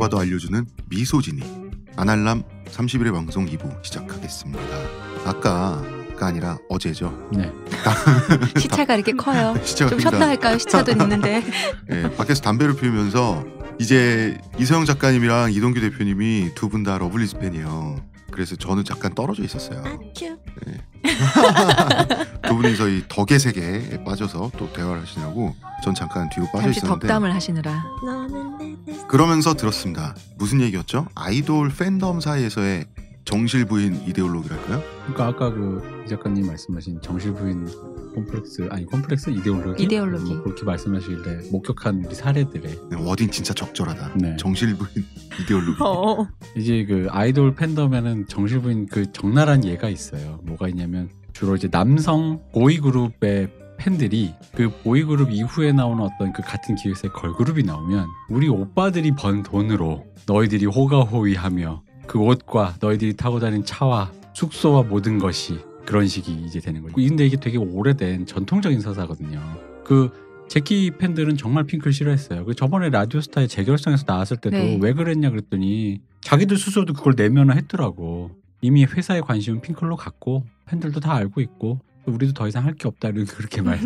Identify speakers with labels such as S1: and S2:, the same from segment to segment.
S1: 봐도 알려주는 미소진이 아날람 30일의 방송 2부 시작하겠습니다. 아까 아니라 어제죠.
S2: 네.
S3: 시차가 이렇게 커요.
S1: 시차가
S3: 좀
S1: 큽니다.
S3: 쉬었다 할까요? 시차도 있는데.
S1: 네, 밖에서 담배를 피우면서 이제 이서영 작가님이랑 이동규 대표님이 두 분 다 러블리즈 팬이에요. 그래서 저는 잠깐 떨어져 있었어요. 네. 두 분이서 이 덕의 세계에 빠져서 또 대화를 하시냐고 전 잠깐 뒤로 빠져
S3: 잠시
S1: 있었는데
S3: 덕담을 하시느라.
S1: 그러면서 들었습니다. 무슨 얘기였죠? 아이돌 팬덤 사이에서의 정실부인 이데올로기랄까요?
S2: 그러니까 아까 이 작가님 말씀하신 정실부인 콤플렉스 이데올로기 뭐 그렇게 말씀하시길래 목격한 우리 사례들의
S1: 워딩 진짜 적절하다.
S2: 네.
S1: 정실부인 이데올로기.
S2: 이제 그 아이돌 팬덤에는 정실부인 그 적나라한 예가 있어요. 뭐가 있냐면 주로 이제 남성 보이그룹의 팬들이 그 보이그룹 이후에 나오는 어떤 그 같은 기획사의 걸그룹이 나오면 우리 오빠들이 번 돈으로 너희들이 호가호위하며 그 옷과 너희들이 타고 다니는 차와 숙소와 모든 것이 그런 식이 이제 되는 거예요. 근데 이게 되게 오래된 전통적인 서사거든요. 그 제키 팬들은 정말 핑클 싫어했어요. 저번에 라디오스타의 재결성에서 나왔을 때도
S3: 네.
S2: 왜 그랬냐 그랬더니 자기들 스스로도 그걸 내면을 했더라고. 이미 회사의 관심은 핑클로 갔고 팬들도 다 알고 있고 우리도 더 이상 할 게 없다 이렇게 그렇게 말.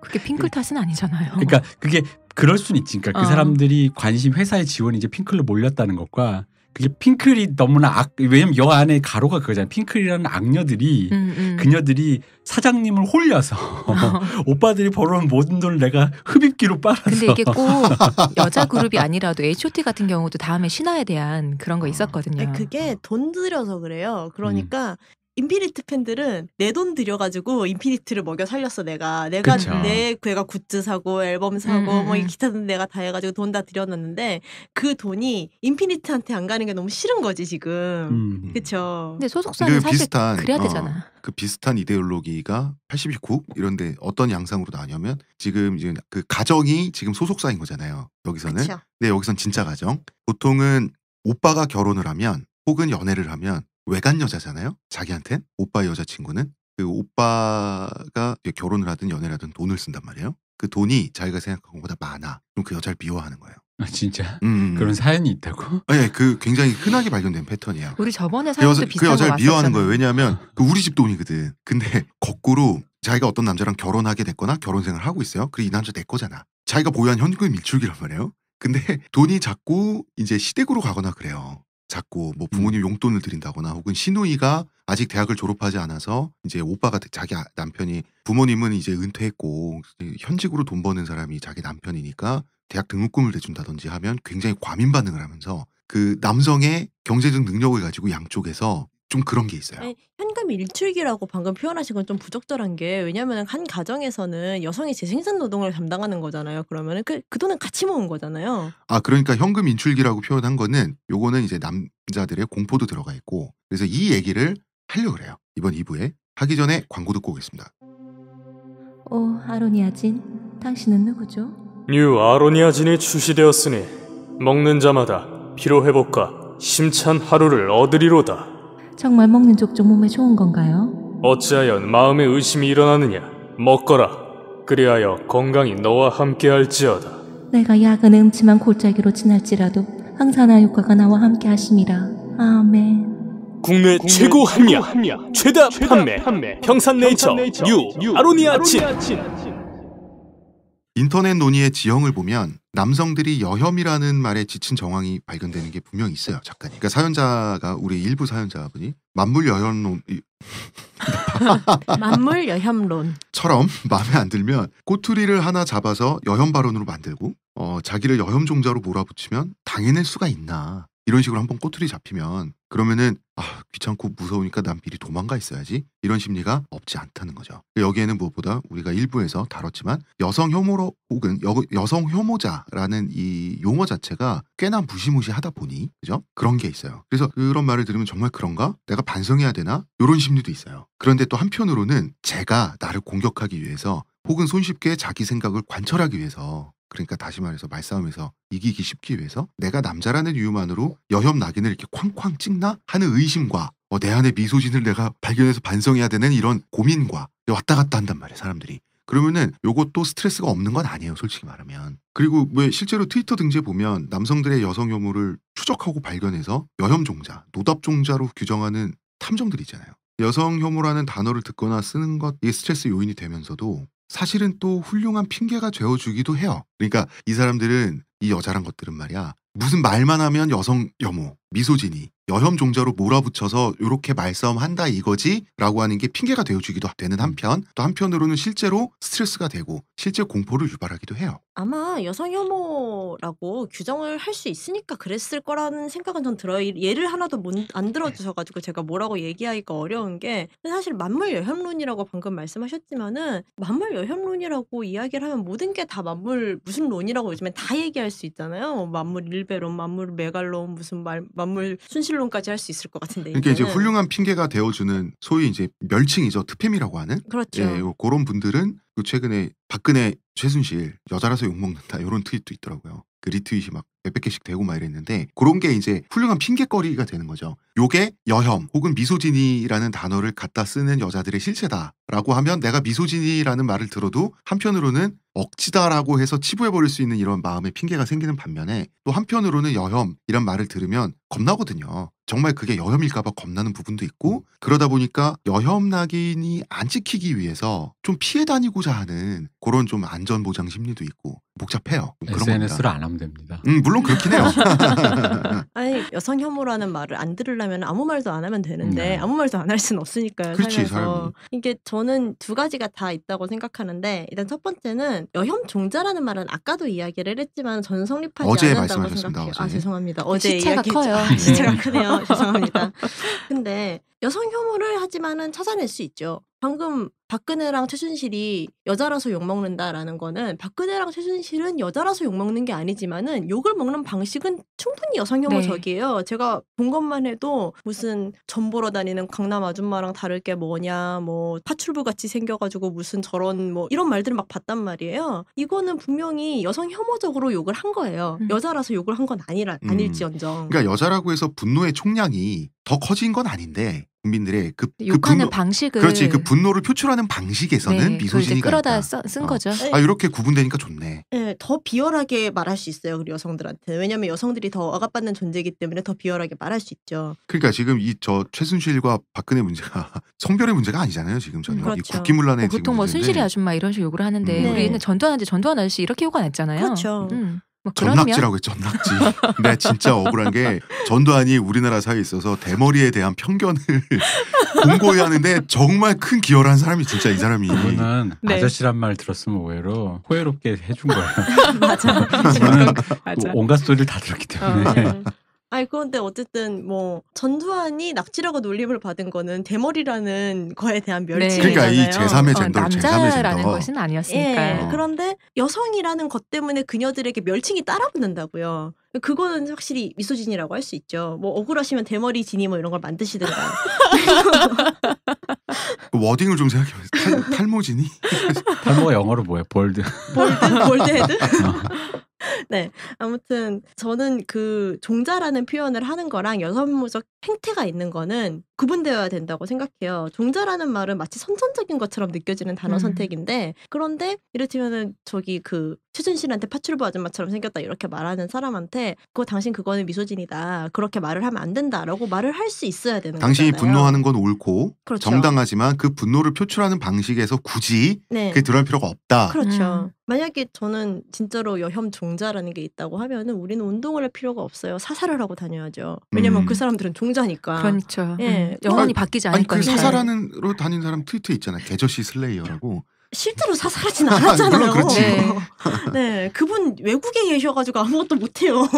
S3: 그게 핑클 탓은 아니잖아요.
S2: 그러니까 그게 그럴 수는 있지. 그러니까 그 사람들이 관심 회사의 지원이 이제 핑클로 몰렸다는 것과 그게 핑클이 너무나 왜냐면 여 안에 가로가 그거잖아요. 핑클이라는 악녀들이 그녀들이 사장님을 홀려서 오빠들이 벌어온 모든 돈을 내가 흡입기로 빨아서.
S3: 근데 이게 꼭 여자 그룹이 아니라도 H.O.T 같은 경우도 다음에 신화에 대한 그런 거 있었거든요.
S4: 아니, 그게 돈 들여서 그래요. 그러니까 인피니트 팬들은 내 돈 들여가지고 인피니트를 먹여 살렸어. 내가
S2: 그쵸.
S4: 걔가 굿즈 사고 앨범 사고 뭐 기타는 내가 다 해가지고 돈 다 들여놨는데 그 돈이 인피니트한테 안 가는 게 너무 싫은 거지 지금. 그쵸.
S3: 근데 소속사는 사실
S1: 비슷한,
S3: 그래야 되잖아.
S1: 그 비슷한 이데올로기가 82국 이런데 어떤 양상으로 나뉘냐면 지금 이제 그 가정이 지금 소속사인 거잖아요. 여기서는.
S4: 그쵸.
S1: 근데 여기선 진짜 가정. 보통은 오빠가 결혼을 하면 혹은 연애를 하면 외간 여자잖아요. 자기한텐 오빠의 여자친구는 그 오빠가 결혼을 하든 연애를 하든 돈을 쓴단 말이에요. 그 돈이 자기가 생각한 것보다 많아. 그럼 그 여자를 미워하는 거예요.
S2: 아, 진짜? 그런 사연이 있다고?
S1: 네, 그 굉장히 흔하게 발견된 패턴이에요.
S3: 우리 저번에 사연도 비슷한
S1: 그 여자를
S3: 거
S1: 미워하는
S3: 왔었잖아.
S1: 거예요. 왜냐하면 그 우리 집 돈이거든. 근데 거꾸로 자기가 어떤 남자랑 결혼하게 됐거나 결혼 생활을 하고 있어요. 그리고 이 남자 내 거잖아. 자기가 보유한 현금 일출기란 말이에요. 근데 돈이 자꾸 이제 시댁으로 가거나 그래요. 자꾸 뭐 부모님 용돈을 드린다거나 혹은 시누이가 아직 대학을 졸업하지 않아서 이제 오빠가 자기 남편이 부모님은 이제 은퇴했고 현직으로 돈 버는 사람이 자기 남편이니까 대학 등록금을 대준다든지 하면 굉장히 과민 반응을 하면서 그 남성의 경제적 능력을 가지고 양쪽에서 좀 그런 게 있어요.
S4: 아니, 현금 일출기라고 방금 표현하신 건 좀 부적절한 게 왜냐하면 한 가정에서는 여성이 재생산 노동을 담당하는 거잖아요. 그러면은 그 돈은 같이 모은 거잖아요.
S1: 아 그러니까 현금 인출기라고 표현한 거는 요거는 이제 남자들의 공포도 들어가 있고 그래서 이 얘기를 하려고 그래요. 이번 2부에 하기 전에 광고 듣고 오겠습니다.
S5: 오 아로니아진, 당신은 누구죠?
S6: 뉴 아로니아진이 출시되었으니 먹는 자마다 피로회복과 심찬 하루를 얻으리로다.
S5: 정말 먹는 족족 몸에 좋은 건가요?
S6: 어찌하여 마음에 의심이 일어나느냐. 먹거라. 그리하여 건강이 너와 함께할지어다.
S5: 내가 약은 음침한 골짜기로 지날지라도 항산화 효과가 나와 함께 하심이라. 아멘.
S6: 국내 최고 합리화 최다 판매 평산네이처 뉴 아로니아진.
S1: 인터넷 논의의 지형을 보면 남성들이 여혐이라는 말에 지친 정황이 발견되는 게 분명히 있어요. 작가님. 그러니까 사연자가 우리 일부 사연자분이 만물 여혐론
S4: 만물 여혐론처럼
S1: 마음에 안 들면 꼬투리를 하나 잡아서 여혐 발언으로 만들고 자기를 여혐 종자로 몰아붙이면 당해낼 수가 있나. 이런 식으로 한번 꼬투리 잡히면 그러면은 귀찮고 무서우니까 난 미리 도망가 있어야지 이런 심리가 없지 않다는 거죠. 여기에는 무엇보다 우리가 일부에서 다뤘지만 여성 혐오로 혹은 여성 혐오자라는 이 용어 자체가 꽤나 무시무시하다 보니 그죠? 그런 게 있어요. 그래서 그런 말을 들으면 정말 그런가? 내가 반성해야 되나? 이런 심리도 있어요. 그런데 또 한편으로는 제가 나를 공격하기 위해서 혹은 손쉽게 자기 생각을 관철하기 위해서 그러니까 다시 말해서 말싸움에서 이기기 쉽기 위해서 내가 남자라는 이유만으로 여혐 낙인을 이렇게 쾅쾅 찍나 하는 의심과 내 안의 미소진을 내가 발견해서 반성해야 되는 이런 고민과 왔다 갔다 한단 말이에요. 사람들이. 그러면은 요것도 스트레스가 없는 건 아니에요, 솔직히 말하면. 그리고 왜 실제로 트위터 등지에 보면 남성들의 여성 혐오를 추적하고 발견해서 여혐종자, 노답종자로 규정하는 탐정들이 있잖아요. 여성 혐오라는 단어를 듣거나 쓰는 것, 이게 스트레스 요인이 되면서도 사실은 또 훌륭한 핑계가 되어주기도 해요. 그러니까 이 사람들은, 이 여자란 것들은 말이야, 무슨 말만 하면 여성 혐오, 미소지니, 여혐 종자로 몰아붙여서 이렇게 말싸움한다 이거지 라고 하는 게 핑계가 되어주기도 되는 한편, 또 한편으로는 실제로 스트레스가 되고 실제 공포를 유발하기도 해요.
S4: 아마 여성 혐오라고 규정을 할 수 있으니까 그랬을 거라는 생각은 전 들어요. 예를 하나도 안 들어주셔가지고 제가 뭐라고 얘기하기가 어려운 게, 사실 만물 여혐론이라고 방금 말씀하셨지만은 만물 여혐론이라고 이야기를 하면 모든 게 다 만물 무슨 론이라고 요즘엔 다 얘기할 수 있잖아요. 만물 일배론, 만물 메갈론, 무슨 만물 순실론까지 할 수 있을 것 같은데.
S1: 그러니까 이제 훌륭한 핑계가 되어주는 소위 이제 멸칭이죠. 트팸이라고 하는.
S4: 그렇죠.
S1: 예, 그런 분들은 최근에 박근혜 최순실 여자라서 욕먹는다 이런 트윗도 있더라고요. 그 리트윗이 막 몇백 개씩 되고 막 이랬는데, 그런 게 이제 훌륭한 핑계거리가 되는 거죠. 요게 여혐 혹은 미소지니라는 단어를 갖다 쓰는 여자들의 실체다라고 하면 내가 미소지니라는 말을 들어도 한편으로는 억지다라고 해서 치부해버릴 수 있는 이런 마음의 핑계가 생기는 반면에, 또 한편으로는 여혐 이런 말을 들으면 겁나거든요. 정말 그게 여혐일까봐 겁나는 부분도 있고, 그러다 보니까 여혐 낙인이 안 찍히기 위해서 좀 피해 다니고자 하는 그런 좀 안전보장 심리도 있고 복잡해요. 그런
S2: SNS를
S1: 겁니다.
S2: 안 하면 됩니다.
S1: 물론 그렇긴 해요.
S4: 아니, 여성 혐오라는 말을 안 들으려면 아무 말도 안 하면 되는데 아무 말도 안 할 수는 없으니까요.
S1: 그렇지,
S4: 살면서.
S1: 삶이.
S4: 이게 저는 두 가지가 다 있다고 생각하는데, 일단 첫 번째는 여혐종자라는 말은 아까도 이야기를 했지만 저는 성립하지
S1: 어제
S4: 않는다고
S1: 말씀하셨습니다,
S4: 생각해요.
S1: 어제.
S4: 아, 죄송합니다. 어제
S3: 시차가
S4: 이야기
S3: 커요.
S4: 시차가
S3: 네.
S4: 크네요. 죄송합니다. 근데 여성 혐오를 하지만은 찾아낼 수 있죠. 방금 박근혜랑 최순실이 여자라서 욕먹는다라는 거는, 박근혜랑 최순실은 여자라서 욕먹는 게 아니지만은 욕을 먹는 방식은 충분히 여성 혐오적이에요. 제가 본 것만 해도 무슨 전 보러 다니는 강남 아줌마랑 다를 게 뭐냐, 뭐 파출부 같이 생겨가지고 무슨 저런 뭐 이런 말들을 막 봤단 말이에요. 이거는 분명히 여성 혐오적으로 욕을 한 거예요. 여자라서 욕을 한 건 아닐지언정.
S1: 그러니까 여자라고 해서 분노의 총량이 더 커진 건 아닌데, 국민들의 그
S3: 욕하는
S1: 분노,
S3: 방식을
S1: 그렇지, 그 분노를 표출하는 방식에서는
S3: 그걸 이제
S1: 미소진이가
S3: 끌어다
S1: 있다.
S3: 쓴 거죠.
S1: 아, 이렇게 구분되니까 좋네.
S4: 네, 더 비열하게 말할 수 있어요. 우리 여성들한테. 왜냐면 여성들이 더 억압받는 존재이기 때문에 더 비열하게 말할 수 있죠.
S1: 그러니까 지금 이 저 최순실과 박근혜 문제가 성별의 문제가 아니잖아요. 지금 전혀.
S4: 그렇죠.
S1: 이 국기문란의 지금
S3: 보통 뭐
S1: 문제인데.
S3: 순실이 아줌마 이런 식으로 욕을 하는데
S4: 네.
S3: 우리는 전두환한테 전두환 아저씨 이렇게 욕 안 했잖아요.
S4: 그렇죠.
S3: 뭐 그러면
S1: 전낙지라고 했죠. 전낙지. 근데 진짜 억울한 게, 전두환이 우리나라 사회에 있어서 대머리에 대한 편견을 공고히 하는데 정말 큰 기여를 한 사람이 진짜 이 사람이.
S2: 그분은
S3: 네.
S2: 아저씨란 말 들었으면 오히려 호혜롭게 해준 거예요.
S4: 맞아.
S2: 저는
S3: 맞아.
S2: 온갖 소리를 다 들었기 때문에.
S4: 아니, 그런데 어쨌든 뭐 전두환이 낙지라고 놀림을 받은 거는 대머리라는 거에 대한 멸칭이잖아요.
S1: 그러니까 이 제3의 젠더, 제3의
S3: 남자라는
S1: 젠더.
S3: 것은 아니었으니까.
S4: 예, 그런데 여성이라는 것 때문에 그녀들에게 멸칭이 따라붙는다고요. 그거는 확실히 미소진이라고 할 수 있죠. 뭐 억울하시면 대머리 지니 뭐 이런 걸 만드시든가.
S1: 그 워딩을 좀 생각해보세요. 탈모지니?
S2: 탈모가 영어로 뭐예요? 볼드.
S4: 볼드헤드? 네. 아무튼 저는 그 종자라는 표현을 하는 거랑 여성무적 행태가 있는 거는 구분되어야 된다고 생각해요. 종자라는 말은 마치 선천적인 것처럼 느껴지는 단어 선택인데, 그런데 이를테면은 저기 그 최순실한테 파출부 아줌마처럼 생겼다 이렇게 말하는 사람한테 그거 당신 그거는 미소진이다, 그렇게 말을 하면 안 된다라고 말을 할 수 있어야 되는
S1: 당신이
S4: 거잖아요.
S1: 분노하는 건 옳고
S4: 그렇죠.
S1: 정당하지만 그 분노를 표출하는 방식에서 굳이
S4: 네.
S1: 그게 드러날 필요가 없다.
S4: 그렇죠. 만약에 저는 진짜로 여혐 종자라는 게 있다고 하면은 우리는 운동을 할 필요가 없어요. 사살을 하고 다녀야죠. 왜냐면 그 사람들은 종자니까.
S3: 그렇죠.
S4: 예.
S3: 영원히 바뀌지 않을
S1: 아니 그
S3: 거니까.
S1: 사살하는로 다닌 사람 트위터에 있잖아요. 개저씨 슬레이어라고.
S4: 실제로 사살하진 않았잖아요.
S1: 물론 그렇지.
S3: 네.
S4: 네, 그분 외국에 계셔가지고 아무것도 못해요.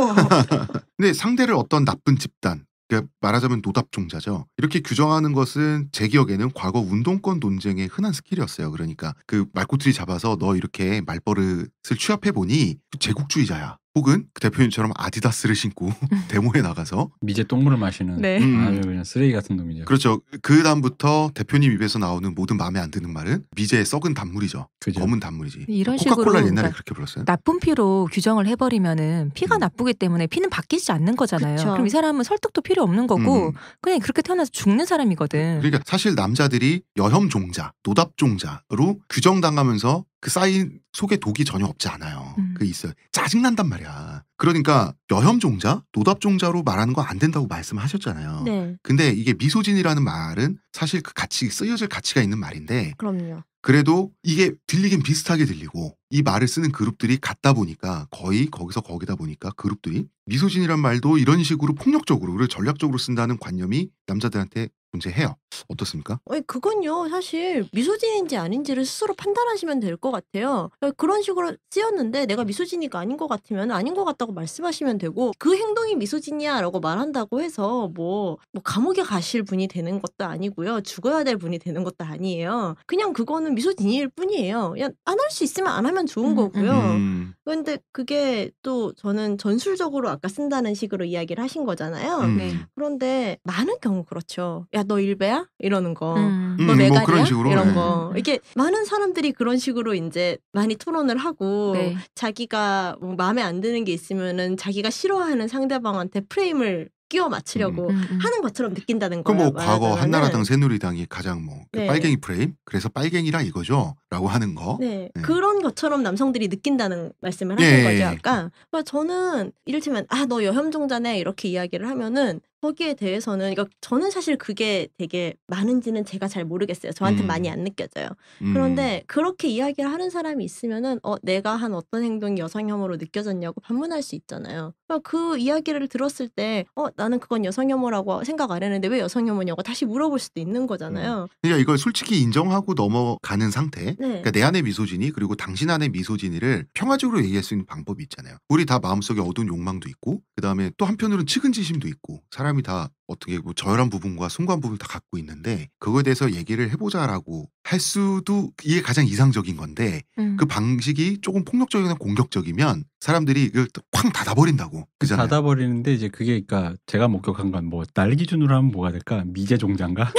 S1: 근데 상대를 어떤 나쁜 집단, 그러니까 말하자면 노답종자죠. 이렇게 규정하는 것은 제 기억에는 과거 운동권 논쟁의 흔한 스킬이었어요. 그러니까 그 말꼬투리 잡아서 너 이렇게 말버릇을 취합해보니 제국주의자야. 혹은 그 대표님처럼 아디다스를 신고 데모에 나가서
S2: 미제 똥물을 마시는
S3: 네.
S2: 아주 그냥 쓰레기 같은 놈이죠.
S1: 그렇죠. 그 다음부터 대표님 입에서 나오는 모든 마음에 안 드는 말은 미제의 썩은 단물이죠.
S2: 그죠.
S1: 검은 단물이지.
S3: 이런
S1: 코카콜라
S3: 식으로
S1: 옛날에
S3: 그러니까
S1: 그렇게 불렀어요.
S3: 나쁜 피로 규정을 해버리면은 피가 나쁘기 때문에 피는 바뀌지 않는 거잖아요.
S4: 그쵸.
S3: 그럼 이 사람은 설득도 필요 없는 거고 그냥 그렇게 태어나서 죽는 사람이거든.
S1: 그러니까 사실 남자들이 여혐종자, 노답종자로 규정당하면서 그 쌓인 속에 독이 전혀 없지 않아요. 그게 있어요. 짜증난단 말이야. 그러니까 여혐종자, 노답종자로 말하는 거 안 된다고 말씀하셨잖아요.
S4: 네,
S1: 근데 이게 미소진이라는 말은 사실 그 가치, 쓰여질 가치가 있는 말인데
S4: 그럼요.
S1: 그래도 이게 들리긴 비슷하게 들리고 이 말을 쓰는 그룹들이 같다 보니까 거의 거기서 거기다 보니까 그룹들이 미소진이란 말도 이런 식으로 폭력적으로 그리고 전략적으로 쓴다는 관념이 남자들한테 존재해요. 어떻습니까?
S4: 그건요, 사실 미소진인지 아닌지를 스스로 판단하시면 될 것 같아요. 그런 식으로 쓰였는데 내가 미소진이가 아닌 것 같으면 아닌 것 같다고 말씀하시면 되고, 그 행동이 미소진이야라고 말한다고 해서 뭐 감옥에 가실 분이 되는 것도 아니고요, 죽어야 될 분이 되는 것도 아니에요. 그냥 그거는 미소진일 뿐이에요. 그냥 안 할 수 있으면 안 하면 좋은 거고요. 그런데 그게 또 저는 전술적으로 아까 쓴다는 식으로 이야기를 하신 거잖아요.
S3: 네.
S4: 그런데 많은 경우 그렇죠. 야, 너 일베야? 이러는 거. 너
S1: 뭐
S4: 메갈이야?
S1: 그런 식으로,
S4: 이런
S1: 네.
S4: 거. 이게 많은 사람들이 그런 식으로 이제 많이 토론을 하고
S3: 네.
S4: 자기가 뭐 마음에 안 드는 게 있으면은 자기가 싫어하는 상대방한테 프레임을 끼워 맞추려고 하는 것처럼 느낀다는
S1: 그
S4: 거예요.
S1: 뭐 과거
S4: 말하자면은.
S1: 한나라당 새누리당이 가장 뭐 그
S4: 네.
S1: 빨갱이 프레임 그래서 빨갱이라 이거죠라고 하는 거.
S4: 네.
S1: 네.
S4: 그런 것처럼 남성들이 느낀다는 말씀을
S1: 예,
S4: 하신
S1: 예,
S4: 거죠,
S1: 예.
S4: 아까. 그러니까 저는 이를테면 너 여혐종자네 이렇게 이야기를 하면은 거기에 대해서는, 그러니까 저는 사실 그게 되게 많은지는 제가 잘 모르겠어요. 저한테 많이 안 느껴져요. 그런데 그렇게 이야기를 하는 사람이 있으면은 내가 한 어떤 행동이 여성 혐오로 느껴졌냐고 반문할 수 있잖아요. 그러니까 그 이야기를 들었을 때 나는 그건 여성 혐오라고 생각 안 했는데 왜 여성 혐오냐고 다시 물어볼 수도 있는 거잖아요.
S1: 그러니까 이걸 솔직히 인정하고 넘어가는 상태.
S4: 네.
S1: 그러니까 내 안의 미소진이 그리고 당신 안의 미소진이를 평화적으로 얘기할 수 있는 방법이 있잖아요. 우리 다 마음속에 어두운 욕망도 있고 그다음에 또 한편으로는 측은지심도 있고 사람이 다 어떻게 뭐 저열한 부분과 숭고한 부분을 다 갖고 있는데 그거에 대해서 얘기를 해보자라고 할 수도 이게 가장 이상적인 건데 그 방식이 조금 폭력적이거나 공격적이면 사람들이 이걸 쾅 닫아버린다고. 그잖아요.
S2: 닫아버리는데 이제 그게 그러니까 제가 목격한 건 뭐 날 기준으로 하면 뭐가 될까? 미제 종자인가?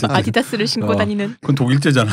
S3: 아디다스를 신고 다니는
S2: 그건 독일제잖아.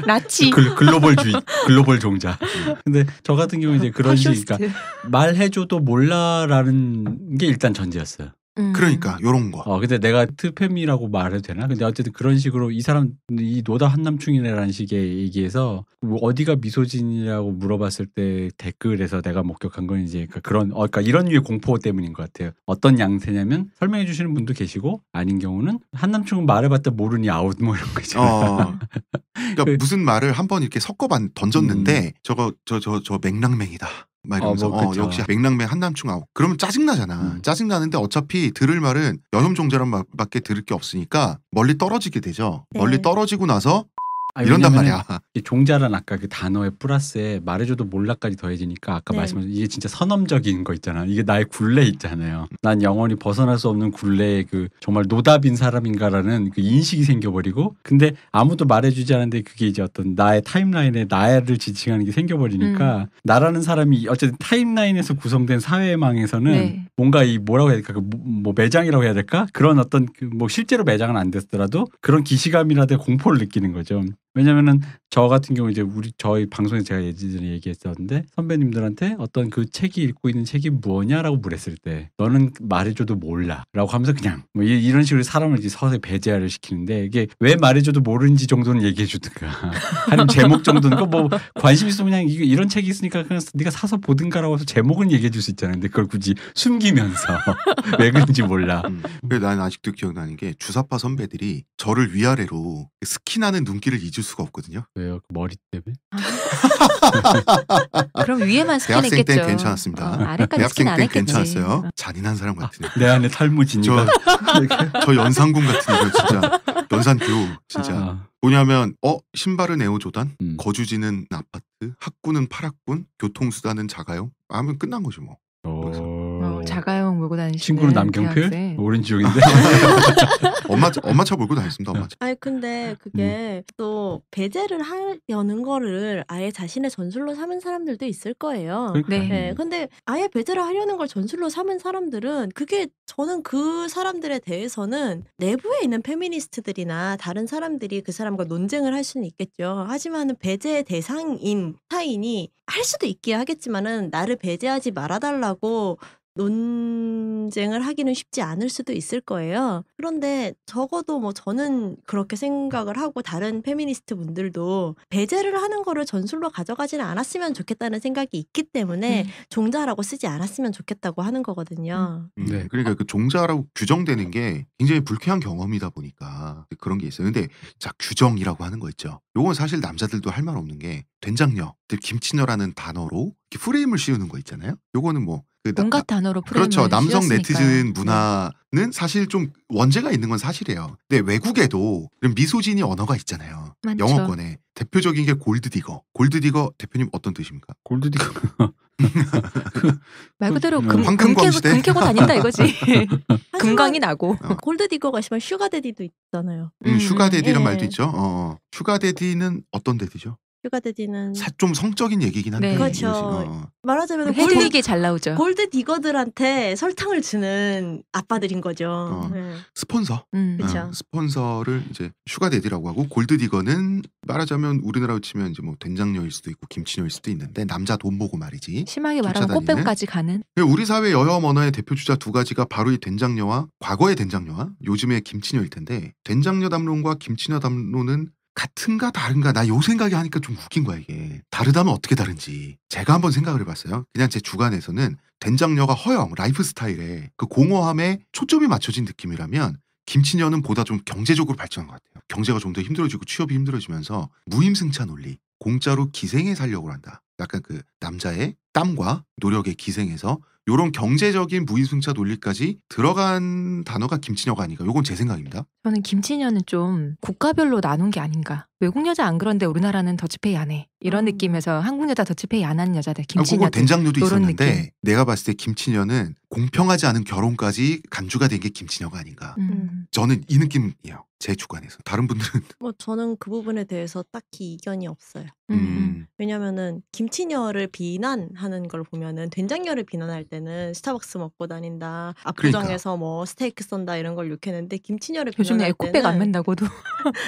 S3: 나치.
S2: 글로벌 종자. 근데 저 같은 경우 이제 그런 식,
S3: 파쇼스트.
S2: 그러니까 말해줘도 몰라라는 게 일단 전제였어요.
S1: 그러니까 요런 거.
S2: 근데 내가 트팸이라고 말해도 되나? 근데 어쨌든 그런 식으로 이 사람 이 노다 한남충이라는 식의 얘기에서 뭐 어디가 미소진이라고 물어봤을 때 댓글에서 내가 목격한 건 이제 그러니까 이런 류의 공포 때문인 것 같아요. 어떤 양태냐면 설명해 주시는 분도 계시고 아닌 경우는 한남충은 말해봤다 모르니 아웃 뭐 이런 거 있잖아요.
S1: 그러니까 무슨 말을 한번 이렇게 던졌는데 저거 저 맥랑맹이다. 막 이러면서 역시 맥랑맹 한남충 아웃. 그러면 짜증나잖아. 짜증나는데 어차피 들을 말은 여혐종자란 말밖에 들을 게 없으니까 멀리 떨어지게 되죠.
S4: 네.
S1: 멀리 떨어지고 나서 이런단 말이야.
S2: 이 종자란 아까 그 단어의 플러스에 말해줘도 몰라까지 더해지니까 아까
S4: 네.
S2: 말씀하신 이게 진짜 선엄적인 거 있잖아. 이게 나의 굴레 있잖아요. 난 영원히 벗어날 수 없는 굴레의 그 정말 노답인 사람인가라는 그 인식이 생겨버리고 근데 아무도 말해주지 않았는데 그게 이제 어떤 나의 타임라인에 나를 지칭하는 게 생겨버리니까 나라는 사람이 어쨌든 타임라인에서 구성된 사회망에서는
S3: 네.
S2: 뭔가 이 뭐라고 해야 될까 뭐 매장이라고 해야 될까 그런 어떤 뭐 실제로 매장은 안 됐더라도 그런 기시감이라든 공포를 느끼는 거죠. 왜냐면은 저 같은 경우 이제 저희 방송에서 제가 예전에 얘기했었는데 선배님들한테 어떤 그 책이 읽고 있는 책이 뭐냐라고 물었을 때 너는 말해줘도 몰라라고 하면서 그냥 뭐 이런 식으로 사람을 이제 서서히 배제를 시키는데 이게 왜 말해줘도 모르는지 정도는 얘기해주든가 아니면 제목 정도는 뭐 관심 있으면 그냥 이런 책이 있으니까 그냥 네가 사서 보든가라고 해서 제목은 얘기해줄 수 있잖아요. 근데 그걸 굳이 숨기면서 왜 그런지 몰라.
S1: 그래서 나는 아직도 기억나는 게 주사파 선배들이 저를 위아래로 스킨하는 눈길을 잊을 수가 없거든요.
S2: 왜요? 그 머리 때문에?
S3: 그럼 위에만 스킨
S1: 대학생
S3: 했겠죠.
S1: 땐 괜찮았습니다.
S3: 아래까지
S1: 대학생
S3: 스킨 안
S1: 땐
S3: 했겠지.
S1: 괜찮았어요. 잔인한 사람 같으네.
S2: 내 안에 탈무진이가
S1: 저 연산군 같은 이거 진짜 연산교우 진짜. 뭐냐면 신발은 에어조단, 거주지는 아파트, 학군은 파락군, 교통수단은 자가용 하면 끝난 거죠 뭐.
S3: 자가용 몰고 다니시는
S2: 친구는 남경필?
S3: 대학생.
S2: 오렌지용인데.
S1: 엄마 차 몰고 다녔습니다. 엄마 차.
S4: 아니 근데 그게 또 배제를 하려는 거를 아예 자신의 전술로 삼은 사람들도 있을 거예요.
S3: 네.
S4: 네, 근데 아예 배제를 하려는 걸 전술로 삼은 사람들은 그게 저는 그 사람들에 대해서는 내부에 있는 페미니스트들이나 다른 사람들이 그 사람과 논쟁을 할 수는 있겠죠. 하지만은 배제의 대상인 타인이 할 수도 있기야 하겠지만은 나를 배제하지 말아달라고 논쟁을 하기는 쉽지 않을 수도 있을 거예요. 그런데 적어도 뭐 저는 그렇게 생각을 하고 다른 페미니스트 분들도 배제를 하는 거를 전술로 가져가지는 않았으면 좋겠다는 생각이 있기 때문에 종자라고 쓰지 않았으면 좋겠다고 하는 거거든요.
S2: 네.
S1: 그러니까 그 종자라고 규정되는 게 굉장히 불쾌한 경험이다 보니까 그런 게 있어요. 근데 자, 규정이라고 하는 거 있죠. 요건 사실 남자들도 할 말 없는 게 된장녀, 김치녀라는 단어로 이렇게 프레임을 씌우는 거 있잖아요. 요거는 뭐
S3: 온갖 단어로 프레임을
S1: 그렇죠. 남성
S3: 씌웠으니까.
S1: 네티즌 문화는 사실 좀 원죄가 있는 건 사실이에요. 근데 외국에도 이런 미소진이 언어가 있잖아요.
S3: 많죠.
S1: 영어권에 대표적인 게 골드디거. 골드디거 대표님 어떤 뜻입니까?
S2: 골드디거.
S3: 말 그대로
S2: 그
S1: 황금광 시대?
S3: 금 캐고 다닌다 이거지. 금광이 나고.
S4: 골드디거가 있으면 슈가데디도 있잖아요.
S1: 슈가데디란
S4: 예.
S1: 말도 있죠. 슈가데디는 어떤 데디죠?
S4: 슈가데디는
S1: 좀 성적인 얘기긴 한데.
S3: 네.
S4: 그렇죠.
S1: 이것이,
S4: 말하자면
S3: 헤드윅이 잘 나오죠.
S4: 골드디거들한테 설탕을 주는 아빠들인 거죠. 네.
S1: 스폰서.
S4: 그쵸.
S1: 스폰서를 이제 슈가데디라고 하고 골드디거는 말하자면 우리나라로 치면 이제 뭐 된장녀일 수도 있고 김치녀일 수도 있는데 남자 돈 보고 말이지.
S3: 심하게 말하면
S1: 쫓아다니는?
S3: 꽃배우까지 가는.
S1: 우리 사회 여혐 언어의 대표 주자 두 가지가 바로 이 된장녀와 과거의 된장녀와 요즘의 김치녀일 텐데 된장녀 담론과 김치녀 담론은 같은가 다른가 나 요 생각이 하니까 좀 웃긴 거야 이게. 다르다면 어떻게 다른지 제가 한번 생각을 해봤어요. 그냥 제 주관에서는 된장녀가 허영 라이프 스타일에 그 공허함에 초점이 맞춰진 느낌이라면 김치녀는 보다 좀 경제적으로 발전한 것 같아요. 경제가 좀 더 힘들어지고 취업이 힘들어지면서 무임승차 논리, 공짜로 기생해 살려고 한다. 약간 그 남자의 땀과 노력에 기생해서 요런 경제적인 무임승차 논리까지 들어간 단어가 김치녀가 아닌가. 요건 제 생각입니다.
S3: 저는 김치녀는 좀 국가별로 나눈 게 아닌가. 외국 여자 안 그런데 우리나라는 더치페이 안 해. 이런 느낌에서 한국 여자 더치페이 안 하는 여자들
S1: 그거
S3: 김치녀들.
S1: 된장녀도
S3: 요런
S1: 있었는데
S3: 느낌.
S1: 내가 봤을 때 김치녀는 공평하지 않은 결혼까지 간주가 된 게 김치녀가 아닌가. 저는 이 느낌이에요. 제 주관에서. 다른 분들은
S4: 뭐 저는 그 부분에 대해서 딱히 이견이 없어요. 왜냐면은 김치녀를 비난하는 걸 보면은 된장녀를 비난할 때는 스타벅스 먹고 다닌다, 압구정에서 뭐 스테이크 쏜다 이런 걸 욕했는데 김치녀를
S3: 요즘에
S4: 비난할
S3: 에코백 안
S4: 때는
S3: 맨다고도.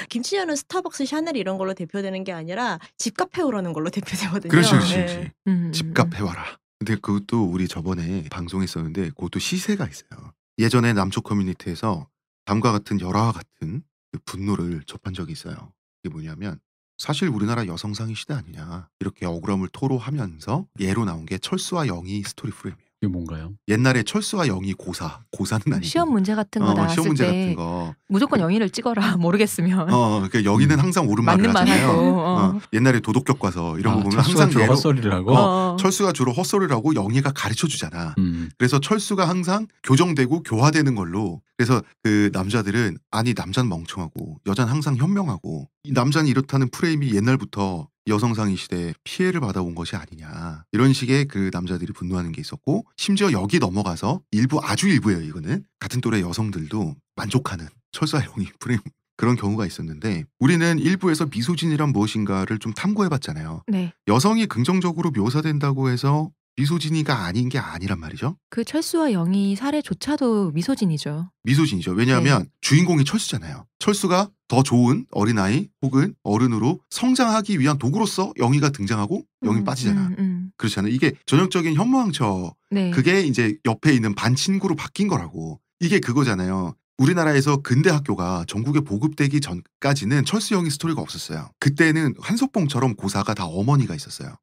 S4: 김치녀는 스타벅스, 샤넬 이런 걸로 대표되는 게 아니라 집값 해오라는 걸로 대표되거든요.
S1: 그렇지.
S4: 네.
S1: 집값 해와라. 근데 그것도 우리 저번에 방송했었는데 그것도 시세가 있어요. 예전에 남쪽 커뮤니티에서 다음과 같은 열화와 같은 그 분노를 접한 적이 있어요. 이게 뭐냐면 사실 우리나라 여성상위 시대 아니냐 이렇게 억울함을 토로하면서 예로 나온 게 철수와 영희 스토리 프레임이에요.
S2: 이게 뭔가요?
S1: 옛날에 철수와 영희 고사는 아니고
S3: 시험 문제 같은 거 나왔을
S1: 시험 문제
S3: 때
S1: 같은 거
S3: 무조건 영희를 찍어라. 모르겠으면.
S1: 그러니까 영희는 항상 옳은 말을
S3: 맞는 말
S1: 하잖아요.
S3: 하고.
S1: 옛날에 도덕 교과서 이런 거 보면
S2: 철수가
S1: 항상
S2: 주로
S1: 예로
S2: 헛소리를 하고.
S1: 철수가 주로 헛소리를 하고 영희가 가르쳐 주잖아.
S2: 음.
S1: 그래서 철수가 항상 교정되고 교화되는 걸로. 그래서 그 남자들은 아니 남자는 멍청하고 여자는 항상 현명하고 이 남자는 이렇다는 프레임이 옛날부터 여성상위 시대에 피해를 받아온 것이 아니냐. 이런 식의 그 남자들이 분노하는 게 있었고 심지어 여기 넘어가서 아주 일부예요. 이거는 같은 또래 여성들도 만족하는 철수와 영희 프레임 그런 경우가 있었는데 우리는 일부에서 미소진이란 무엇인가를 좀 탐구해봤잖아요.
S3: 네.
S1: 여성이 긍정적으로 묘사된다고 해서 미소진이가 아닌 게 아니란 말이죠.
S3: 그 철수와 영희 사례조차도 미소진이죠.
S1: 미소진이죠. 왜냐하면 주인공이 철수잖아요. 철수가 더 좋은 어린아이 혹은 어른으로 성장하기 위한 도구로서 영희가 등장하고 영희 빠지잖아. 그렇잖아요. 이게 전형적인 현모양처.
S3: 네.
S1: 그게 이제 옆에 있는 반 친구로 바뀐 거라고. 이게 그거잖아요. 우리나라에서 근대 학교가 전국에 보급되기 전까지는 철수 영희 스토리가 없었어요. 그때는 한석봉처럼 고사가 다 어머니가 있었어요.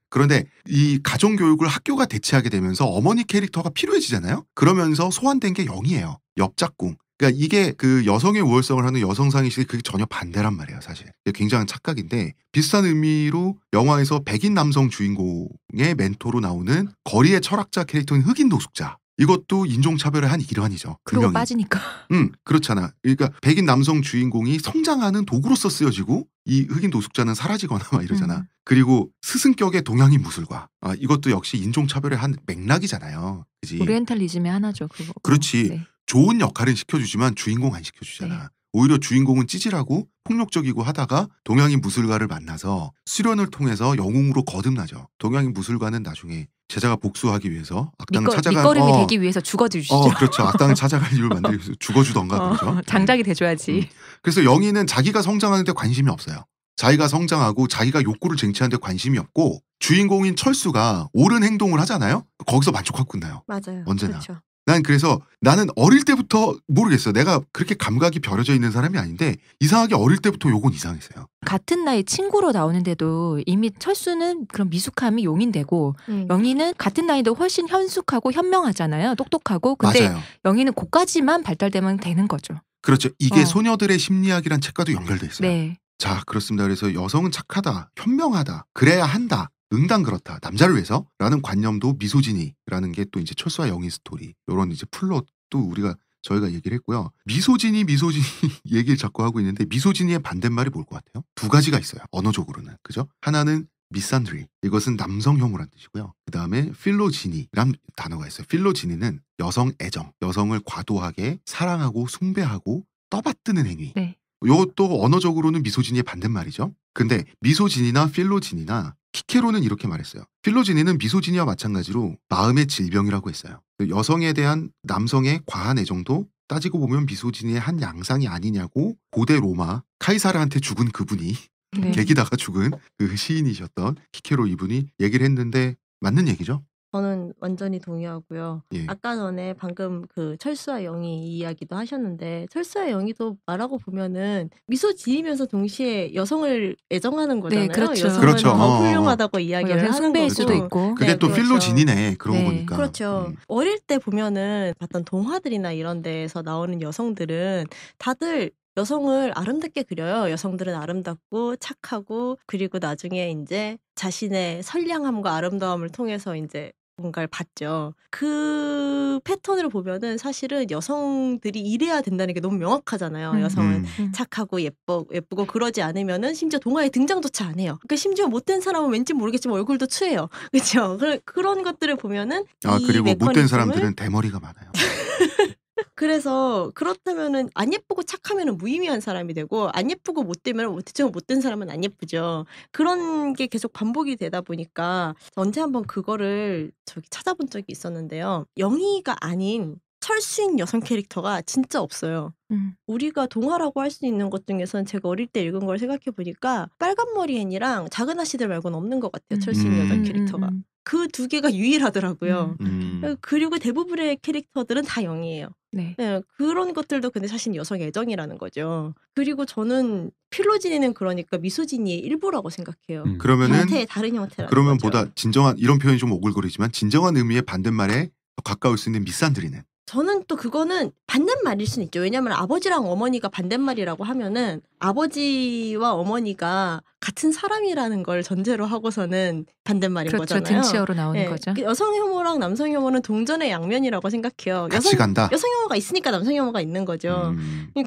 S1: 그런데 이 가정교육을 학교가 대체하게 되면서 어머니 캐릭터가 필요해지잖아요. 그러면서 소환된 게 영희예요. 옆짝꿍. 그러니까 이게 그 여성의 우월성을 하는 여성상의식이 그게 전혀 반대란 말이에요. 사실. 굉장한 착각인데 비슷한 의미로 영화에서 백인 남성 주인공의 멘토로 나오는 거리의 철학자 캐릭터인 흑인 노숙자. 이것도 인종차별의 한 일환이죠.
S3: 그러고
S1: 분명히.
S3: 빠지니까.
S1: 그렇잖아. 그러니까 백인 남성 주인공이 성장하는 도구로서 쓰여지고 이 흑인 노숙자는 사라지거나 막 이러잖아. 그리고 스승격의 동양인 무술가. 이것도 역시 인종차별의 한 맥락이잖아요. 그지?
S3: 오리엔탈리즘의 하나죠. 그거.
S1: 그렇지.
S3: 네.
S1: 좋은 역할은 시켜주지만 주인공 안 시켜주잖아.
S3: 네.
S1: 오히려 주인공은 찌질하고 폭력적이고 하다가 동양인 무술가를 만나서 수련을 통해서 영웅으로 거듭나죠. 동양인 무술가는 나중에 제자가 복수하기 위해서 악당을 찾아간
S3: 밑거름이 되기 위해서 죽어주시죠.
S1: 그렇죠. 악당을 찾아갈 이유를 만들기 위해서 죽어주던가 그러죠.
S3: 장작이 돼줘야지.
S1: 그래서 영희는 자기가 성장하는데 관심이 없어요. 자기가 성장하고 자기가 욕구를 쟁취하는데 관심이 없고 주인공인 철수가 옳은 행동을 하잖아요. 거기서 만족하고 끝나요.
S4: 맞아요.
S1: 언제나.
S4: 그렇죠.
S1: 그래서 나는 어릴 때부터 모르겠어. 내가 그렇게 감각이 벼려져 있는 사람이 아닌데 이상하게 어릴 때부터 요건 이상했어요.
S3: 같은 나이 친구로 나오는데도 이미 철수는 그런 미숙함이 용인되고 영희는 같은 나이도 훨씬 현숙하고 현명하잖아요. 똑똑하고. 근데
S1: 맞아요.
S3: 영희는 그까지만 발달되면 되는 거죠.
S1: 그렇죠. 이게 소녀들의 심리학이란 책과도 연결돼 있어요.
S3: 네.
S1: 자, 그렇습니다. 그래서 여성은 착하다, 현명하다, 그래야 한다. 응당 그렇다. 남자를 위해서 라는 관념도 미소진이라는 게 또 이제 철수와 영희 스토리. 요런 이제 플롯도 저희가 얘기를 했고요. 미소진이 얘기를 자꾸 하고 있는데 미소진이의 반대말이 뭘 것 같아요? 두 가지가 있어요. 언어적으로는. 그죠? 하나는 미산드리. 이것은 남성 혐오란 뜻이고요. 그 다음에 필로지니란 단어가 있어요. 필로지니는 여성 애정. 여성을 과도하게 사랑하고 숭배하고 떠받드는 행위.
S3: 네.
S1: 이것도 언어적으로는 미소진이의 반대말이죠. 근데 미소진이나 필로진이나 키케로는 이렇게 말했어요. 필로진이는 미소진이와 마찬가지로 마음의 질병이라고 했어요. 여성에 대한 남성의 과한 애정도 따지고 보면 미소진이의 한 양상이 아니냐고 고대 로마 카이사르한테 죽은 그분이
S3: 네.
S1: 개기다가 죽은 그 시인이셨던 키케로 이분이 얘기를 했는데 맞는 얘기죠?
S4: 저는 완전히 동의하고요.
S1: 예.
S4: 아까 전에 방금 그 철수와 영희 이야기도 하셨는데 철수와 영희도 말하고 보면은 미소 지으면서 동시에 여성을 애정하는 거잖아요.
S3: 그렇죠.
S4: 여성은
S1: 그렇죠.
S4: 더 훌륭하다고 이야기를
S3: 여성
S4: 하는
S3: 숭배일
S4: 거고.
S3: 수도 있고.
S1: 그게
S4: 네,
S1: 또
S4: 그렇죠.
S1: 필로진이네. 그러고
S3: 네.
S1: 보니까.
S4: 그렇죠. 어릴 때 보면은 봤던 동화들이나 이런 데에서 나오는 여성들은 다들 여성을 아름답게 그려요. 여성들은 아름답고 착하고 그리고 나중에 이제 자신의 선량함과 아름다움을 통해서 이제 뭔가를 봤죠. 그 패턴을 보면은 사실은 여성들이 이래야 된다는 게 너무 명확하잖아요. 여성은 착하고 예쁘고 그러지 않으면은 심지어 동화에 등장조차 안 해요. 그러니까 심지어 못된 사람은 왠지 모르겠지만 얼굴도 추해요. 그렇죠? 그런 것들을 보면은 이
S1: 그리고 못된
S4: 메커니즘을
S1: 사람들은 대머리가 많아요.
S4: 그래서 그렇다면은 안 예쁘고 착하면은 무의미한 사람이 되고 안 예쁘고 못되면 대체로 못된 사람은 안 예쁘죠. 그런 게 계속 반복이 되다 보니까 언제 한번 그거를 찾아본 적이 있었는데요. 영희가 아닌 철수인 여성 캐릭터가 진짜 없어요. 우리가 동화라고 할 수 있는 것 중에서는 제가 어릴 때 읽은 걸 생각해 보니까 빨간 머리 앤이랑 작은 아씨들 말고는 없는 것 같아요. 철수인 여성 캐릭터가. 그 두 개가 유일하더라고요. 그리고 대부분의 캐릭터들은 다 영이에요.
S3: 네.
S4: 네, 그런 것들도 근데 사실 여성 애정이라는 거죠. 그리고 저는 필로진이는 그러니까 미소진이의 일부라고 생각해요.
S1: 그러면은
S4: 형태의 다른 형태라는
S1: 그러면
S4: 거죠.
S1: 보다 진정한 이런 표현이 좀 오글거리지만 진정한 의미의 반대말에 더 가까울 수 있는 미산드리는
S4: 저는 또 그거는 반대말일 수는 있죠. 왜냐하면 아버지랑 어머니가 반대말이라고 하면은 아버지와 어머니가 같은 사람이라는 걸 전제로 하고서는 반대말인
S3: 그렇죠.
S4: 거잖아요.
S3: 등치어로 나오는
S4: 네.
S3: 거죠.
S4: 여성 혐오랑 남성 혐오는 동전의 양면이라고 생각해요.
S1: 같이 간다.
S4: 여성 혐오가 있으니까 남성 혐오가 있는 거죠.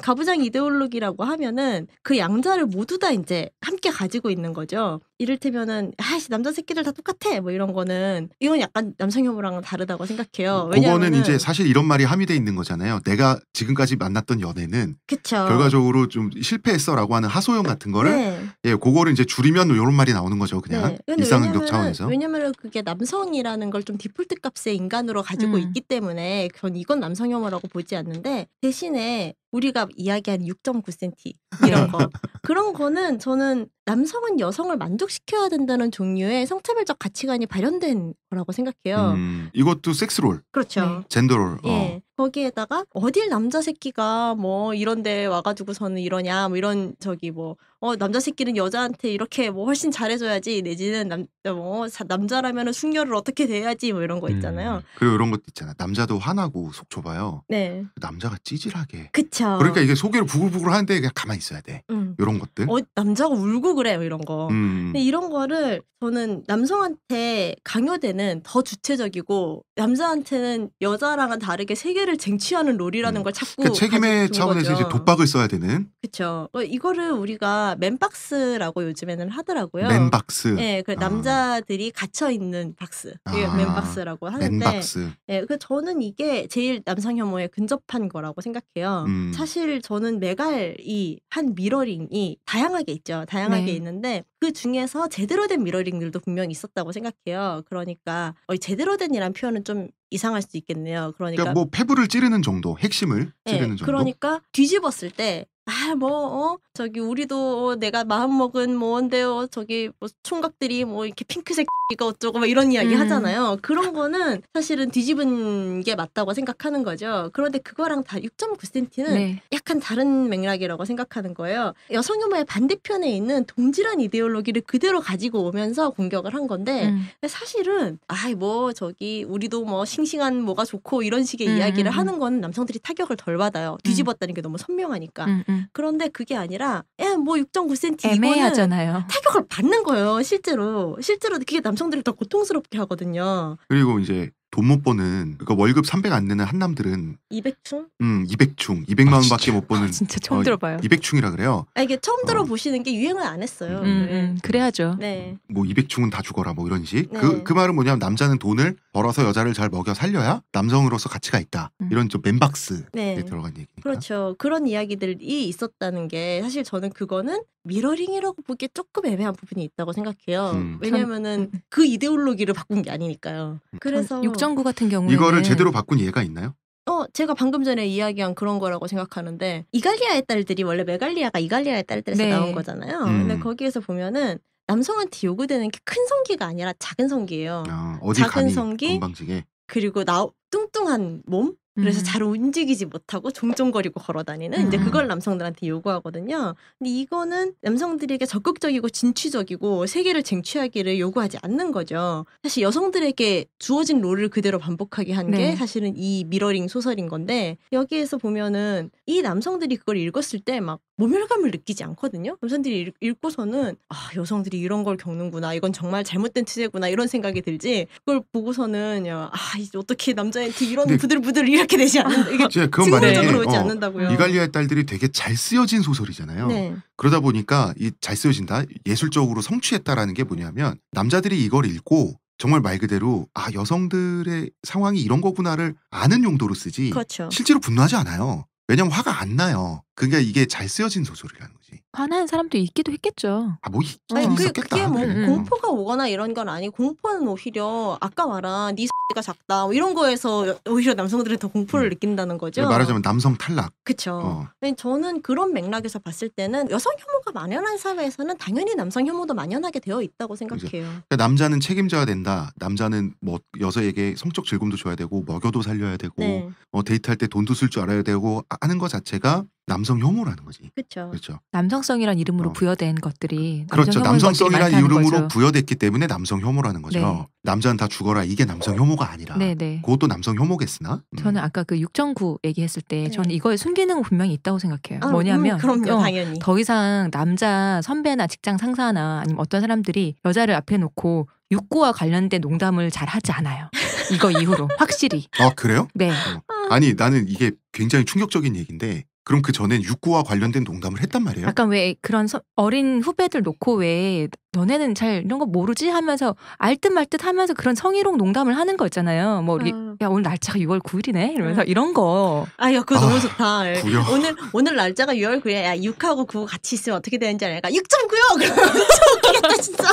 S4: 가부장 이데올로기라고 하면은 그 양자를 모두 다 이제 함께 가지고 있는 거죠. 이를테면은 남자 새끼들 다 똑같아 뭐 이런 거는 이건 약간 남성 혐오랑은 다르다고 생각해요.
S1: 그거는 이제 사실 이런 말이 함의돼 있는 거잖아요. 내가 지금까지 만났던 연애는
S4: 그쵸.
S1: 결과적으로 좀 실패했어라고 하는 하소연 같은 거를 그거를 이제 줄이면 이런 말이 나오는 거죠. 그냥 일상응답 차원에서.
S4: 왜냐면 그게 남성이라는 걸 좀 디폴트 값의 인간으로 가지고 있기 때문에 이건 남성 혐오라고 보지 않는데 대신에 우리가 이야기한 6.9cm 이런 거 그런 거는 저는 남성은 여성을 만족시켜야 된다는 종류의 성차별적 가치관이 발현된 거라고 생각해요.
S1: 이것도 섹스롤,
S4: 그렇죠.
S1: 젠더롤.
S4: 예. 거기에다가 어딜 남자 새끼가 뭐 이런데 와가지고서는 이러냐 뭐 이런 남자 새끼는 여자한테 이렇게 뭐 훨씬 잘해줘야지 내지는 남자라면은 숙녀를 어떻게 대해야지 뭐 이런 거 있잖아요.
S1: 그리고 이런 것도 있잖아. 남자도 화나고 속 좁아요.
S4: 네.
S1: 남자가 찌질하게.
S4: 그쵸.
S1: 그러니까 이게 소개를 부글부글 하는데 그냥 가만히 있어야 돼. 이런 것들.
S4: 남자가 울고 그래 뭐 이런 거. 근데 이런 거를 저는 남성한테 강요되는 더 주체적이고 남자한테는 여자랑은 다르게 세계를 쟁취하는 롤이라는 걸 자꾸
S1: 그러니까 책임의 차원에서 이제 독박을 써야 되는.
S4: 그렇죠. 이거를 우리가 맨박스라고 요즘에는 하더라고요.
S1: 맨박스.
S4: 네, 그 남자들이 갇혀 있는 박스. 이게 맨박스라고 하는데.
S1: 맨박스.
S4: 네, 그 저는 이게 제일 남성 혐오에 근접한 거라고 생각해요. 사실 저는 메갈이 한 미러링이 다양하게 있죠. 다양하게
S3: 네.
S4: 있는데 그 중에서 제대로 된 미러링들도 분명히 있었다고 생각해요. 그러니까 제대로 된이란 표현은 좀 이상할 수도 있겠네요. 그러니까
S1: 뭐 패브를 찌르는 정도, 핵심을 찌르는 정도.
S4: 그러니까 뒤집었을 때 우리도 내가 마음먹은 뭔데요. 총각들이 이렇게 핑크색이가 어쩌고 막 이런 이야기 하잖아요. 그런 거는 사실은 뒤집은 게 맞다고 생각하는 거죠. 그런데 그거랑 다 6.9cm는 약간 다른 맥락이라고 생각하는 거예요. 여성 혐오의 반대편에 있는 동질한 이데올로기를 그대로 가지고 오면서 공격을 한 건데 사실은 우리도 싱싱한 뭐가 좋고 이런 식의 이야기를 하는 거는 남성들이 타격을 덜 받아요. 뒤집었다는 게 너무 선명하니까. 그런데 그게 아니라 6.9cm
S3: 애매하잖아요.
S4: 타격을 받는 거예요. 실제로 그게 남성들을 더 고통스럽게 하거든요.
S1: 그리고 이제 돈 못 버는 월급 300 안 내는 한남들은
S4: 200충?
S1: 200충 200만 원밖에 못 버는
S3: 진짜 처음 들어봐요.
S1: 200충이라 그래요.
S4: 이게 처음 들어보시는 게 유행을 안 했어요.
S3: 그래야죠.
S4: 네.
S1: 뭐 200충은 다 죽어라 뭐 이런 식.
S4: 네.
S1: 그 말은 뭐냐면 남자는 돈을 벌어서 여자를 잘 먹여 살려야 남성으로서 가치가 있다. 이런 좀 맨박스에 들어간 얘기니까.
S4: 그렇죠. 그런 이야기들이 있었다는 게 사실 저는 그거는 미러링이라고 보기에 조금 애매한 부분이 있다고 생각해요. 왜냐면은 그 이데올로기를 바꾼 게 아니니까요. 그래서
S3: 6.9 같은 경우에는
S1: 이거를 제대로 바꾼 예가 있나요?
S4: 제가 방금 전에 이야기한 그런 거라고 생각하는데 이갈리아의 딸들이 원래 메갈리아가 이갈리아의 딸들에서 나온 거잖아요. 근데 거기에서 보면은 남성한테 요구되는 게 큰 성기가 아니라 작은 성기예요.
S1: 어디
S4: 작은
S1: 감히
S4: 성기
S1: 건방지게.
S4: 그리고 뚱뚱한 몸 그래서 잘 움직이지 못하고 종종거리고 걸어다니는 이제 그걸 남성들한테 요구하거든요. 근데 이거는 남성들에게 적극적이고 진취적이고 세계를 쟁취하기를 요구하지 않는 거죠. 사실 여성들에게 주어진 롤을 그대로 반복하게 한 게 사실은 이 미러링 소설인 건데 여기에서 보면은 이 남성들이 그걸 읽었을 때 막 모멸감을 느끼지 않거든요. 남성들이 읽고서는 여성들이 이런 걸 겪는구나. 이건 정말 잘못된 투제구나. 이런 생각이 들지. 그걸 보고서는 이제 어떻게 남자한테 이런 부들부들 이렇게 되지 않는다. 이게 증거적으로 오지 않는다고요.
S1: 이갈리아의 딸들이 되게 잘 쓰여진 소설이잖아요. 그러다 보니까 이 잘 쓰여진다. 예술적으로 성취했다라는 게 뭐냐면 남자들이 이걸 읽고 정말 말 그대로 여성들의 상황이 이런 거구나를 아는 용도로 쓰지.
S4: 그렇죠.
S1: 실제로 분노하지 않아요. 왜냐면 화가 안 나요. 그러니까 이게 잘 쓰여진 소설이라는 거지.
S3: 화나는 사람도 있기도 했겠죠.
S1: 뭐 있긴 있었겠다.
S4: 그게 뭐 공포가 오거나 이런 건 아니고 공포는 오히려 아까 말한 네 X가 작다 뭐 이런 거에서 오히려 남성들은 더 공포를 느낀다는 거죠.
S1: 말하자면 남성 탈락.
S4: 그렇죠. 저는 그런 맥락에서 봤을 때는 여성 혐오가 만연한 사회에서는 당연히 남성 혐오도 만연하게 되어 있다고 생각해요.
S1: 그러니까 남자는 책임져야 된다. 남자는 뭐 여자에게 성적 즐거움도 줘야 되고 먹여도 살려야 되고 데이트할 때 돈도 쓸 줄 알아야 되고 하는 것 자체가 남성 혐오라는 거지.
S4: 그렇죠.
S3: 남성성이란 이름으로 부여된 것들이
S1: 그렇죠. 남성성이란 이름으로
S3: 거죠.
S1: 부여됐기 때문에 남성 혐오라는 거죠. 남자는 다 죽어라. 이게 남성 혐오가 아니라. 그것도 남성 혐오겠으나?
S3: 저는 아까 그 6.9 얘기했을 때 저는 이거에 순기능은 분명히 있다고 생각해요. 뭐냐면
S4: 그럼요, 당연히.
S3: 더 이상 남자 선배나 직장 상사나 아니면 어떤 사람들이 여자를 앞에 놓고 육구와 관련된 농담을 잘 하지 않아요. 이거 이후로 확실히.
S1: 그래요?
S3: 네.
S1: 아니 나는 이게 굉장히 충격적인 얘기인데 그럼 그 전엔 육구와 관련된 농담을 했단 말이에요?
S3: 약간 왜 그런 어린 후배들 놓고 왜 너네는 잘 이런 거 모르지 하면서 알듯 말듯 하면서 그런 성희롱 농담을 하는 거 있잖아요. 뭐 우리 야 오늘 날짜가 6월 9일이네 이러면서 이런 거.
S4: 그거 너무 좋다. 오늘 날짜가 6월 9일이야. 야 6하고 9 같이 있으면 어떻게 되는지 알까? 6.9요. 그러면 웃기겠다 진짜.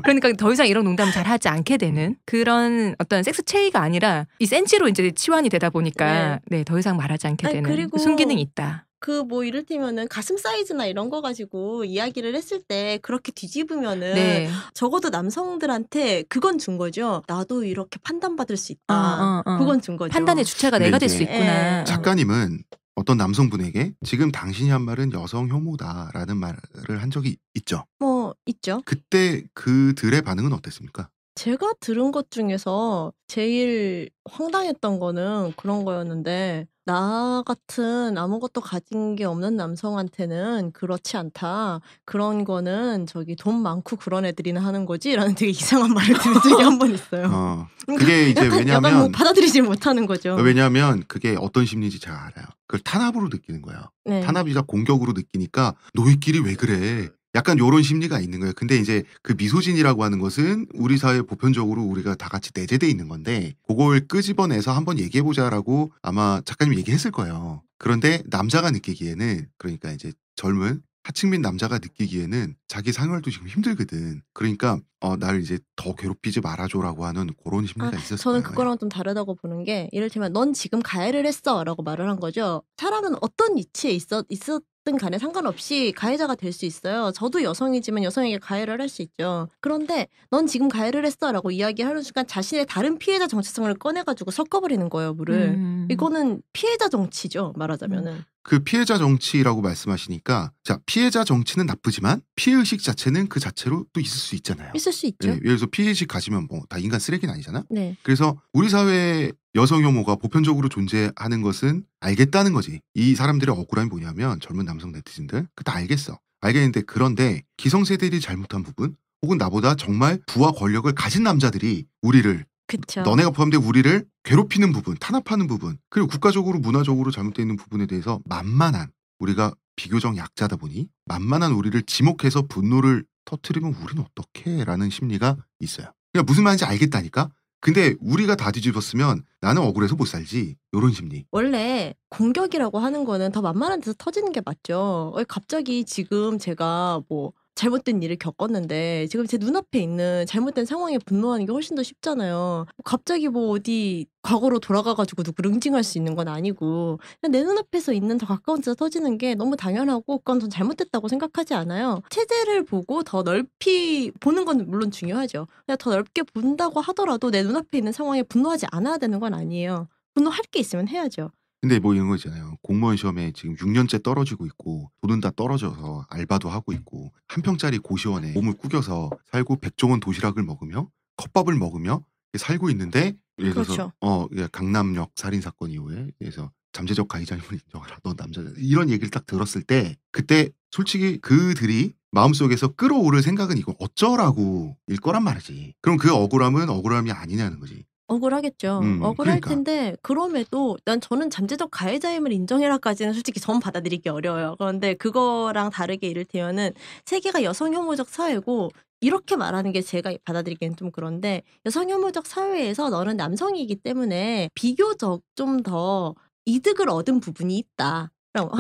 S3: 그러니까 더 이상 이런 농담을 잘 하지 않게 되는 그런 어떤 섹스 체이가 아니라 이 센치로 이제 치환이 되다 보니까 더 이상 말하지 않게 되는
S4: 그리고
S3: 순기능이 있다.
S4: 그 뭐 이를테면은 가슴 사이즈나 이런 거 가지고 이야기를 했을 때 그렇게 뒤집으면은
S3: 네.
S4: 적어도 남성들한테 그건 준 거죠. 나도 이렇게 판단받을 수 있다. 그건 준 거죠.
S3: 판단의 주체가 내가 될 수
S1: 이제
S3: 있구나.
S1: 작가님은 어떤 남성분에게 지금 당신이 한 말은 여성 혐오다라는 말을 한 적이 있죠.
S4: 뭐 있죠.
S1: 그때 그들의 반응은 어땠습니까?
S4: 제가 들은 것 중에서 제일 황당했던 거는 그런 거였는데 나 같은 아무것도 가진 게 없는 남성한테는 그렇지 않다. 그런 거는 저기 돈 많고 그런 애들이나 하는 거지? 라는 되게 이상한 말을 들은 적이 한 번 있어요.
S1: 그게 이제
S4: 약간 뭐
S1: 왜냐하면
S4: 받아들이지 못하는 거죠.
S1: 왜냐하면 그게 어떤 심리인지 잘 알아요. 그걸 탄압으로 느끼는 거예요.
S4: 네.
S1: 탄압이자 공격으로 느끼니까 너희끼리 왜 그래? 약간 요런 심리가 있는 거예요. 근데 이제 그 미소진이라고 하는 것은 우리 사회 보편적으로 우리가 다 같이 내재돼 있는 건데 그걸 끄집어내서 한번 얘기해보자라고 아마 작가님이 얘기했을 거예요. 그런데 남자가 느끼기에는 그러니까 이제 젊은 하층민 남자가 느끼기에는 자기 생활도 지금 힘들거든. 그러니까 날 이제 더 괴롭히지 말아줘라고 하는 그런 심리가 있었을
S4: 저는
S1: 거예요.
S4: 그거랑 좀 다르다고 보는 게 이를테면 넌 지금 가해를 했어 라고 말을 한 거죠. 사람은 어떤 위치에 있었든 간에 상관없이 가해자가 될 수 있어요. 저도 여성이지만 여성에게 가해를 할 수 있죠. 그런데 넌 지금 가해를 했어 라고 이야기하는 순간 자신의 다른 피해자 정체성을 꺼내가지고 섞어버리는 거예요. 물을. 이거는 피해자 정치죠. 말하자면은.
S1: 그 피해자 정치라고 말씀하시니까 자 피해자 정치는 나쁘지만 피해의식 자체는 그 자체로 또 있을 수 있잖아요.
S4: 있을 수 있죠.
S1: 예, 예를 들어서 피해의식 가지면 뭐 다 인간 쓰레기는 아니잖아.
S4: 네.
S1: 그래서 우리 사회에 여성 혐오가 보편적으로 존재하는 것은 알겠다는 거지. 이 사람들의 억울함이 뭐냐면 젊은 남성 네티즌들 그 다 알겠어. 알겠는데 그런데 기성세대들이 잘못한 부분 혹은 나보다 정말 부와 권력을 가진 남자들이 우리를
S4: 그쵸.
S1: 너네가 포함된 우리를 괴롭히는 부분, 탄압하는 부분, 그리고 국가적으로 문화적으로 잘못되어 있는 부분에 대해서 만만한 우리가 비교적 약자다 보니 만만한 우리를 지목해서 분노를 터뜨리면 우리는 어떡해? 라는 심리가 있어요. 그러니까 무슨 말인지 알겠다니까? 근데 우리가 다 뒤집었으면 나는 억울해서 못 살지. 이런 심리.
S4: 원래 공격이라고 하는 거는 더 만만한 데서 터지는 게 맞죠. 갑자기 지금 제가 뭐 잘못된 일을 겪었는데 지금 제 눈앞에 있는 잘못된 상황에 분노하는 게 훨씬 더 쉽잖아요. 갑자기 뭐 어디 과거로 돌아가가지고 누구를 응징할 수 있는 건 아니고 그냥 내 눈앞에서 있는 더 가까운 데서 터지는 게 너무 당연하고 그건 전 잘못됐다고 생각하지 않아요. 체제를 보고 더 넓이 보는 건 물론 중요하죠. 그냥 더 넓게 본다고 하더라도 내 눈앞에 있는 상황에 분노하지 않아야 되는 건 아니에요. 분노할 게 있으면 해야죠.
S1: 근데 뭐 이런 거 있잖아요. 공무원 시험에 지금 6년째 떨어지고 있고 돈은 다 떨어져서 알바도 하고 있고 한 평짜리 고시원에 몸을 구겨서 살고 백종원 도시락을 먹으며 컵밥을 먹으며 살고 있는데 예를 들어서
S4: 그렇죠.
S1: 강남역 살인 사건 이후에 그래서 잠재적 가해자임을 인정하라. 너 남자다. 이런 얘기를 딱 들었을 때 그때 솔직히 그들이 마음속에서 끌어오를 생각은 이거 어쩌라고 일 거란 말이지. 그럼 그 억울함은 억울함이 아니냐는 거지.
S4: 억울하겠죠. 억울할
S1: 그러니까.
S4: 텐데 그럼에도 저는 잠재적 가해자임을 인정해라까지는 솔직히 전 받아들이기 어려워요. 그런데 그거랑 다르게 이를테면은 세계가 여성 혐오적 사회고 이렇게 말하는 게 제가 받아들이기엔 좀 그런데 여성 혐오적 사회에서 너는 남성이기 때문에 비교적 좀 더 이득을 얻은 부분이 있다.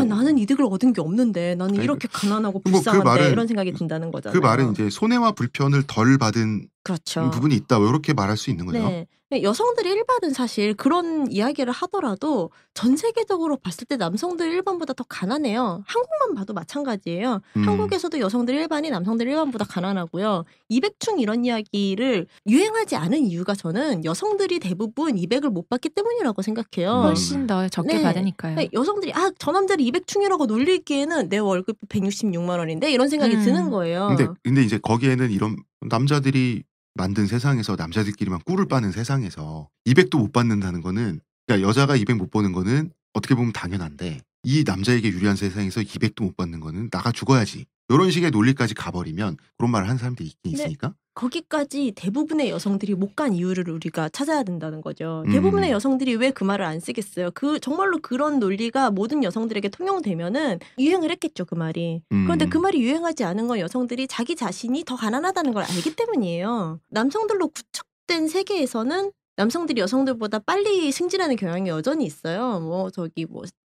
S4: 나는 이득을 얻은 게 없는데 나는 이렇게 가난하고
S1: 뭐
S4: 불쌍한데 이런 생각이 든다는 거잖아요.
S1: 그 말은 이제 손해와 불편을 덜 받은
S4: 그렇죠.
S1: 부분이 있다. 이렇게 말할 수 있는 거죠.
S4: 네. 여성들이 일반은 사실 그런 이야기를 하더라도 전 세계적으로 봤을 때 남성들 일반보다 더 가난해요. 한국만 봐도 마찬가지예요. 한국에서도 여성들 일반이 남성들 일반보다 가난하고요. 200충 이런 이야기를 유행하지 않은 이유가 저는 여성들이 대부분 200을 못 받기 때문이라고 생각해요.
S3: 훨씬 더 적게 받으니까요.
S4: 여성들이 저 남자를 200충이라고 놀리기에는 내 월급 166만 원인데 이런 생각이 드는 거예요.
S1: 근데 이제 거기에는 이런 남자들이 만든 세상에서 남자들끼리만 꿀을 빠는 세상에서 200도 못 받는다는 거는 그러니까 여자가 200 못 버는 거는 어떻게 보면 당연한데 이 남자에게 유리한 세상에서 200도 못 받는 거는 나가 죽어야지. 이런 식의 논리까지 가버리면 그런 말을 하는 사람들이 있긴 있으니까.
S4: 거기까지 대부분의 여성들이 못 간 이유를 우리가 찾아야 된다는 거죠. 대부분의 여성들이 왜 그 말을 안 쓰겠어요? 정말로 그런 논리가 모든 여성들에게 통용되면은 유행을 했겠죠, 그 말이. 그런데 그 말이 유행하지 않은 건 여성들이 자기 자신이 더 가난하다는 걸 알기 때문이에요. 남성들로 구축된 세계에서는 남성들이 여성들보다 빨리 승진하는 경향이 여전히 있어요.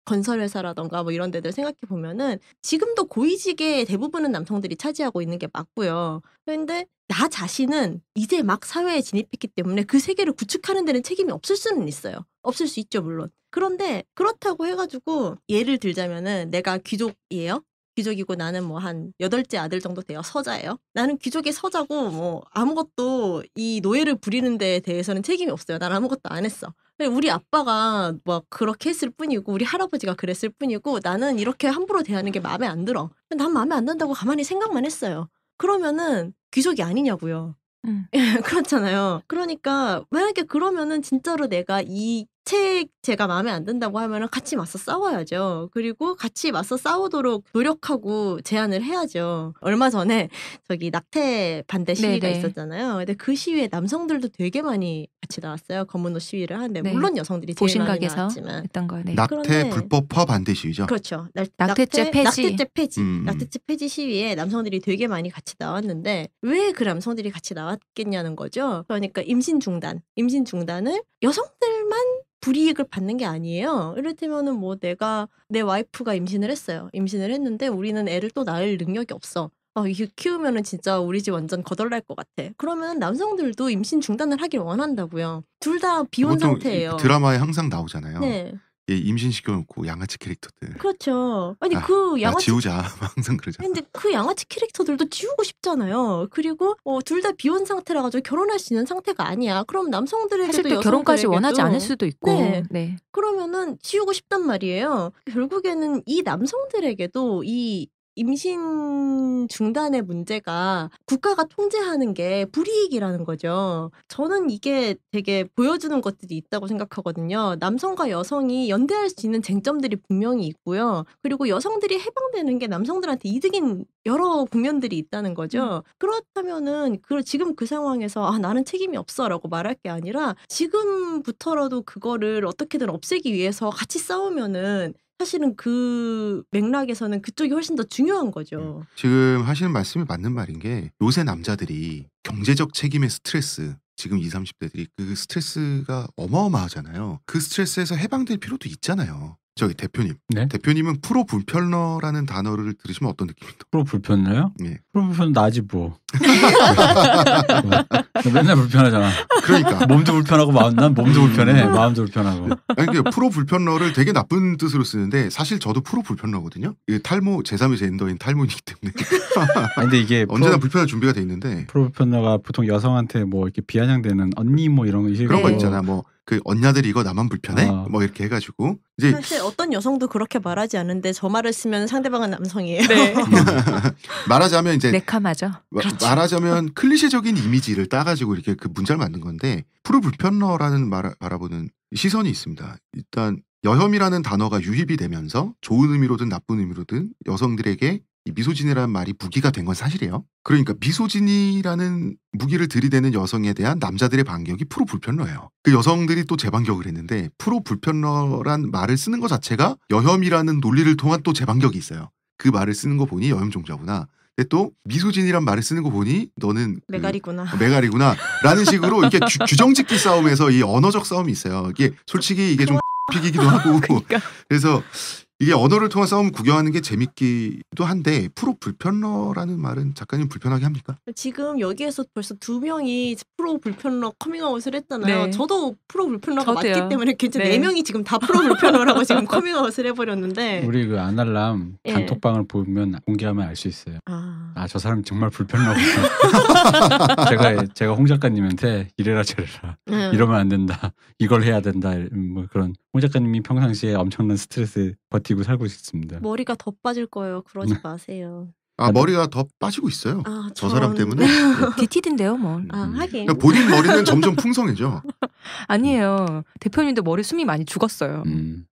S4: 건설회사라던가 이런 데들 생각해 보면은 지금도 고위직에 대부분은 남성들이 차지하고 있는 게 맞고요. 그런데 나 자신은 이제 막 사회에 진입했기 때문에 그 세계를 구축하는 데는 책임이 없을 수는 있어요. 없을 수 있죠, 물론. 그런데 그렇다고 해가지고 예를 들자면은 내가 귀족이에요. 귀족이고 나는 뭐 한 8째 아들 정도 돼요. 서자예요. 나는 귀족의 서자고 뭐 아무것도 이 노예를 부리는 데에 대해서는 책임이 없어요. 난 아무것도 안 했어. 우리 아빠가 뭐 그렇게 했을 뿐이고 우리 할아버지가 그랬을 뿐이고 나는 이렇게 함부로 대하는 게 마음에 안 들어. 난 마음에 안 든다고 가만히 생각만 했어요. 그러면은 귀족이 아니냐고요. 그렇잖아요. 그러니까 만약에 그러면은 진짜로 내가 이 책 제가 마음에 안 든다고 하면은 같이 맞서 싸워야죠. 그리고 같이 맞서 싸우도록 노력하고 제안을 해야죠. 얼마 전에 저기 낙태 반대 시위가
S3: 네네.
S4: 있었잖아요. 근데 그 시위에 남성들도 되게 많이 같이 나왔어요. 검은 옷 시위를 하는데
S3: 네.
S4: 물론 여성들이 제일 많이
S3: 보신각에서
S4: 나왔지만
S3: 했던 거. 네.
S1: 낙태
S4: 그런데-
S1: 불법화 반대 시위죠.
S4: 그렇죠.
S3: 낙태죄 폐지.
S4: 낙태죄 폐지 시위에 남성들이 되게 많이 같이 나왔는데 왜 그 남성들이 같이 나왔겠냐는 거죠. 그러니까 임신 중단을 여성들만 불이익을 받는 게 아니에요. 이를테면은 뭐 내 와이프가 임신을 했어요. 임신을 했는데 우리는 애를 또 낳을 능력이 없어. 이거 키우면은 진짜 우리 집 완전 거덜날 것 같아. 그러면 남성들도 임신 중단을 하길 원한다고요. 둘 다 비혼
S1: 보통
S4: 상태예요.
S1: 드라마에 항상 나오잖아요.
S4: 네,
S1: 예, 임신시켜놓고 양아치 캐릭터들.
S4: 그렇죠. 아니
S1: 야,
S4: 그
S1: 야
S4: 양아치
S1: 지우자 항상 그러잖아.
S4: 근데 그 양아치 캐릭터들도 지우고 싶잖아요. 그리고 둘 다 비혼 상태라 가지고 결혼할 수 있는 상태가 아니야. 그럼 남성들에게도
S3: 사실 또 결혼까지
S4: 여성들에게도
S3: 원하지 않을 수도 있고.
S4: 네.
S3: 네.
S4: 그러면은 지우고 싶단 말이에요. 결국에는 이 남성들에게도 이 임신 중단의 문제가 국가가 통제하는 게 불이익이라는 거죠. 저는 이게 되게 보여주는 것들이 있다고 생각하거든요. 남성과 여성이 연대할 수 있는 쟁점들이 분명히 있고요. 그리고 여성들이 해방되는 게 남성들한테 이득인 여러 국면들이 있다는 거죠. 그렇다면은 지금 그 상황에서 나는 책임이 없어라고 말할 게 아니라 지금부터라도 그거를 어떻게든 없애기 위해서 같이 싸우면은 사실은 그 맥락에서는 그쪽이 훨씬 더 중요한 거죠.
S1: 지금 하시는 말씀이 맞는 말인 게 요새 남자들이 경제적 책임의 스트레스 지금 20, 30대들이 그 스트레스가 어마어마하잖아요. 그 스트레스에서 해방될 필요도 있잖아요. 저기 대표님.
S2: 네?
S1: 대표님은 프로 불편러라는 단어를 들으시면 어떤 느낌입니까?
S2: 프로 불편해요?
S1: 예.
S2: 프로 불편 나지 뭐. 맨날 불편하잖아.
S1: 그러니까
S2: 몸도 불편하고 난 몸도 불편해. 마음도 불편하고.
S1: 아니, 그러니까 프로 불편러를 되게 나쁜 뜻으로 쓰는데 사실 저도 프로 불편러거든요. 이 탈모 제3의 젠더인 탈모이기 때문에
S2: 아니, 근데 이게
S1: 언제나 불편할 준비가 돼 있는데
S2: 프로 불편러가 보통 여성한테 뭐 이렇게 비아냥되는 언니 뭐 이런 거
S1: 그런 거
S3: 네.
S1: 있잖아. 뭐 그 언니들 이거 나만 불편해? 뭐 이렇게 해가지고 이제
S4: 사실 어떤 여성도 그렇게 말하지 않는데 저 말을 쓰면 상대방은 남성이에요.
S3: 네.
S1: 말하자면 이제
S3: 네카마죠.
S1: 말하자면 클리셰적인 이미지를 따가지고 이렇게 그 문자를 만든 건데 프로 불편러라는 바라보는 시선이 있습니다. 일단 여혐이라는 단어가 유입이 되면서 좋은 의미로든 나쁜 의미로든 여성들에게 이 미소진이라는 말이 무기가 된 건 사실이에요. 그러니까 미소진이라는 무기를 들이대는 여성에 대한 남자들의 반격이 프로 불편러예요. 그 여성들이 또 재반격을 했는데 프로 불편러란 말을 쓰는 것 자체가 여혐이라는 논리를 통한 또 재반격이 있어요. 그 말을 쓰는 거 보니 여혐종자구나. 근데 또 미소진이란 말을 쓰는 거 보니 너는
S4: 메가리구나.
S1: 메가리구나 라는 식으로 이렇게 규정짓기 싸움에서 이 언어적 싸움이 있어요. 이게 솔직히 이게 좀 픽이기도 하고
S3: 그러니까.
S1: 그래서 이게 언어를 통한 싸움 구경하는 게 재밌기도 한데 프로 불편러라는 말은 작가님 불편하게 합니까?
S4: 지금 여기에서 벌써 2명이 프로 불편러 커밍아웃을 했잖아요.
S3: 네.
S4: 저도 프로 불편러가
S3: 저도요.
S4: 맞기 때문에
S3: 네.
S4: 4명이 지금 다 프로 불편러라고 지금 커밍아웃을 해버렸는데
S2: 우리 그 아날람
S4: 예.
S2: 단톡방을 보면 공개하면 알 수 있어요. 저 사람 정말 불편하고 제가 홍 작가님한테 이래라 저래라 이러면 안 된다. 이걸 해야 된다. 뭐 그런 홍 작가님이 평상시에 엄청난 스트레스 버티고 살고 있습니다.
S4: 머리가 더 빠질 거예요. 그러지 마세요.
S1: 머리가 더 빠지고 있어요. 저 사람 때문에.
S3: 디티드인데요, 뭐.
S4: 하긴.
S1: 그러니까 본인 머리는 점점 풍성해져.
S3: 아니에요. 대표님도 머리 숨이 많이 죽었어요.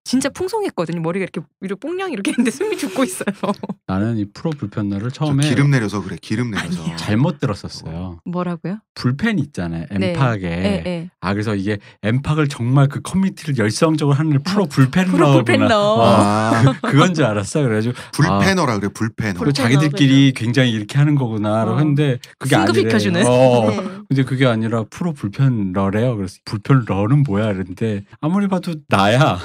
S3: 진짜 풍성했거든요. 머리가 이렇게 위로 뽕냥 이렇게 했는데 숨이 죽고 있어요.
S2: 나는 이 프로 불편러를 처음에
S1: 기름 내려서 그래. 기름 내려서.
S3: 아니에요.
S2: 잘못 들었었어요.
S3: 뭐라고요?
S2: 불펜 있잖아요.
S3: 네.
S2: 엠팍에.
S3: 네.
S2: 그래서 이게 엠팍을 정말 그 커뮤니티를 열성적으로 하는 프로 불펜러구나.
S3: 프로 불펜러.
S2: 그건 줄 알았어. 그래가지고
S1: 불패너라 그래. 불패너.
S2: 그리고 자기들끼리 굉장히 이렇게 하는 거구나라고 했는데 그게 아니래.
S3: 승급시켜주는.
S4: 네.
S2: 근데 그게 아니라 프로 불편러래요. 그래서 불편러는 뭐야? 그랬는데 아무리 봐도 나야.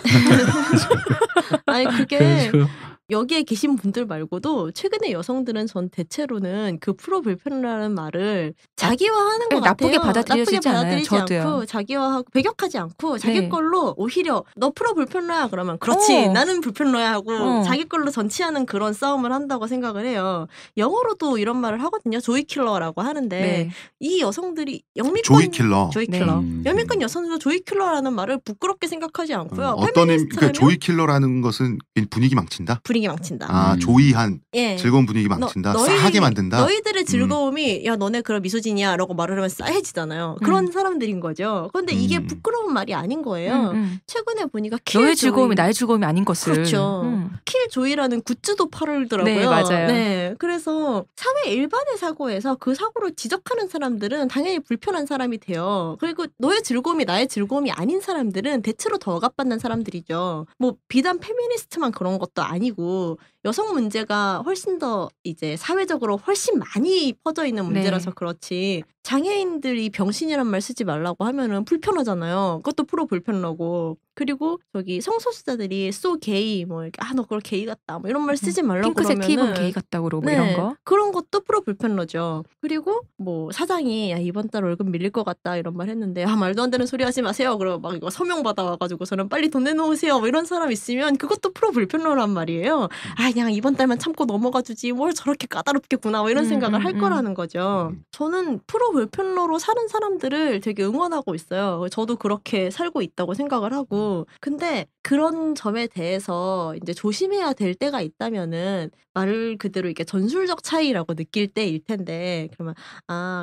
S4: 아니 그게
S2: 그래서
S4: 여기에 계신 분들 말고도 최근에 여성들은 전 대체로는 그 프로 불편러라는 말을 자기화하는 것
S3: 나쁘게
S4: 같아요.
S3: 받아들이지 않아요.
S4: 받아들이지
S3: 저도요.
S4: 않고 자기화하고 배격하지 않고 자기
S3: 네.
S4: 걸로 오히려 너 프로 불편러야 그러면 그렇지 나는 불편러야 하고 자기 걸로 전치하는 그런 싸움을 한다고 생각을 해요. 영어로도 이런 말을 하거든요. 조이킬러라고 하는데
S3: 네.
S4: 이 여성들이 영미권
S1: 조이킬러.
S4: 조이킬러.
S2: 네.
S4: 영미권 여성들도 조이킬러라는 말을 부끄럽게 생각하지 않고요.
S1: 어떤 의미, 그러니까
S4: 페미니스트라면
S1: 조이킬러라는 것은 분위기 망친다.
S4: 분위기 망친다.
S1: 아 조이한
S4: 예.
S1: 즐거운 분위기 망친다. 싸하게 만든다.
S4: 너희들의 즐거움이 야 너네 그런 미소진이야 라고 말을 하면 싸해지잖아요. 그런 사람들인 거죠. 그런데 이게 부끄러운 말이 아닌 거예요. 최근에 보니까
S3: 너의 즐거움이 나의 즐거움이 아닌 것을.
S4: 그렇죠. 킬조이라는 굿즈도 팔더라고요.
S3: 네, 맞아요.
S4: 네, 그래서 사회 일반의 사고에서 그 사고를 지적하는 사람들은 당연히 불편한 사람이 돼요. 그리고 너의 즐거움이 나의 즐거움이 아닌 사람들은 대체로 더 억압받는 사람들이죠. 뭐 비단 페미니스트만 그런 것도 아니고 여성 문제가 훨씬 더 이제 사회적으로 훨씬 많이 퍼져 있는 문제라서
S3: 네.
S4: 그렇지. 장애인들이 병신이란 말 쓰지 말라고 하면은 불편하잖아요. 그것도 프로 불편러고. 그리고 저기 성소수자들이 so 게이 뭐 이렇게 너 그걸 게이 같다 뭐 이런 말 쓰지 말라고
S3: 핑크색
S4: 그러면은
S3: 티 입은 게이 같다고 그러고 뭐 이런 거.
S4: 그런 것도 프로 불편러죠. 그리고 뭐 사장이 야 이번 달 월급 밀릴 것 같다 이런 말 했는데 말도 안 되는 소리 하지 마세요. 그러고 막 이거 서명 받아 와가지고 저는 빨리 돈 내놓으세요. 뭐 이런 사람 있으면 그것도 프로 불편러란 말이에요. 그냥 이번 달만 참고 넘어가 주지 뭘 저렇게 까다롭겠구나 뭐 이런 생각을 할 거라는 거죠. 저는 프로 불편러로 사는 사람들을 되게 응원하고 있어요. 저도 그렇게 살고 있다고 생각을 하고 근데 그런 점에 대해서 이제 조심해야 될 때가 있다면은 말 그대로 이게 전술적 차이라고 느낄 때일 텐데 그러면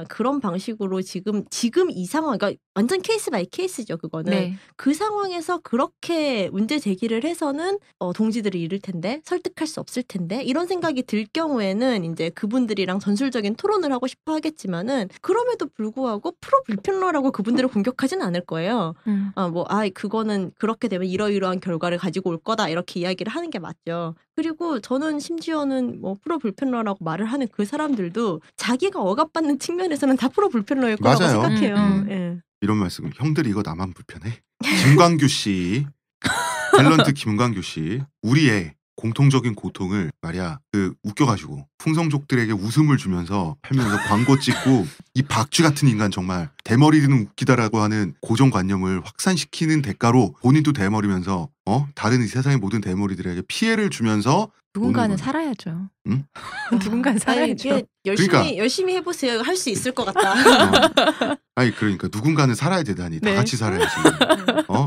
S4: 그런 방식으로 지금 이 상황 그러니까 완전 케이스 바이 케이스죠 그거는.
S3: 네.
S4: 그 상황에서 그렇게 문제 제기를 해서는 동지들을 잃을 텐데 설득할 수 없을 텐데 이런 생각이 들 경우에는 이제 그분들이랑 전술적인 토론을 하고 싶어 하겠지만은 그럼에도 불구하고 프로 불편러라고 그분들을 공격하진 않을 거예요. 그거는 그렇게 되면 이러이러한 결과를 가지고 올 거다 이렇게 이야기를 하는 게 맞죠. 그리고 저는 심지어는 뭐 프로 불편러라고 말을 하는 그 사람들도 자기가 억압받는 측면에서는 다 프로 불편러일 거라고
S1: 맞아요.
S4: 생각해요. 예.
S1: 이런 말씀. 형들 이거 나만 불편해. 김광규 씨, 탤런트 김광규 씨, 우리의 공통적인 고통을 말이야 웃겨가지고 풍성족들에게 웃음을 주면서 팔면서 광고 찍고 이 박쥐 같은 인간 정말 대머리는 웃기다라고 하는 고정관념을 확산시키는 대가로 본인도 대머리면서 다른 이 세상의 모든 대머리들에게 피해를 주면서
S3: 누군가는 살아야죠.
S1: 응?
S3: 누군가는 살아야죠.
S4: 이게 열심히 해보세요. 할 수 있을 것 같다.
S1: 그러니까 누군가는 살아야 되다니 다 같이 살아야지.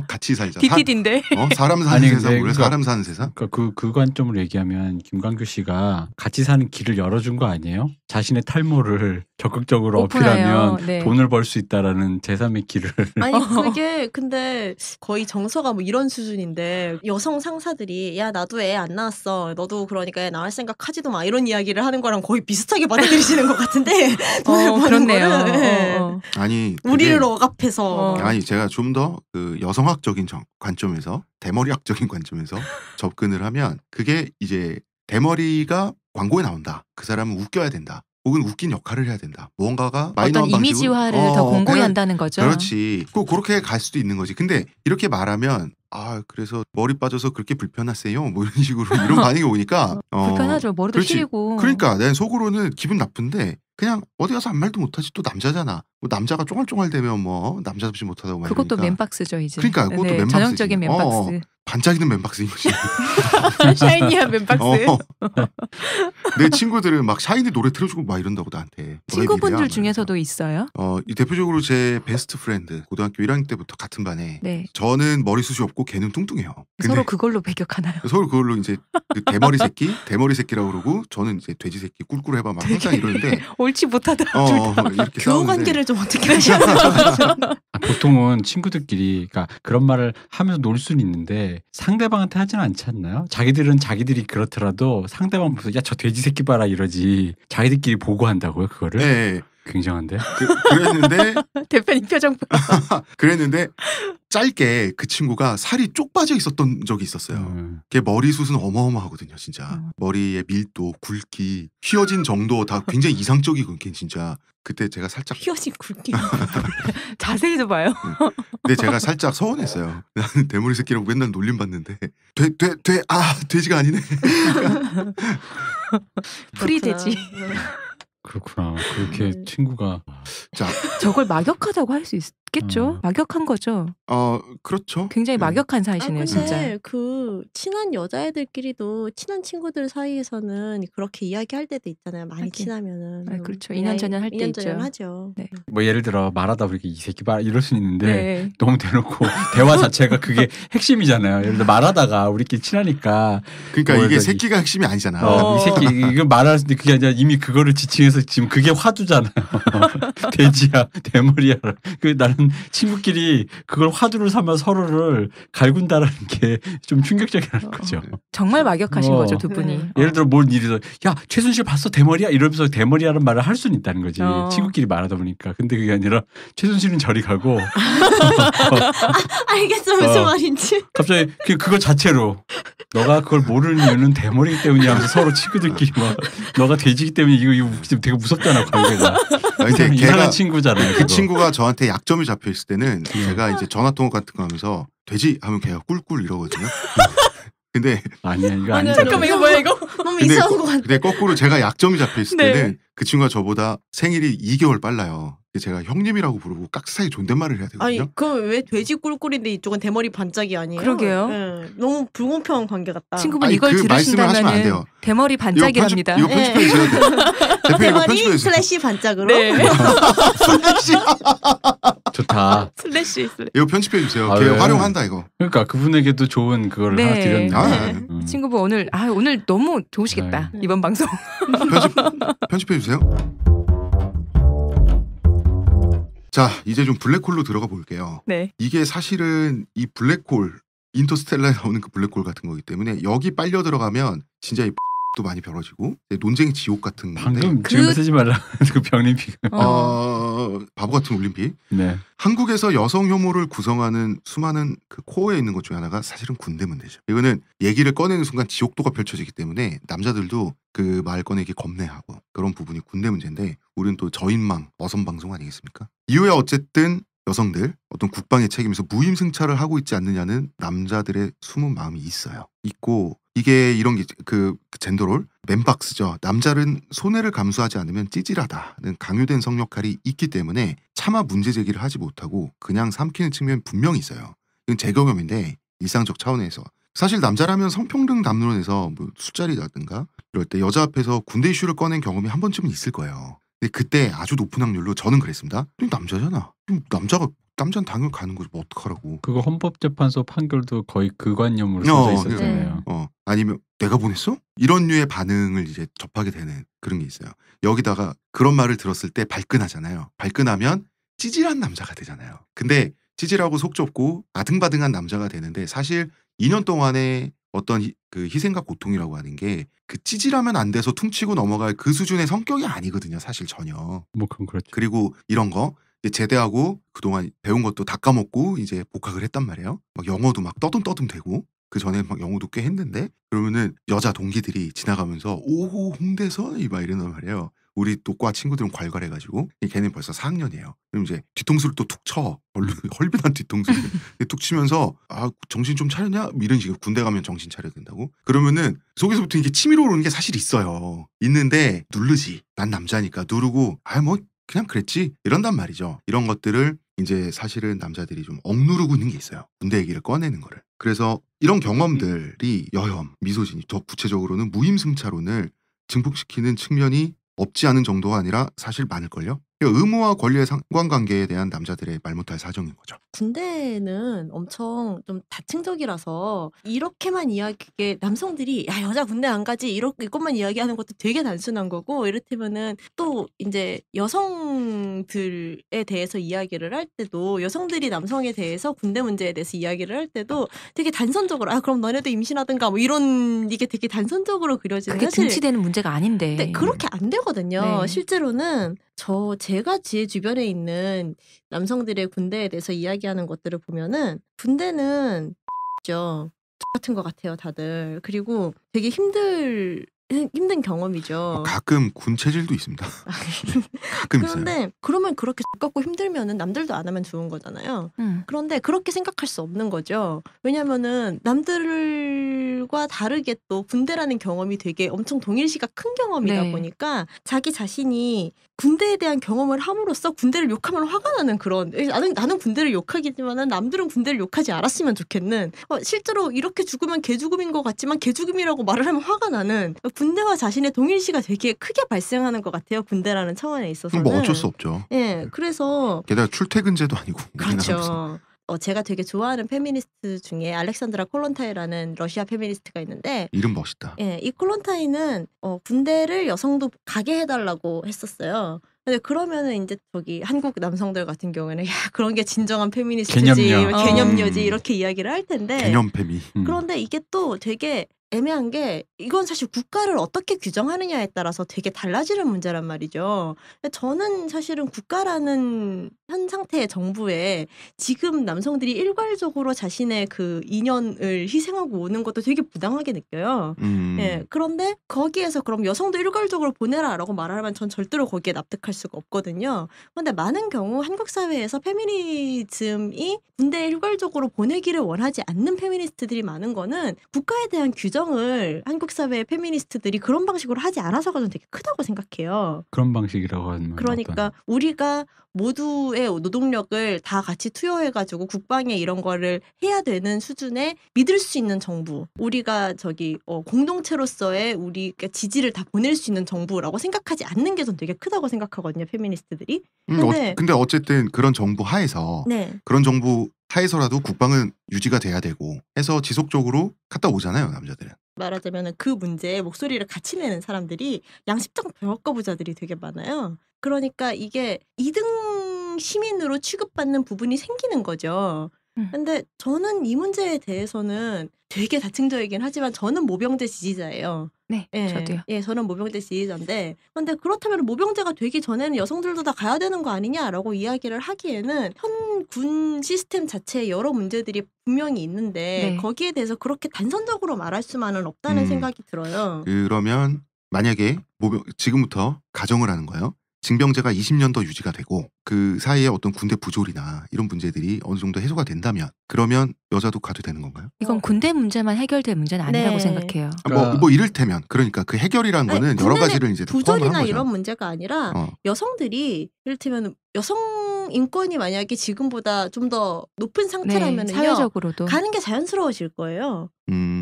S1: 같이 살자.
S3: 디디딘데.
S1: 사람 사는 세상 왜 사람 사는 세상?
S2: 그러니까 그 관점을 얘기하면 김광규 씨가 같이 사는 길을 열어준 거 아니에요? 자신의 탈모를 적극적으로
S3: 오픈해요.
S2: 어필하면 돈을 벌 수 있다라는 제3의 길을.
S4: 그게 근데 거의 정서가 뭐 이런 수준인데 여성 상사들이 야 나도 애 안 낳았어. 너도 그러니까 애 낳을 생각하지도 마 이런 이야기를 하는 거랑 거의 비슷하게 받아들이시는 것 같은데.
S3: 그렇네요.
S1: 아니
S4: 우리를 억압해서.
S1: 제가 좀 더 그 여성학적인 관점에서 대머리학적인 관점에서 접근을 하면 그게 이제 대머리가 광고에 나온다. 그 사람은 웃겨야 된다. 혹은 웃긴 역할을 해야 된다. 무언가가
S3: 어떤 이미지화를 더 공고히 한다는 거죠.
S1: 그렇지. 그렇게 갈 수도 있는 거지. 근데 이렇게 말하면 그래서 머리 빠져서 그렇게 불편하세요? 뭐 이런 식으로 이런 반응이 오니까
S3: 불편하죠. 머리도 시리고.
S1: 그러니까 내 속으로는 기분 나쁜데 그냥 어디 가서 아무 말도 못하지. 또 남자잖아. 뭐 남자가 쫑알쫑알대면 뭐 남자답지 못하다고 말이니까.
S3: 그것도 맨박스죠 이제.
S1: 그러니까 그것도 맨박스.
S3: 전형적인 맨박스.
S1: 반짝이는 맨박스인 거지.
S3: 샤이니한 맨박스.
S1: 내 친구들은 막 샤이니 노래 틀어주고 막 이런다고 나한테.
S3: 친구분들 중에서도 있어요?
S1: 이 대표적으로 제 베스트 프렌드 고등학교 1학년 때부터 같은 반에.
S3: 네.
S1: 저는 머리숱이 없고 걔는 뚱뚱해요.
S3: 서로 그걸로 배격하나요?
S1: 서로 그걸로 이제 그 대머리 새끼라고 그러고 저는 이제 돼지 새끼 꿀꿀 해봐 막 항상 이러는데
S3: 옳지 못하다.
S1: 이렇게
S4: 교우 관계를 좀 어떻게 하셔야 되죠?
S2: 보통은 친구들끼리 그러니까 그런 말을 하면서 놀 수는 있는데 상대방한테 하지는 않지 않나요? 자기들은 자기들이 그렇더라도 상대방 보면서 야 저 돼지 새끼 봐라 이러지 자기들끼리 보고 한다고요 그거를?
S1: 네.
S2: 굉장한데?
S1: 그랬는데
S3: 대표님 표정 봐.
S1: 그랬는데 짧게 그 친구가 살이 쪽 빠져 있었던 적이 있었어요. 걔 머리숱은 어마어마하거든요, 진짜. 머리의 밀도, 굵기, 휘어진 정도 다 굉장히 이상적이고 걔 진짜. 그때 제가 살짝
S4: 휘어진 굵기.
S3: 자세히 좀 봐요.
S1: 근데 제가 살짝 서운했어요. 나는 대머리 새끼라고 맨날 놀림 받는데 돼지가 아니네.
S3: 프리돼지.
S2: 그렇구나. 그렇게 친구가
S1: 자,
S3: 저걸 막역하다고 할 수 있겠죠? 막역한 거죠.
S1: 그렇죠.
S3: 굉장히
S1: 네.
S3: 막역한 사이시네요, 진짜.
S4: 근데 그 친한 여자애들끼리도 친한 친구들 사이에서는 그렇게 이야기할 때도 있잖아요. 많이
S3: 하긴.
S4: 친하면은.
S3: 그렇죠. 인연전연 할 때 있죠.
S4: 인연전연 하죠.
S3: 네.
S2: 뭐 예를 들어 말하다 보니까 이 새끼 봐 이럴 수 있는데
S3: 네.
S2: 너무 대놓고 대화 자체가 그게 핵심이잖아요. 예를 들어 말하다가 우리끼리 친하니까
S1: 그러니까
S2: 뭐
S1: 이게
S2: 저기-
S1: 새끼가 핵심이 아니잖아.
S2: 이 새끼 이거 말할 때 그게 아니라 이미 그거를 지칭해서 지금 그게 화두잖아요. 돼지야 대머리야. 그 나는 친구끼리 그걸 화두를 삼아 서로를 갈군다라는 게 좀 충격적이라는 거죠.
S3: 정말 막역하신
S2: 어.
S3: 거죠, 두 분이.
S2: 예를 들어 뭔 일이 야 최순실 봤어 대머리야 이러면서 대머리라는 말을 할 수는 있다는 거지.
S3: 어.
S2: 친구끼리 말하다 보니까. 근데 그게 아니라 최순실은 저리 가고
S4: 알겠어 무슨
S2: 어.
S4: 말인지.
S2: 갑자기 그거 자체로 너가 그걸 모르는 이유는 대머리이기 때문이야 하면서 서로 친구들끼리 막 너가 돼지기 때문에 이거 지금 되게 무섭잖아 관계가.
S1: 근데 걔가
S2: 이상한 친구잖아요.
S1: 그
S2: 그거.
S1: 친구가 저한테 약점이 잡혀 있을 때는 제가 이제 전화 통화 같은 거 하면서 돼지 하면 걔가 꿀꿀 이러거든요. 근데
S2: 아니야 이거
S4: 아니,
S2: 아니야.
S3: 잠깐만, 이거 뭐야, 이거?
S4: 너무
S1: 근데
S4: 이상한 것 같아.
S1: 근데 거꾸로 제가 약점이 잡혀 있을
S3: 네.
S1: 때는 그 친구가 저보다 생일이 2개월 빨라요. 제가 형님이라고 부르고 깍싸이 존댓말을 해야 되거든요.
S4: 아니 그럼 왜 돼지 꿀꿀인데 이쪽은 대머리 반짝이 아니에요?
S3: 그러게요.
S4: 네, 너무 불공평한 관계 같다.
S3: 친구분
S1: 아니,
S3: 이걸
S1: 그 말씀을 하시면 안
S3: 들으신다면
S1: 돼요.
S3: 대머리 반짝이랍니다.
S1: 이거 편집해 주세요. 대표 이거
S4: 대머리
S1: 편집해 주세요.
S4: 슬래시 반짝으로.
S3: 네.
S2: 좋다.
S3: 슬래시.
S1: 이거 편집해 주세요.
S2: 아,
S1: 걔
S2: 네.
S1: 활용한다 이거.
S2: 그러니까 그분에게도 좋은 그거를
S3: 네.
S2: 하나 드렸는데.
S1: 아,
S3: 친구분 오늘 너무 좋으시겠다.
S4: 네.
S3: 이번 방송.
S1: 편집해 주세요. 자, 이제 좀 블랙홀로 들어가 볼게요.
S3: 네.
S1: 이게 사실은 이 블랙홀 인터스텔라에 나오는 그 블랙홀 같은 거기 때문에 여기 빨려 들어가면 진짜 이 도 많이 벌어지고 논쟁의 지옥 같은 건데
S2: 방금 지금 쓰지 말라 그 병림피.
S1: 바보 같은 올림픽.
S2: 네.
S1: 한국에서 여성 혐오를 구성하는 수많은 그 코어에 있는 것 중에 하나가 사실은 군대 문제죠. 이거는 얘기를 꺼내는 순간 지옥도가 펼쳐지기 때문에 남자들도 그 말 꺼내기 겁내하고 그런 부분이 군대 문제인데 우리는 또 저인망 어선 방송 아니겠습니까? 이후에 어쨌든 여성들 어떤 국방의 책임에서 무임승차를 하고 있지 않느냐는 남자들의 숨은 마음이 있고 이게 이런 게 그 젠더롤 맨박스죠. 남자는 손해를 감수하지 않으면 찌질하다는 강요된 성 역할이 있기 때문에 차마 문제 제기를 하지 못하고 그냥 삼키는 측면이 분명히 있어요. 이건 제 경험인데 일상적 차원에서 사실 남자라면 성평등 담론에서 뭐 술자리라든가 이럴 때 여자 앞에서 군대 이슈를 꺼낸 경험이 한 번쯤은 있을 거예요. 근데 그때 아주 높은 확률로 저는 그랬습니다. 남자잖아. 남자는 당연히 가는 거지 뭐 어떡하라고.
S2: 그거 헌법재판소 판결도 거의 그 관념으로 써져 있었잖아요.
S1: 아니면 내가 보냈어? 이런 류의 반응을 이제 접하게 되는 그런 게 있어요. 여기다가 그런 말을 들었을 때 발끈하잖아요. 발끈하면 찌질한 남자가 되잖아요. 근데 찌질하고 속 좁고 아등바등한 남자가 되는데 사실 2년 동안의 어떤 그 희생과 고통이라고 하는 게 그 찌질하면 안 돼서 퉁치고 넘어갈 그 수준의 성격이 아니거든요. 사실 전혀.
S2: 뭐 그건 그렇죠.
S1: 그리고 이런 거 제대하고 그동안 배운 것도 다 까먹고 이제 복학을 했단 말이에요. 막 영어도 막 떠듬떠듬 되고 그 전에 막 영어도 꽤 했는데 그러면은 여자 동기들이 지나가면서 오호 홍대선 막 이러는 말이에요. 우리 또 과 친구들은 괄괄해가지고 걔는 벌써 4학년이에요. 그럼 이제 뒤통수를 또 툭 쳐. 헐빈한 뒤통수를 툭 치면서 정신 좀 차렸냐? 이런 식으로 군대 가면 정신 차려야 된다고. 그러면은 속에서부터 이게 치밀어 오르는 게 사실 있어요. 있는데 누르지. 난 남자니까 누르고 뭐 그냥 그랬지 이런단 말이죠. 이런 것들을 이제 사실은 남자들이 좀 억누르고 있는 게 있어요. 군대 얘기를 꺼내는 거를. 그래서 이런 경험들이 여혐, 미소진이 더 구체적으로는 무임승차론을 증폭시키는 측면이 없지 않은 정도가 아니라 사실 많을걸요. 의무와 권리의 상관관계에 대한 남자들의 말 못할 사정인 거죠.
S4: 군대는 엄청 좀 다층적이라서 이렇게만 이야기게 남성들이 야 여자 군대 안 가지 이것만 이야기하는 것도 되게 단순한 거고 이를테면은 또 이제 여성들에 대해서 이야기를 할 때도 여성들이 남성에 대해서 군대 문제에 대해서 이야기를 할 때도 되게 단선적으로 그럼 너네도 임신하든가 뭐 이런 이게 되게 단선적으로 그려지는
S3: 그게
S4: 사실
S3: 등치되는 문제가 아닌데.
S4: 네, 그렇게 안 되거든요.
S3: 네.
S4: 실제로는 제가 제 주변에 있는 남성들의 군대에 대해서 이야기하는 것들을 보면은 군대는 같은 것 같아요, 다들. 그리고 되게 힘든 경험이죠.
S1: 가끔 군 체질도 있습니다. 가끔 있어요.
S4: 그런데 그러면 그렇게 겪고 힘들면은 남들도 안 하면 좋은 거잖아요. 그런데 그렇게 생각할 수 없는 거죠. 왜냐면은 남들과 다르게 또 군대라는 경험이 되게 엄청 동일시가 큰 경험이다
S3: 네.
S4: 보니까 자기 자신이 군대에 대한 경험을 함으로써 군대를 욕하면 화가 나는 그런 나는 군대를 욕하겠지만은 남들은 군대를 욕하지 않았으면 좋겠는 실제로 이렇게 죽으면 개죽음인 것 같지만 개죽음이라고 말을 하면 화가 나는 군대와 자신의 동일시가 되게 크게 발생하는 것 같아요. 군대라는 차원에 있어서는.
S1: 뭐 어쩔 수 없죠.
S4: 예, 그래서
S1: 게다가 출퇴근제도 아니고.
S4: 그렇죠. 제가 되게 좋아하는 페미니스트 중에 알렉산드라 콜론타이라는 러시아 페미니스트가 있는데
S1: 이름 멋있다.
S4: 예, 이 콜론타이는 군대를 여성도 가게 해달라고 했었어요. 근데 그러면은 이제 한국 남성들 같은 경우에는 야 그런 게 진정한 페미니스트지,
S2: 개념녀.
S4: 개념녀지 이렇게 이야기를 할 텐데
S1: 개념 페미.
S4: 그런데 이게 또 되게 애매한 게 이건 사실 국가를 어떻게 규정하느냐에 따라서 되게 달라지는 문제란 말이죠. 저는 사실은 국가라는 현 상태의 정부에 지금 남성들이 일괄적으로 자신의 그 이년을 희생하고 오는 것도 되게 부당하게 느껴요. 예, 그런데 거기에서 그럼 여성도 일괄적으로 보내라라고 말하면 전 절대로 거기에 납득할 수가 없거든요. 그런데 많은 경우 한국 사회에서 페미니즘이 군대에 일괄적으로 보내기를 원하지 않는 페미니스트들이 많은 거는 국가에 대한 규정을 한국 사회의 페미니스트들이 그런 방식으로 하지 않아서가 저는 되게 크다고 생각해요.
S2: 그런 방식이라고 하면
S4: 그러니까 우리가 모두의 노동력을 다 같이 투여해가지고 국방에 이런 거를 해야 되는 수준에 믿을 수 있는 정부, 우리가 공동체로서의 우리 지지를 다 보낼 수 있는 정부라고 생각하지 않는 게 전 되게 크다고 생각하거든요, 페미니스트들이.
S1: 근데 어쨌든 그런 정부 하에서
S4: 네.
S1: 그런 정부 하에서라도 국방은 유지가 돼야 되고 해서 지속적으로 갔다 오잖아요, 남자들은.
S4: 말하자면 그 문제에 목소리를 같이 내는 사람들이 양심적 벽거부자들이 되게 많아요. 그러니까 이게 2등 시민으로 취급받는 부분이 생기는 거죠. 근데 저는 이 문제에 대해서는 되게 다층적이긴 하지만 저는 모병제 지지자예요.
S3: 네, 저도요.
S4: 예, 저는 모병제 지지자인데 근데 그렇다면 모병제가 되기 전에는 여성들도 다 가야 되는 거 아니냐라고 이야기를 하기에는 현 군 시스템 자체에 여러 문제들이 분명히 있는데
S3: 네.
S4: 거기에 대해서 그렇게 단선적으로 말할 수만은 없다는 생각이 들어요.
S1: 그러면 만약에 지금부터 가정을 하는 거예요. 징병제가 20년 더 유지가 되고 그 사이에 어떤 군대 부조리나 이런 문제들이 어느 정도 해소가 된다면 그러면 여자도 가도 되는 건가요?
S3: 이건 군대 문제만 해결될 문제는 아니라고
S4: 네.
S3: 생각해요.
S1: 뭐 이를테면 그러니까 그 해결이라는 거는 여러 가지를 이제 포함을
S4: 부조리나
S1: 한 거죠.
S4: 이런 문제가 아니라 여성들이 이를테면 여성 인권이 만약에 지금보다 좀 더 높은 상태라면은요.
S3: 네, 사회적으로도
S4: 가는 게 자연스러워질 거예요.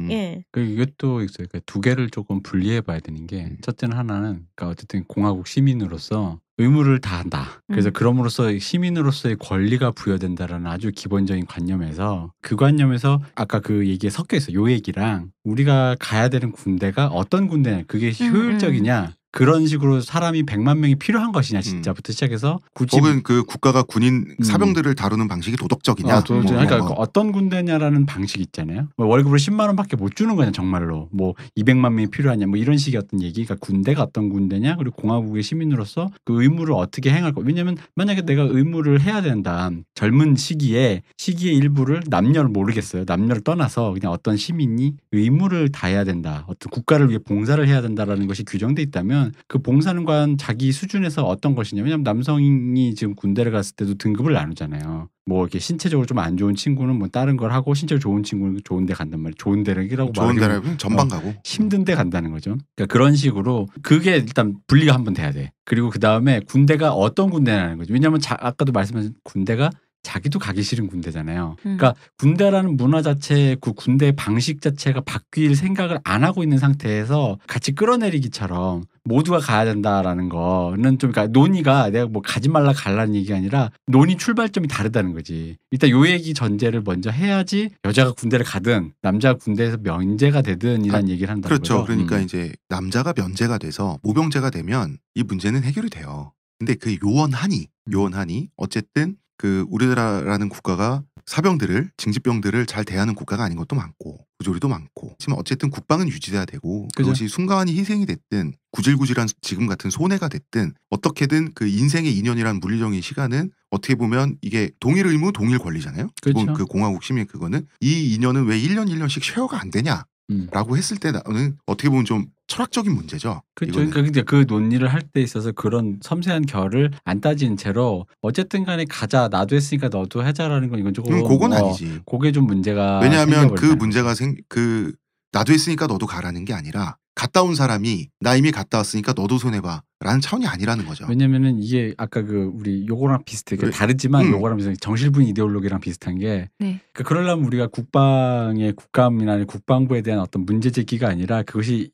S4: 예.
S2: 이것도 있어요. 그러니까 두 개를 조금 분리해 봐야 되는 게 첫째는 하나는 그러니까 어쨌든 공화국 시민으로서 의무를 다한다. 그래서 그럼으로써 시민으로서의 권리가 부여된다라는 아주 기본적인 관념에서 그 관념에서 아까 그 얘기에 섞여 있어. 요 얘기랑 우리가 가야 되는 군대가 어떤 군대냐 그게 효율적이냐 그런 식으로 사람이 100만 명이 필요한 것이냐 진짜부터 시작해서 굳이
S1: 혹은 그 국가가 군인 사병들을 다루는 방식이 도덕적이냐
S2: 그러니까 어떤 군대냐라는 방식이 있잖아요. 뭐 월급을 10만 원밖에 못 주는 거냐 정말로 뭐 200만 명이 필요하냐 뭐 이런 식의 어떤 얘기가 군대가 어떤 군대냐 그리고 공화국의 시민으로서 그 의무를 어떻게 행할 거. 왜냐하면 만약에 내가 의무를 해야 된다 젊은 시기의 일부를 남녀를 모르겠어요. 남녀를 떠나서 그냥 어떤 시민이 의무를 다해야 된다. 어떤 국가를 위해 봉사를 해야 된다라는 것이 규정돼 있다면 그 봉사는 과연 자기 수준에서 어떤 것이냐. 왜냐하면 남성이 지금 군대를 갔을 때도 등급을 나누잖아요. 뭐 이렇게 신체적으로 좀 안 좋은 친구는 뭐 다른 걸 하고 신체적으로 좋은 친구는 좋은 데 간단 말이에요. 좋은 데라고
S1: 좋은 데라면 전방 가고
S2: 힘든 데 간다는 거죠. 그러니까 그런 식으로 그게 일단 분리가 한번 돼야 돼. 그리고 그 다음에 군대가 어떤 군대냐는 거죠. 왜냐하면 아까도 말씀하신 군대가 자기도 가기 싫은 군대잖아요. 그러니까 군대라는 문화 자체, 그 군대의 방식 자체가 바뀔 생각을 안 하고 있는 상태에서 같이 끌어내리기처럼 모두가 가야 된다라는 거는 좀 그러니까 논의가 내가 뭐 가지 말라 갈라는 얘기가 아니라 논의 출발점이 다르다는 거지. 일단 요 얘기 전제를 먼저 해야지 여자가 군대를 가든 남자가 군대에서 면제가 되든 이런 얘기를 한다는
S1: 그렇죠.
S2: 거죠.
S1: 그러니까 이제 남자가 면제가 돼서 모병제가 되면 이 문제는 해결이 돼요. 근데 그 요원하니 어쨌든 그 우리나라라는 국가가 사병들을 징집병들을 잘 대하는 국가가 아닌 것도 많고 부조리도 많고 지금 어쨌든 국방은 유지돼야 되고
S2: 그죠.
S1: 그것이 순간이 희생이 됐든 구질구질한 지금 같은 손해가 됐든 어떻게든 그 인생의 2년이란 물리적인 시간은 어떻게 보면 이게 동일 의무 동일 권리잖아요.
S2: 그렇죠.
S1: 그 공화국 시민 그거는 이 2년은 왜 1년 1년씩 쉐어가 안 되냐 라고 했을 때 나는 어떻게 보면 좀 철학적인 문제죠.
S2: 그렇죠.
S1: 이거는.
S2: 그러니까 그 논의를 할 때 있어서 그런 섬세한 결을 안 따진 채로 어쨌든 간에 가자 나도 했으니까 너도 하자라는 건 이건 조금
S1: 그건 아니지.
S2: 그게 좀 문제가
S1: 왜냐하면 그
S2: 생겨버린다는
S1: 문제가
S2: 거죠.
S1: 나도 했으니까 너도 가라는 게 아니라 갔다 온 사람이 나 이미 갔다 왔으니까 너도 손해봐 라는 차원이 아니라는 거죠.
S2: 왜냐면은 이게 아까 그 우리 요거랑 비슷해.
S1: 왜?
S2: 다르지만 요거랑 비슷해. 정실분 이데올로기랑 비슷한 게
S3: 네.
S2: 그러니까 그러려면 우리가 국방의 국감이나 국방부에 대한 어떤 문제 제기가 아니라 그것이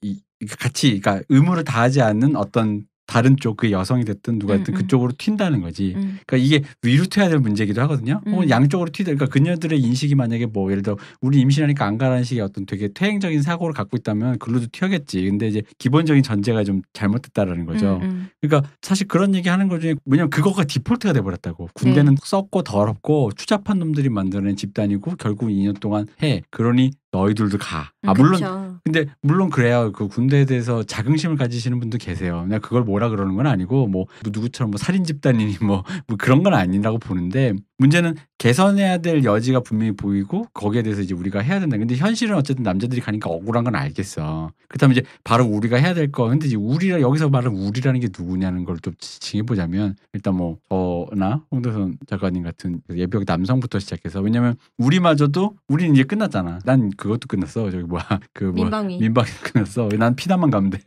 S2: 같이 그러니까 의무를 다하지 않는 어떤 다른 쪽 그 여성이 됐든 누가 됐든 그쪽으로 튄다는 거지. 그러니까 이게 위로 튀어야 될 문제이기도 하거든요. 혹은 양쪽으로 튀다. 그러니까 그녀들의 인식이 만약에 뭐 예를 들어 우리 임신하니까 안 가라는 식의 어떤 되게 퇴행적인 사고를 갖고 있다면 글로도 튀어겠지. 근데 이제 기본적인 전제가 좀 잘못됐다라는 거죠. 그러니까 사실 그런 얘기 하는 것 중에 왜냐면 그거가 디폴트가 돼버렸다고. 군대는 썩고 더럽고 추잡한 놈들이 만드는 집단이고 결국 2년 동안 해. 그러니 너희들도 가. 물론
S4: 그쵸.
S2: 근데 물론 그래요. 그 군대에 대해서 자긍심을 가지시는 분도 계세요. 그냥 그걸 뭐라 그러는 건 아니고 뭐 누구처럼 뭐 살인 집단이니 뭐 그런 건 아니라고 보는데 문제는 개선해야 될 여지가 분명히 보이고 거기에 대해서 이제 우리가 해야 된다. 근데 현실은 어쨌든 남자들이 가니까 억울한 건 알겠어. 그렇다면 이제 바로 우리가 해야 될 거. 근데 이제 우리라 여기서 말하는 우리라는 게 누구냐는 걸 또 징해보자면 일단 뭐 저나 홍대선 작가님 같은 예비역 남성부터 시작해서 왜냐면 우리마저도 우리는 이제 끝났잖아. 난 그것도 끝났어. 저기 뭐야 그 뭐
S4: 민방위.
S2: 끝났어. 난 피난만 가면 돼.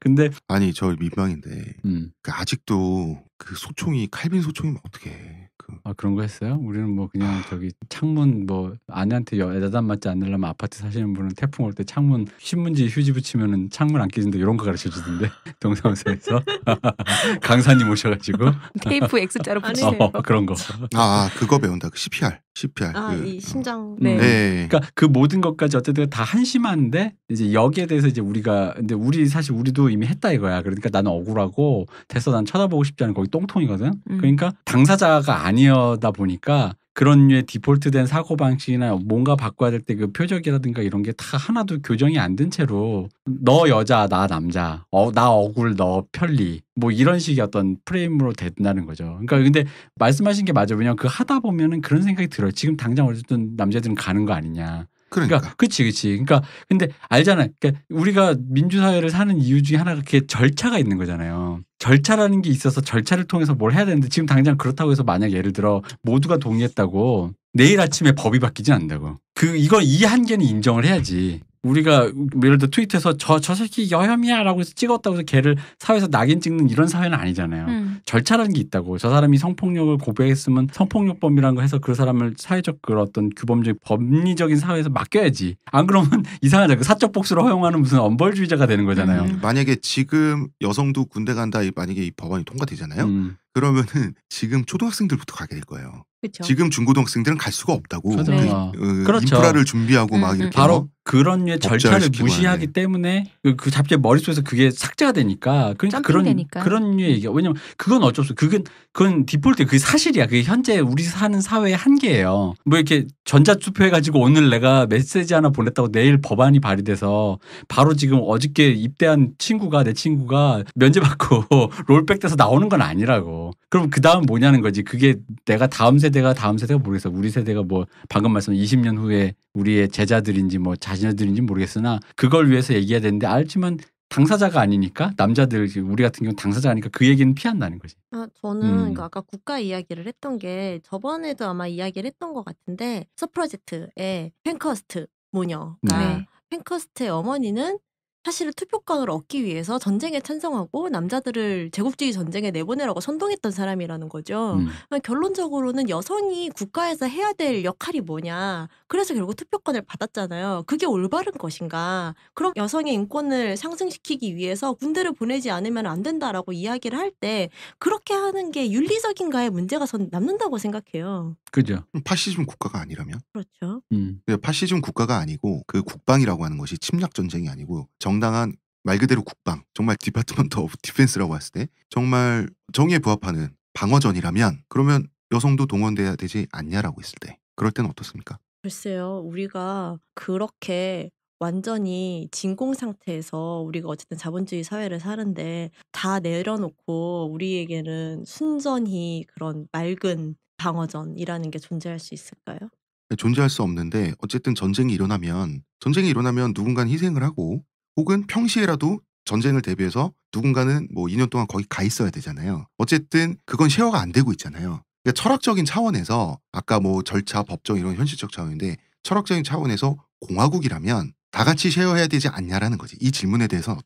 S2: 근데
S1: 아니 저 민방인데 그 아직도 그 소총이 칼빈 소총이면 어떡해.
S2: 그런 거 했어요? 우리는 뭐 그냥 저기 창문 뭐 아내한테 야단 맞지 않으려면 아파트 사시는 분은 태풍 올 때 창문 신문지 휴지 붙이면은 창문 안 깨진다 이런 거 가르쳐 주던데 동사무소에서 강사님 오셔가지고
S3: 테이프 X자로
S4: 아니,
S3: 붙이는 거.
S2: 그런 거.
S1: 그거 배운다. 그 CPR.
S4: 이 심장.
S3: 네.
S1: 네.
S2: 그러니까 그 모든 것까지 어쨌든 다 한심한데 이제 여기에 대해서 이제 우리가 근데 사실 우리도 이미 했다 이거야. 그러니까 나는 억울하고 됐어 난 쳐다보고 싶지 않은 거기 똥통이거든. 그러니까 당사자가 아니어다 보니까 그런 류의 디폴트된 사고방식이나 뭔가 바꿔야 될 때 그 표적이라든가 이런 게 다 하나도 교정이 안 된 채로 너 여자 나 남자 나 억울 너 편리 뭐 이런 식의 어떤 프레임으로 된다는 거죠. 그러니까 근데 말씀하신 게 맞아요. 왜냐하면 그 하다 보면은 그런 생각이 들어요. 지금 당장 어쨌든 남자들은 가는 거 아니냐. 그러니까 그치. 그러니까 근데 알잖아. 그러니까 우리가 민주사회를 사는 이유 중에 하나가 그게 절차가 있는 거잖아요. 절차라는 게 있어서 절차를 통해서 뭘 해야 되는데 지금 당장 그렇다고 해서 만약 예를 들어 모두가 동의했다고 내일 아침에 법이 바뀌진 않는다고. 이 한계는 인정을 해야지. 우리가 예를 들어 트위터에서 저 새끼 여혐이야 라고 해서 찍었다고 해서 걔를 사회에서 낙인 찍는 이런 사회는 아니잖아요. 절차라는 게 있다고. 저 사람이 성폭력을 고백했으면 성폭력범이라는 거 해서 그 사람을 사회적 그런 어떤 규범적 법리적인 사회에서 맡겨야지. 안 그러면 이상하잖아요. 사적 복수를 허용하는 무슨 엄벌주의자가 되는 거잖아요.
S1: 만약에 지금 여성도 군대 간다 만약에 이 법안이 통과되잖아요. 그러면은 지금 초등학생들부터 가게 될 거예요.
S4: 그쵸.
S1: 지금 중고등학생들은 갈 수가 없다고.
S2: 네.
S1: 그렇죠. 인프라를 준비하고 막 이렇게
S2: 바로 그런 류의 절차를 무시하기
S1: 하네.
S2: 때문에 그 갑자기 머릿속에서 그게 삭제가 되니까 그러니까 그런 류의 얘기야. 왜냐면 그건 어쩔 수 없어. 그건 디폴트 그게 사실이야. 그게 현재 우리 사는 사회의 한계예요. 뭐 이렇게 전자투표 해가지고 오늘 내가 메시지 하나 보냈다고 내일 법안이 발의돼서 바로 지금 어저께 입대한 내 친구가 면제받고 롤백 돼서 나오는 건 아니라고. 그럼 그 다음 뭐냐는 거지. 그게 내가 다음 세대가 모르겠어. 우리 세대가 뭐 방금 말씀한 20년 후에 우리의 제자들인지 뭐 자녀들인지 모르겠으나 그걸 위해서 얘기해야 되는데 알지만 당사자가 아니니까 남자들 우리 같은 경우는 당사자가 아니니까 그 얘기는 피한다는 거지.
S4: 저는 아까 국가 이야기를 했던 게 저번에도 아마 이야기를 했던 것 같은데 서프로젝트의 펜커스트 모녀가 펜커스트의 어머니는 사실은 투표권을 얻기 위해서 전쟁에 찬성하고 남자들을 제국주의 전쟁에 내보내라고 선동했던 사람이라는 거죠. 결론적으로는 여성이 국가에서 해야 될 역할이 뭐냐. 그래서 결국 투표권을 받았잖아요. 그게 올바른 것인가. 그럼 여성의 인권을 상승시키기 위해서 군대를 보내지 않으면 안 된다라고 이야기를 할 때 그렇게 하는 게 윤리적인가의 문제가 전 남는다고 생각해요.
S2: 그죠.
S1: 파시즘 국가가 아니라면?
S4: 그렇죠.
S1: 파시즘 국가가 아니고 그 국방이라고 하는 것이 침략 전쟁이 아니고 정당한 말 그대로 국방, 정말 디파트먼트 오브 디펜스라고 했을 때 정말 정의에 부합하는 방어전이라면 그러면 여성도 동원돼야 되지 않냐라고 했을 때 그럴 때는 어떻습니까?
S4: 글쎄요, 우리가 그렇게 완전히 진공 상태에서 우리가 어쨌든 자본주의 사회를 사는데 다 내려놓고 우리에게는 순전히 그런 맑은 방어전이라는 게 존재할 수 있을까요?
S1: 존재할 수 없는데 어쨌든 전쟁이 일어나면 누군가는 희생을 하고 혹은 평시에라도 전쟁을 대비해서 누군가는 뭐 2년 동안 거기 가 있어야 되잖아요. 어쨌든 그건 쉐어가 안 되고 있잖아요. 그러니까 철학적인 차원에서 아까 뭐 절차, 법정 이런 현실적 차원인데 철학적인 차원에서 공화국이라면 다 같이 쉐어해야 되지 않냐라는 거지. 이 질문에 대해서는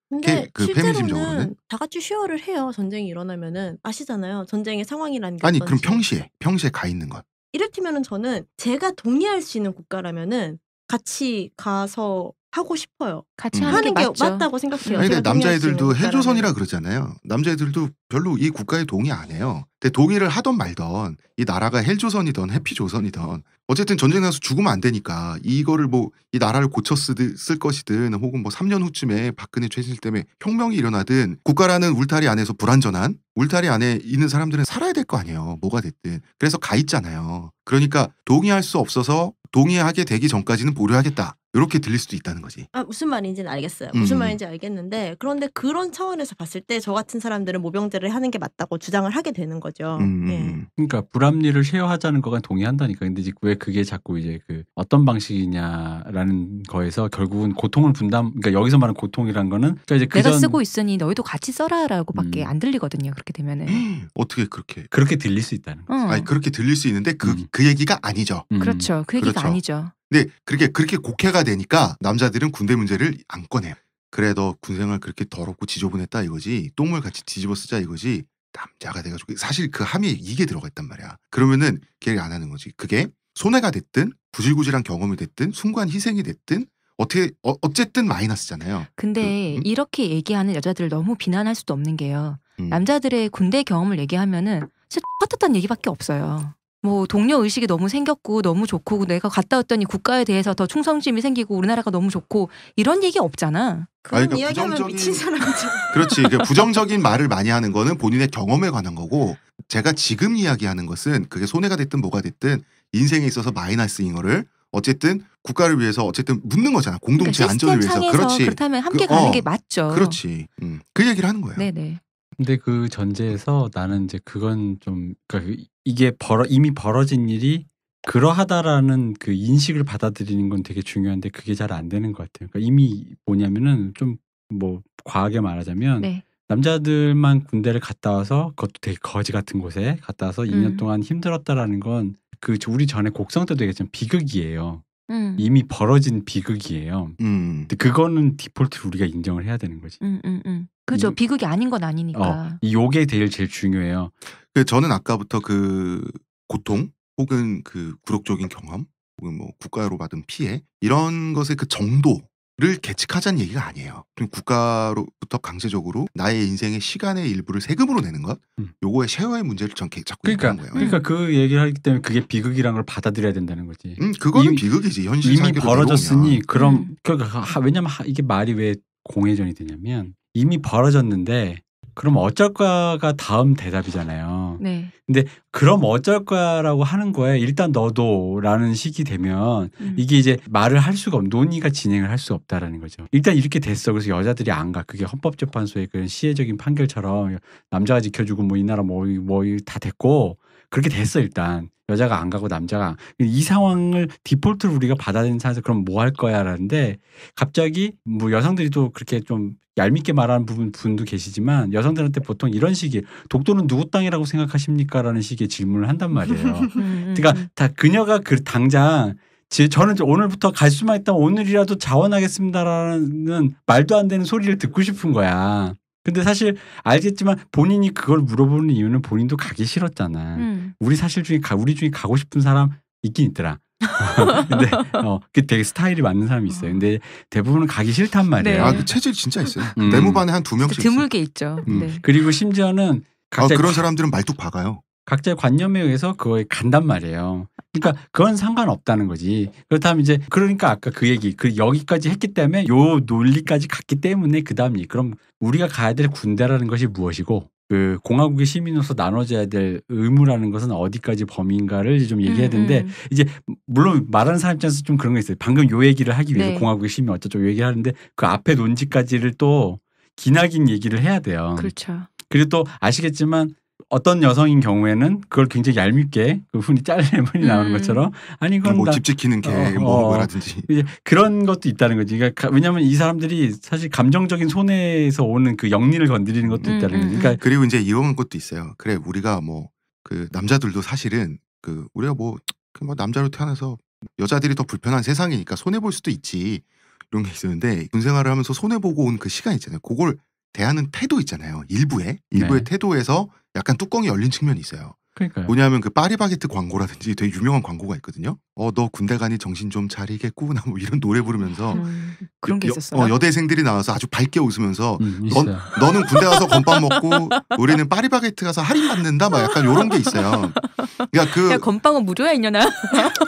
S4: 근데
S1: 그 페미니즘적으로는
S4: 실제로는 다 같이 쉐어를 해요. 전쟁이 일어나면은 아시잖아요. 전쟁의 상황이라는 게
S1: 아니 그럼
S4: 어떤지.
S1: 평시에 가 있는 것.
S4: 이를테면은 저는 제가 동의할 수 있는 국가라면은 같이 가서 하고 싶어요.
S3: 같이 하는
S4: 하는
S3: 게
S4: 게
S3: 맞죠.
S4: 맞다고 생각해요.
S1: 아니
S4: 제가
S1: 근데
S4: 동의할 수 있는
S1: 남자애들도
S4: 국가라면.
S1: 헬조선이라 그러잖아요. 남자애들도 별로 이 국가에 동의 안 해요. 근데 동의를 하던 말던 이 나라가 헬조선이던 해피조선이던 어쨌든 전쟁 나서 죽으면 안 되니까 이거를 뭐 이 나라를 고쳐 쓸 것이든 혹은 뭐 3년 후쯤에 박근혜 최순실 때문에 혁명이 일어나든 국가라는 울타리 안에서 불완전한 울타리 안에 있는 사람들은 살아야 될 거 아니에요. 뭐가 됐든. 그래서 가 있잖아요. 그러니까 동의할 수 없어서 동의하게 되기 전까지는 보류하겠다. 이렇게 들릴 수도 있다는 거지.
S4: 아, 무슨 말인지는 알겠어요. 무슨 말인지 알겠는데 그런데 그런 차원에서 봤을 때 저 같은 사람들은 모병제를 하는 게 맞다고 주장을 하게 되는 거죠. 예.
S2: 그러니까 불합리를 쉐어하자는 거가 동의한다니까. 근데 이제 왜 그게 자꾸 이제 그 어떤 방식이냐라는 거에서 결국은 고통을 그러니까 여기서 말하는 고통이란 거는 그러니까 이제
S3: 내가 쓰고 있으니 너희도 같이 써라라고밖에
S2: 음.
S3: 안 들리거든요. 그렇게 되면은.
S1: 어떻게 그렇게?
S2: 그렇게 들릴 수 있다는 거.
S1: 아니 그렇게 들릴 수 있는데 그 얘기가 아니죠.
S3: 그렇죠. 그 얘기가
S1: 그렇죠.
S3: 아니죠.
S1: 근데 그렇게 곡해가 되니까 남자들은 군대 문제를 안 꺼내요. 그래 너 군생활 그렇게 더럽고 지저분했다 이거지. 똥물 같이 뒤집어 쓰자 이거지. 남자가 돼가지고 사실 그 함의에 이게 들어가 있단 말이야. 그러면은 걔가 안 하는 거지. 그게 손해가 됐든 구질구질한 경험이 됐든 순간 희생이 됐든 어쨌든 마이너스잖아요.
S3: 근데 이렇게 얘기하는 여자들을 너무 비난할 수도 없는 게요. 남자들의 군대 경험을 얘기하면은 진짜 똑같았다는 얘기밖에 없어요. 뭐 동료 의식이 너무 생겼고 너무 좋고 내가 갔다 왔더니 국가에 대해서 더 충성심이 생기고 우리나라가 너무 좋고 이런 얘기 없잖아.
S4: 그런
S1: 그러니까
S4: 이야기하면 미친 사람이죠.
S1: 그렇지. 부정적인 말을 많이 하는 거는 본인의 경험에 관한 거고 제가 지금 이야기하는 것은 그게 손해가 됐든 뭐가 됐든 인생에 있어서 마이너스인 거를 어쨌든 국가를 위해서 어쨌든 묻는 거잖아. 공동체
S3: 그러니까
S1: 안전을 위해서.
S3: 시스템 상에서
S1: 그렇지.
S3: 그렇다면 함께 가는 게 맞죠.
S1: 그렇지. 그 얘기를 하는 거예요.
S3: 네네.
S2: 근데 그 전제에서 나는 이제 그건 좀 그러니까 이게 이미 벌어진 일이 그러하다라는 그 인식을 받아들이는 건 되게 중요한데 그게 잘 안 되는 것 같아요. 그러니까 이미 뭐냐면은 좀 뭐 과하게 말하자면
S3: 네.
S2: 남자들만 군대를 갔다 와서 그것도 되게 거지 같은 곳에 갔다 와서 2년 동안 힘들었다라는 건 그 우리 전에 곡성 때도 얘기했지만 비극이에요. 이미 벌어진 비극이에요. 근데 그거는 디폴트로 우리가 인정을 해야 되는 거지.
S3: 그죠. 비극이 아닌 건 아니니까.
S2: 이 요게 제일 중요해요.
S1: 저는 아까부터 그 고통 혹은 그 굴욕적인 경험 혹은 뭐 국가로 받은 피해 이런 것의 그 정도를 계측하자는 얘기가 아니에요. 그럼 국가로부터 강제적으로 나의 인생의 시간의 일부를 세금으로 내는 것 요거의 쉐어의 문제를 전 자꾸 얘기하는 거예요.
S2: 그러니까 그 얘기를 하기 때문에 그게 비극이란 걸 받아들여야 된다는 거지.
S1: 그거는 비극이지. 현실
S2: 이미
S1: 세계로
S2: 벌어졌으니
S1: 내려오면.
S2: 그럼 왜냐면 이게 말이 왜 공회전이 되냐면 이미 벌어졌는데 그럼 어쩔 거가 다음 대답이잖아요.
S3: 네.
S2: 근데 그럼 어쩔 거라고 하는 거에 일단 너도라는 식이 되면 이게 이제 말을 할 수가 논의가 진행을 할 수 없다라는 거죠. 일단 이렇게 됐어. 그래서 여자들이 안 가. 그게 헌법재판소의 그런 시혜적인 판결처럼 남자가 지켜주고 뭐 이 나라 뭐 다 됐고 그렇게 됐어 일단. 여자가 안 가고 남자가 이 상황을 디폴트로 우리가 받아들이는 상황에서 그럼 뭐 할 거야라는데 갑자기 뭐 여성들이 또 그렇게 좀 얄밉게 말하는 분도 계시지만 여성들한테 보통 이런 식의 독도는 누구 땅이라고 생각하십니까라는 식의 질문을 한단 말이에요. 그러니까 다 그녀가 당장 저는 오늘부터 갈 수만 있다면 오늘이라도 자원하겠습니다라는 말도 안 되는 소리를 듣고 싶은 거야. 근데 사실 알겠지만 본인이 그걸 물어보는 이유는 본인도 가기 싫었잖아. 우리 중에 가고 싶은 사람 있긴 있더라. 근데 그 되게 스타일이 맞는 사람이 있어요. 근데 대부분은 가기 싫단 말이에요.
S3: 네.
S1: 그 체질이 진짜 있어요. 내무반에 한 2명씩 있어요.
S3: 드물게 있죠. 네.
S2: 그리고 심지어는
S1: 그런 사람들은 말뚝 박아요.
S2: 각자의 관념에 의해서 그거에 간단 말이에요. 그러니까 그건 상관없다는 거지. 그렇다면 이제 그러니까 아까 그 얘기 여기까지 했기 때문에 요 논리까지 갔기 때문에 그다음 그럼 우리가 가야 될 군대라는 것이 무엇이고 그 공화국의 시민으로서 나눠져야 될 의무라는 것은 어디까지 범위인가를 좀 얘기해야 되는데 이제 물론 말하는 사람 입장에서 좀 그런 거 있어요. 방금 요 얘기를 하기 위해서
S3: 네.
S2: 공화국의 시민 어쩌고 얘기를 하는데 그 앞에 논지까지를 또 기나긴 얘기를 해야 돼요.
S3: 그렇죠.
S2: 그리고 또 아시겠지만 어떤 여성인 경우에는 그걸 굉장히 얄밉게 그 흔히 짤레 분이 나오는 것처럼 아니 그건
S1: 뭐
S2: 나
S1: 집 지키는 개 뭐라든지.
S2: 이제 그런 것도 있다는 거지. 그러니까 왜냐하면 이 사람들이 사실 감정적인 손해에서 오는 그 영리를 건드리는 것도 있다는 거지. 그러니까
S1: 그리고 이제 이런 것도 있어요. 그래 우리가 뭐 그 남자들도 사실은 그 우리가 뭐 남자로 태어나서 여자들이 더 불편한 세상이니까 손해 볼 수도 있지 이런 게 있었는데 군 생활을 하면서 손해 보고 온 그 시간 있잖아요. 그걸 대하는 태도 있잖아요. 일부의
S2: 네.
S1: 태도에서 약간 뚜껑이 열린 측면이 있어요.
S2: 그러니까요.
S1: 뭐냐면 그 파리바게트 광고라든지 되게 유명한 광고가 있거든요. 너 군대 가니 정신 좀 차리겠구나 뭐 이런 노래 부르면서
S3: 그런 게 있었어요.
S1: 여대생들이 나와서 아주 밝게 웃으면서
S2: 있어요.
S1: 너는 군대 가서 건빵 먹고 우리는 파리바게트 가서 할인 받는다 막 약간 이런 게 있어요. 그러니까
S3: 야 건빵은 무료야 이년아.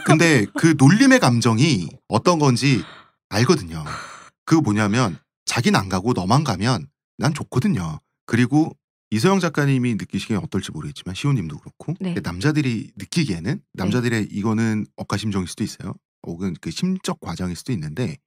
S1: 근데 그 놀림의 감정이 어떤 건지 알거든요. 그거 뭐냐면 자기는 안 가고 너만 가면 난 좋거든요. 그리고 이서영 작가님이 느끼시기엔 어떨지 모르겠지만 시호님도 그렇고
S3: 네.
S1: 남자들이 느끼기에는 남자들의 이거는 억가심정일 수도 있어요. 혹은 그 심적 과정일 수도 있는데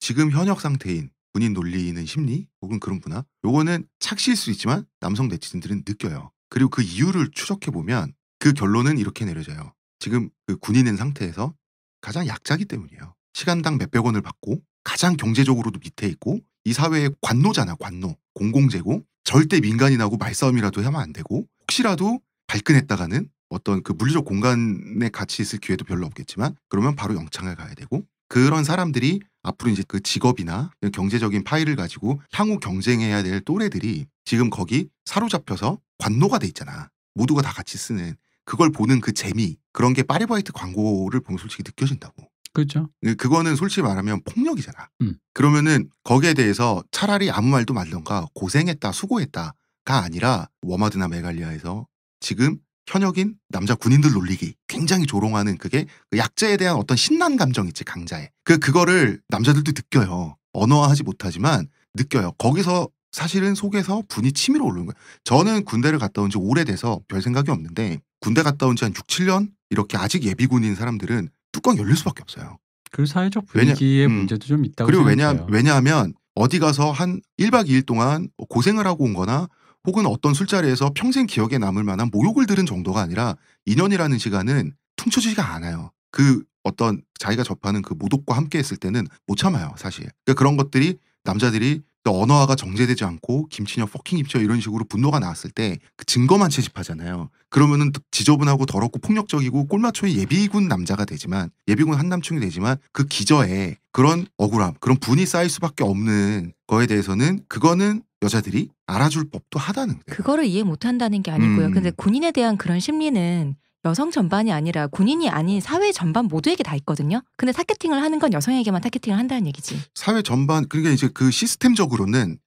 S1: 지금 현역 상태인 군인 놀리는 심리 혹은 그런 문화 요거는 착시일 수 있지만 남성 네티즌들은 느껴요. 그리고 그 이유를 추적해 보면 그 결론은 이렇게 내려져요. 지금 그 군인인 상태에서 가장 약자기 때문이에요. 시간당 몇백 원을 받고 가장 경제적으로도 밑에 있고 이 사회의 관노잖아. 관노. 공공재고 절대 민간인하고 말싸움이라도 하면 안 되고 혹시라도 발끈했다가는 어떤 그 물리적 공간에 같이 있을 기회도 별로 없겠지만 그러면 바로 영창을 가야 되고 그런 사람들이 앞으로 이제 그 직업이나 경제적인 파일을 가지고 향후 경쟁해야 될 또래들이 지금 거기 사로잡혀서 관노가 돼 있잖아. 모두가 다 같이 쓰는 그걸 보는 그 재미 그런 게 파리바게트 광고를 보면 솔직히 느껴진다고.
S2: 그렇죠.
S1: 그거는 솔직히 말하면 폭력이잖아. 그러면은 거기에 대해서 차라리 아무 말도 말던가 고생했다 수고했다가 아니라 워마드나 메갈리아에서 지금 현역인 남자 군인들 놀리기 굉장히 조롱하는 그게 그 약자에 대한 어떤 신난 감정 있지 강자에 그거를 남자들도 느껴요. 언어화하지 못하지만 느껴요. 거기서 사실은 속에서 분이 치밀어 오르는 거예요. 저는 군대를 갔다 온 지 오래돼서 별 생각이 없는데 군대 갔다 온 지 한 6, 7년 이렇게 아직 예비군인 사람들은 뚜껑 열릴 수밖에 없어요.
S2: 그 사회적 분위기의 문제도 좀 있다고
S1: 그리고
S2: 생각해요.
S1: 왜냐하면 어디 가서 한 1박 2일 동안 고생을 하고 온 거나 혹은 어떤 술자리에서 평생 기억에 남을 만한 모욕을 들은 정도가 아니라 2년이라는 시간은 퉁쳐지지가 않아요. 그 어떤 자기가 접하는 그 모독과 함께 했을 때는 못 참아요 사실. 그러니까 그런 것들이 남자들이 언어화가 정제되지 않고 김치녀 퍼킹 김치녀 이런 식으로 분노가 나왔을 때 그 증거만 채집하잖아요. 그러면은 지저분하고 더럽고 폭력적이고 꼴마초의 예비군 남자가 되지만 예비군 한남충이 되지만 그 기저에 그런 억울함 그런 분이 쌓일 수밖에 없는 거에 대해서는 그거는 여자들이 알아줄 법도 하다는 거예요.
S3: 그거를 이해 못한다는 게 아니고요. 근데 군인에 대한 그런 심리는 여성 전반이 아니라 군인이 아닌 사회 전반 모두에게 다 있거든요. 근데 타겟팅을 하는 건 여성에게만 타겟팅을 한다는 얘기지.
S1: 사회 전반 그러니까 이제 그 시스템적으로는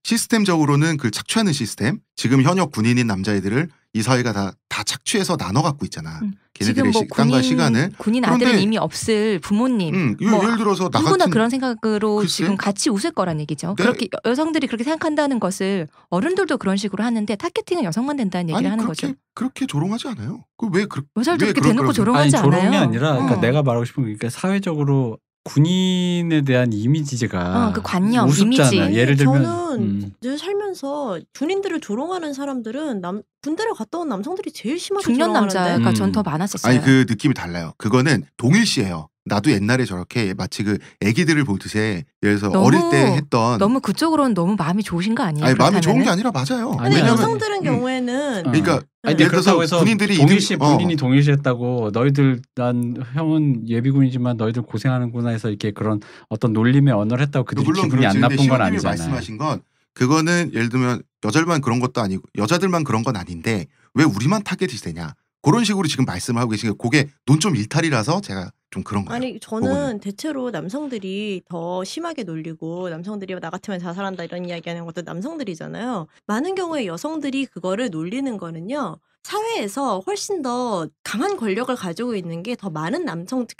S1: 그 착취하는 시스템 지금 현역 군인인 남자애들을 이 사회가 다 착취해서 나눠 갖고 있잖아. 걔네들의
S3: 지금 뭐
S1: 시간과 시간을.
S3: 군인 아들은 이미 없을 부모님.
S1: 예를 들어서 나
S3: 누구나
S1: 같은
S3: 그런 생각으로
S1: 글쎄?
S3: 지금 같이 웃을 거란 얘기죠.
S1: 네.
S3: 그렇게 여성들이 그렇게 생각한다는 것을 어른들도 그런 식으로 하는데 타겟팅은 여성만 된다는 얘기를 하는 거죠.
S1: 그렇게 조롱하지 않아요. 왜
S3: 여자들도
S1: 왜
S3: 그렇게
S1: 그럴
S3: 대놓고
S1: 거라고
S3: 조롱하지 않아요.
S2: 조롱이 아니라 그러니까
S3: 어.
S2: 내가 말하고 싶은 게 그러니까 사회적으로 군인에 대한 이미지가
S3: 그 관념,
S2: 우습잖아.
S3: 이미지.
S2: 예를 들면
S4: 저는 늘 살면서 군인들을 조롱하는 사람들은 군대를 갔다 온 남성들이 제일 심하게
S3: 중년
S4: 조롱하는데.
S3: 남자가 전 더 많았었어요.
S1: 아니 그 느낌이 달라요. 그거는 동일시해요. 나도 옛날에 저렇게 마치 그 애기들을 보듯이 예를 들어서 어릴 때 했던
S3: 너무 그쪽으로는 너무 마음이 좋으신 거 아니에요?
S1: 아니 마음이 좋은 게
S3: 그렇다면은?
S1: 아니라 맞아요.
S2: 아니,
S4: 근데
S2: 왜냐면-
S4: 여성들은 경우에는
S1: 그러니까
S2: 아니, 근데
S1: 예를 들어서
S2: 그렇다고 해서
S1: 군인들이
S2: 본인이 동일시했다고 너희들 난 형은 예비군이지만 너희들 고생하는구나 해서 이렇게 그런 어떤 놀림의 언어를 했다고 그들이
S1: 물론
S2: 기분이 안
S1: 그렇지.
S2: 나쁜 건
S1: 근데
S2: 아니잖아요.
S1: 시호님이 말씀하신 건 그거는 예를 들면 여자들만 그런 것도 아니고 여자들만 그런 건 아닌데 왜 우리만 타겟이 되냐 그런 식으로 지금 말씀하고 계신 게 그게 논점 일탈이라서 제가 좀 그런 거예요.
S4: 아니 저는 대체로 남성들이 더 심하게 놀리고 남성들이 나 같으면 자살한다 이런 이야기하는 것도 남성들이잖아요. 많은 경우에 여성들이 그거를 놀리는 거는요. 사회에서 훨씬 더 강한 권력을 가지고 있는 게 더 많은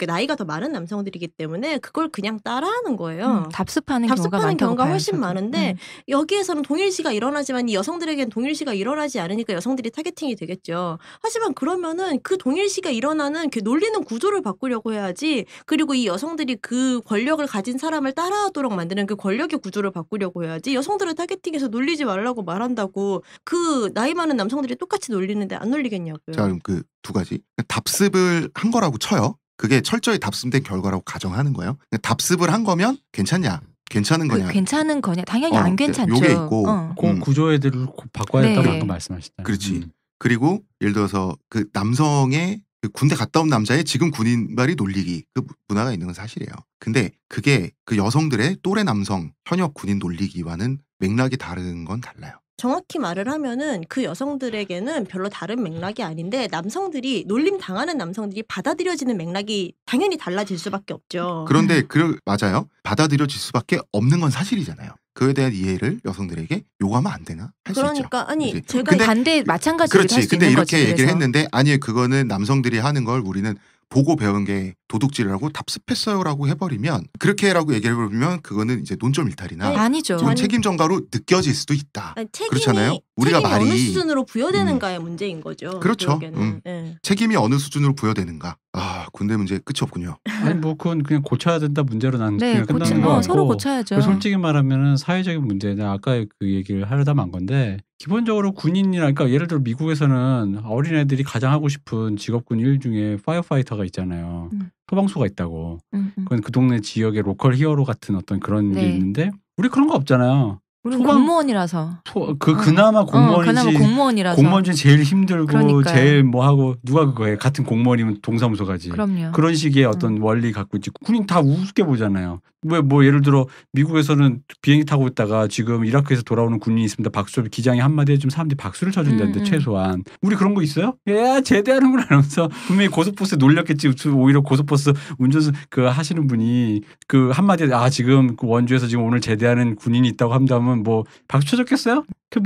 S4: 나이가 더 많은 남성들이기 때문에 그걸 그냥 따라하는 거예요.
S3: 답습하는 경우가
S4: 답습하는
S3: 많다고
S4: 경우가
S3: 봐요,
S4: 훨씬
S3: 저도.
S4: 많은데 여기에서는 동일시가 일어나지만 이 여성들에겐 동일시가 일어나지 않으니까 여성들이 타겟팅이 되겠죠. 하지만 그러면은 그 동일시가 일어나는 그 놀리는 구조를 바꾸려고 해야지. 그리고 이 여성들이 그 권력을 가진 사람을 따라하도록 만드는 그 권력의 구조를 바꾸려고 해야지. 여성들을 타겟팅해서 놀리지 말라고 말한다고 그 나이 많은 남성들이 똑같이 놀리는데 안 놀리겠냐고요.
S1: 자, 그럼 그 두 가지. 답습을 한 거라고 쳐요. 그게 철저히 답습된 결과라고 가정하는 거예요. 답습을 한 거면 괜찮냐? 괜찮은 거냐?
S3: 괜찮은 거냐? 당연히 안 괜찮죠.
S1: 요게 있고.
S2: 그 구조애들을 바꿔야 된다고
S3: 네.
S2: 방금 말씀하셨잖아요.
S1: 그렇지. 그리고 예를 들어서 그 남성의 그 군대 갔다 온 남자의 지금 군인발이 놀리기 그 문화가 있는 건 사실이에요. 근데 그게 그 여성들의 또래 남성 현역 군인 놀리기와는 맥락이 다른 건 달라요.
S4: 정확히 말을 하면은 그 여성들에게는 별로 다른 맥락이 아닌데 남성들이 놀림 당하는 남성들이 받아들여지는 맥락이 당연히 달라질 수밖에 없죠.
S1: 그런데 맞아요. 받아들여질 수밖에 없는 건 사실이잖아요. 그에 대한 이해를 여성들에게 요구하면 안 되나? 할 수 있죠.
S4: 그러니까 아니
S1: 그치?
S4: 제가
S1: 근데
S3: 반대 마찬가지로 할
S1: 그렇지.
S3: 수
S1: 근데
S3: 있는
S1: 이렇게
S3: 거지.
S1: 얘기를
S3: 그래서.
S1: 했는데 아니 그거는 남성들이 하는 걸 우리는 보고 배운 게 도둑질이라고 답습했어요라고 해버리면 그렇게 해라고 얘기를 해버리면 그거는 이제 논점 일탈이나
S3: 아니죠.
S1: 좀 책임 전가로 느껴질 수도 있다.
S4: 아니,
S1: 그렇잖아요. 우리가
S4: 책임이 어느
S1: 말이
S4: 수준으로 부여되는가의 문제인 거죠.
S1: 그렇죠.
S4: 그에게는. 예.
S1: 책임이 어느 수준으로 부여되는가. 아 군대 문제 끝이 없군요.
S2: 아니 뭐 그건 그냥 고쳐야 된다 문제로 난
S3: 네,
S2: 그냥 끝나는 거 같고
S3: 서로 고쳐야죠.
S2: 그 솔직히 말하면은 사회적인 문제는 아까 그 얘기를 하려다 만 건데 기본적으로 군인이라 그러니까 예를 들어 미국에서는 어린애들이 가장 하고 싶은 직업군 일 중에 파이어파이터가 있잖아요. 소방수가 있다고. 그건 그 동네 지역의 로컬 히어로 같은 어떤 그런 게
S3: 네.
S2: 있는데 우리 그런 거 없잖아요.
S3: 우리는 공무원이라서.
S2: 그나마 공무원이지.
S3: 그나마 공무원이라서.
S2: 공무원 중에 제일 힘들고
S3: 그러니까요.
S2: 제일 뭐 하고 누가 그거 해. 같은 공무원이면 동사무소 가지.
S3: 그럼요.
S2: 그런 식의 어떤 원리 갖고 있지. 군인 다 우습게 보잖아요. 왜 뭐 예를 들어 미국에서는 비행기 타고 있다가 지금 이라크에서 돌아오는 군인이 있습니다. 박수 기장이 한마디 해주면 사람들이 박수를 쳐준다는데 최소한. 우리 그런 거 있어요? 야 제대하는구나 이러면서 분명히 고속버스 놀렸겠지. 오히려 고속버스 운전수 그 하시는 분이 그 한마디 지금 그 원주에서 지금 오늘 제대하는 군인이 있다고 한다면 뭐 박수 쳐줬겠어요? 그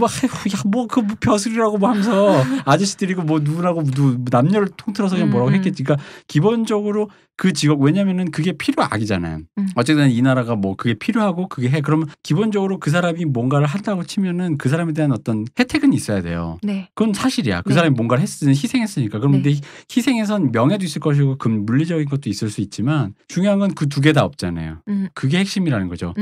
S2: 벼슬이라고 뭐 하면서 아저씨들이고 뭐 누구라고 남녀를 통틀어서 그냥 뭐라고 했겠지. 그러니까 기본적으로 그 직업 왜냐면은 그게 필요악이잖아요. 어쨌든 이 나라가 뭐 그게 필요하고 그게 해 그러면 기본적으로 그 사람이 뭔가를 한다고 치면은 그 사람에 대한 어떤 혜택은 있어야 돼요.
S3: 네.
S2: 그건 사실이야. 그
S3: 네.
S2: 사람이 뭔가를 희생했으니까. 그럼
S3: 네.
S2: 근데 희생에선 명예도 있을 것이고 물리적인 것도 있을 수 있지만 중요한 건 그 두 개 다 없잖아요. 그게 핵심이라는 거죠.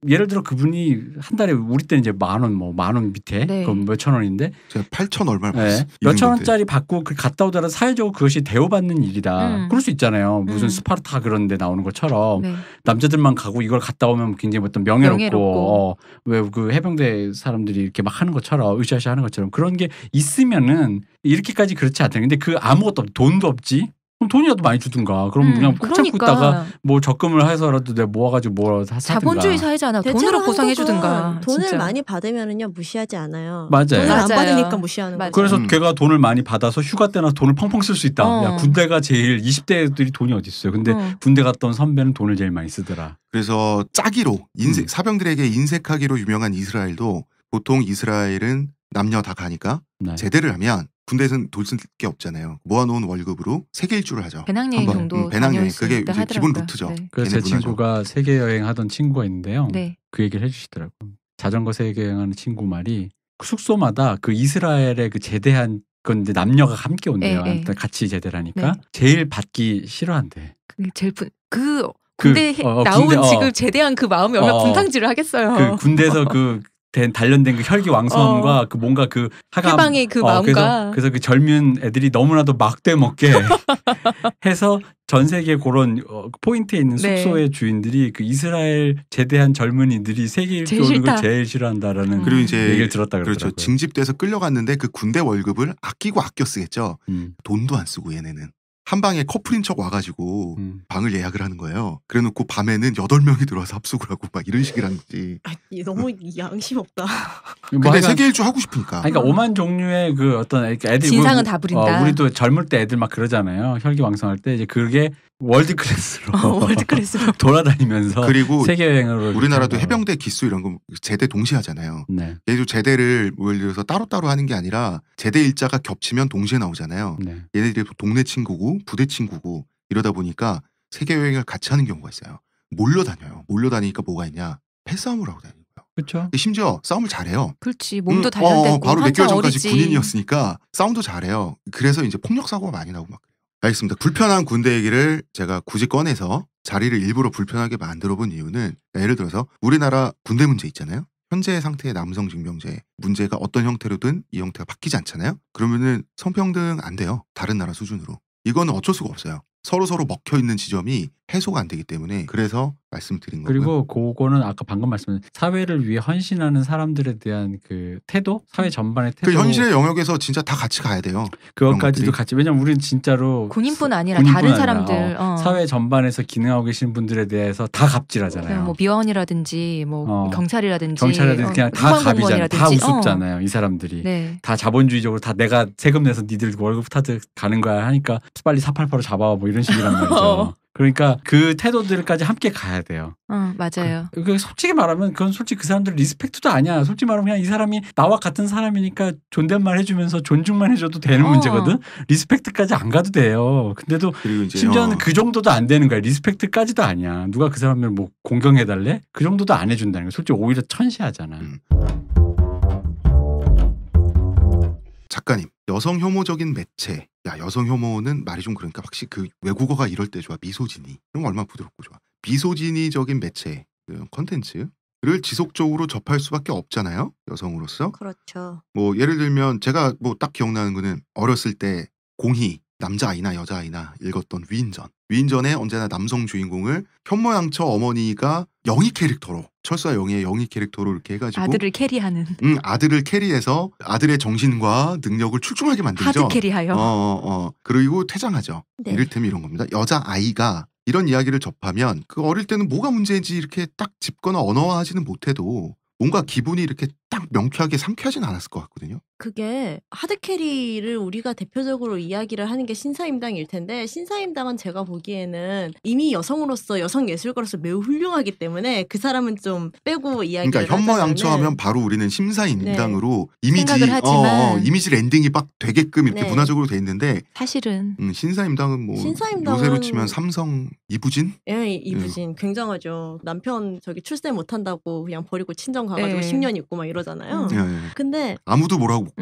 S2: 예를 들어 그분이 한 달에 우리 때는 이제 10,000원 밑에
S3: 네.
S2: 그럼 몇천 원인데
S1: 제가 8,000 얼마를
S2: 네.
S1: 받았어요.
S2: 몇천 원짜리 받고 갔다 오더라도 사회적으로 그것이 대우받는 일이다. 그럴 수 있잖아요. 무슨 스파르타 그런 데 나오는 것처럼
S3: 네.
S2: 남자들만 가고 이걸 갔다 오면 굉장히 어떤 명예롭고 왜 그 해병대 사람들이 이렇게 막 하는 것처럼 으쌰으쌰 하는 것처럼 그런 게 있으면은 이렇게까지 그렇지 않다. 근데 그 아무것도 돈도 없지. 그럼 돈이라도 많이 주든가. 그럼 그냥 푹 참고 있다가 뭐 적금을 해서라도 내가 모아가지고 뭐 사든가.
S3: 자본주의 사회잖아. 돈으로 보상해주든가.
S4: 돈을
S3: 진짜.
S4: 많이 받으면은요 무시하지 않아요.
S2: 맞아요.
S4: 돈을 안
S3: 맞아요.
S4: 받으니까 무시하는
S3: 맞아요.
S4: 거죠.
S2: 그래서 걔가 돈을 많이 받아서 휴가 때나 돈을 펑펑 쓸 수 있다. 야, 군대가 제일 20대들이 돈이 어디 있어요. 근데 군대 갔다 온 선배는 돈을 제일 많이 쓰더라.
S1: 그래서 짜기로 사병들에게 인색하기로 유명한 이스라엘도 보통 이스라엘은 남녀 다 가니까
S2: 네.
S1: 제대를 하면 군대에서는 돈 쓸 게 없잖아요. 모아놓은 월급으로 세계 일주를 하죠.
S3: 배낭여행
S1: 한번.
S3: 정도
S1: 배낭여행
S3: 다녀올
S1: 그게
S3: 수 있다
S1: 이제 기본
S3: 하더라고요.
S1: 루트죠.
S3: 네.
S2: 그래서 제
S1: 걔네 문화죠.
S2: 친구가 세계 여행 하던 친구가 있는데요.
S3: 네.
S2: 그 얘기를 해주시더라고. 자전거 세계 여행하는 친구 말이 숙소마다 그 이스라엘의 그 제대한 건 이제 남녀가 함께 온대요.
S3: 네, 네.
S2: 같이 제대를 하니까
S3: 네.
S2: 제일 받기 싫어한대.
S3: 그게 제일 군대 나온
S2: 군대,
S3: 지금 제대한 그 마음이 얼마나 분탕질을 하겠어요.
S2: 그 군대에서 단련된 그 혈기왕성과 그 뭔가 그
S3: 해방의 그 마음과
S2: 그래서 그 젊은 애들이 너무나도 막대 먹게 해서 전 세계 그런 포인트에 있는 숙소의 주인들이 그 이스라엘 제대한 젊은이들이 세계 일주 오는 걸 제일 싫어한다라는
S1: 그리고 이제
S2: 얘기를 들었다 그러더라고요.
S1: 그렇죠. 징집돼서 끌려갔는데 그 군대 월급을 아끼고 아껴 쓰겠죠. 돈도 안 쓰고 얘네는. 한 방에 커플인 척 와가지고 방을 예약을 하는 거예요. 그래놓고 밤에는 8명이 들어와서 합숙을 하고 막 이런 식이라는 거지.
S4: 너무 양심 없다.
S1: 근데 세계 일주 하고 싶으니까.
S2: 그러니까 오만 종류의 그 어떤 애들
S3: 진상은 다 부린다.
S2: 우리도 젊을 때 애들 막 그러잖아요. 혈기왕성할 때 이제 그게 월드 클래스로
S3: 월드 클래스로
S2: 돌아다니면서
S1: 그리고
S2: 세계 여행으로
S1: 우리나라도 해병대 기수 이런 거 제대 동시에 하잖아요.
S2: 네.
S1: 얘도 제대를 예를 들어서 따로따로 하는 게 아니라 제대 일자가 겹치면 동시에 나오잖아요.
S2: 네.
S1: 얘네들이 동네 친구고 부대 친구고 이러다 보니까 세계 여행을 같이 하는 경우가 있어요. 몰려다녀요. 몰려다니니까 뭐가 있냐? 패싸움을 하고 다니는 거예요.
S2: 그렇죠.
S1: 심지어 싸움을 잘해요.
S3: 그렇지. 몸도 단련되고
S1: 바로 몇 개월 전까지
S3: 어리지.
S1: 군인이었으니까 싸움도 잘해요. 그래서 이제 폭력 사고가 많이 나고 막 그래요. 알겠습니다. 불편한 군대 얘기를 제가 굳이 꺼내서 자리를 일부러 불편하게 만들어 본 이유는 예를 들어서 우리나라 군대 문제 있잖아요. 현재 상태의 남성 징병제 문제가 어떤 형태로든 이 형태가 바뀌지 않잖아요. 그러면은 성평등 안 돼요. 다른 나라 수준으로. 이거는 어쩔 수가 없어요. 서로 먹혀 있는 지점이 해소가 안 되기 때문에 그래서 말씀드린 거고요.
S2: 그리고 그거는 아까 방금 말씀하신 사회를 위해 헌신하는 사람들에 대한 그 태도, 사회 전반의 태도.
S1: 그 현실의 영역에서 진짜 다 같이 가야 돼요.
S2: 그것까지도 같이. 왜냐면 우리는 진짜로
S3: 군인뿐 아니라 다른 사람들
S2: 사회 전반에서 기능하고 계신 분들에 대해서 다 갑질하잖아요.
S3: 뭐 미화원이라든지 뭐 경찰이라든지
S2: 그냥 다 갑이잖아요. 다 우습잖아요. 이 사람들이
S3: 네.
S2: 다 자본주의적으로 다 내가 세금 내서 니들 월급 타드 가는 거야 하니까 빨리 488로 잡아와 뭐 이런 식이란 말이죠. 그러니까 그 태도들까지 함께 가야 돼요.
S3: 맞아요.
S2: 솔직히 말하면 그건 솔직히 그 사람들 리스펙트도 아니야. 솔직히 말하면 그냥 이 사람이 나와 같은 사람이니까 존댓말 해주면서 존중만 해줘도 되는 문제거든. 리스펙트까지 안 가도 돼요. 근데도 심지어는 그 정도도 안 되는 거야. 리스펙트까지도 아니야. 누가 그 사람을 뭐 공경해달래? 그 정도도 안 해준다는 거야. 솔직히 오히려 천시하잖아.
S1: 작가님, 여성 혐오적인 매체. 야, 여성 혐오는 말이 좀 그러니까 확실히 그 외국어가 이럴 때 좋아. 미소진이. 이런 거 얼마나 부드럽고 좋아. 미소진이적인 매체, 컨텐츠를 지속적으로 접할 수밖에 없잖아요. 여성으로서.
S4: 그렇죠.
S1: 뭐 예를 들면 제가 뭐 딱 기억나는 거는 어렸을 때 공희, 남자아이나 여자아이나 읽었던 위인전. 위인전에 언제나 남성 주인공을 현모양처 어머니가 영희 캐릭터로 철수와 영희의 영희 캐릭터로 이렇게 해가지고
S3: 아들을 캐리하는
S1: 아들을 캐리해서 아들의 정신과 능력을 출중하게 만들죠.
S3: 하드 캐리하여
S1: 그리고 퇴장하죠.
S4: 네.
S1: 이를테면 이런 겁니다. 여자아이가 이런 이야기를 접하면 그 어릴 때는 뭐가 문제인지 이렇게 딱 짚거나 언어화하지는 못해도 뭔가 기분이 이렇게 딱 명쾌하게 상쾌하진 않았을 것 같거든요.
S4: 그게 하드캐리를 우리가 대표적으로 이야기를 하는 게 신사임당일 텐데 신사임당은 제가 보기에는 이미 여성으로서 여성 예술가로서 매우 훌륭하기 때문에 그 사람은 좀 빼고 이야기를
S1: 그러니까 현모양처하면 바로 우리는 심사임당으로
S3: 생각을 하지만
S1: 이미지 랜딩이 막 되게끔 이렇게
S4: 네.
S1: 문화적으로 돼 있는데
S3: 사실은
S1: 신사임당은 뭐 요새로 치면 삼성 이부진?
S4: 예, 이부진 굉장하죠. 남편 출세 못한다고 그냥 버리고 친정 가가지고 10년 있고 막 이러잖아요. 근데
S1: 아무도 뭐라고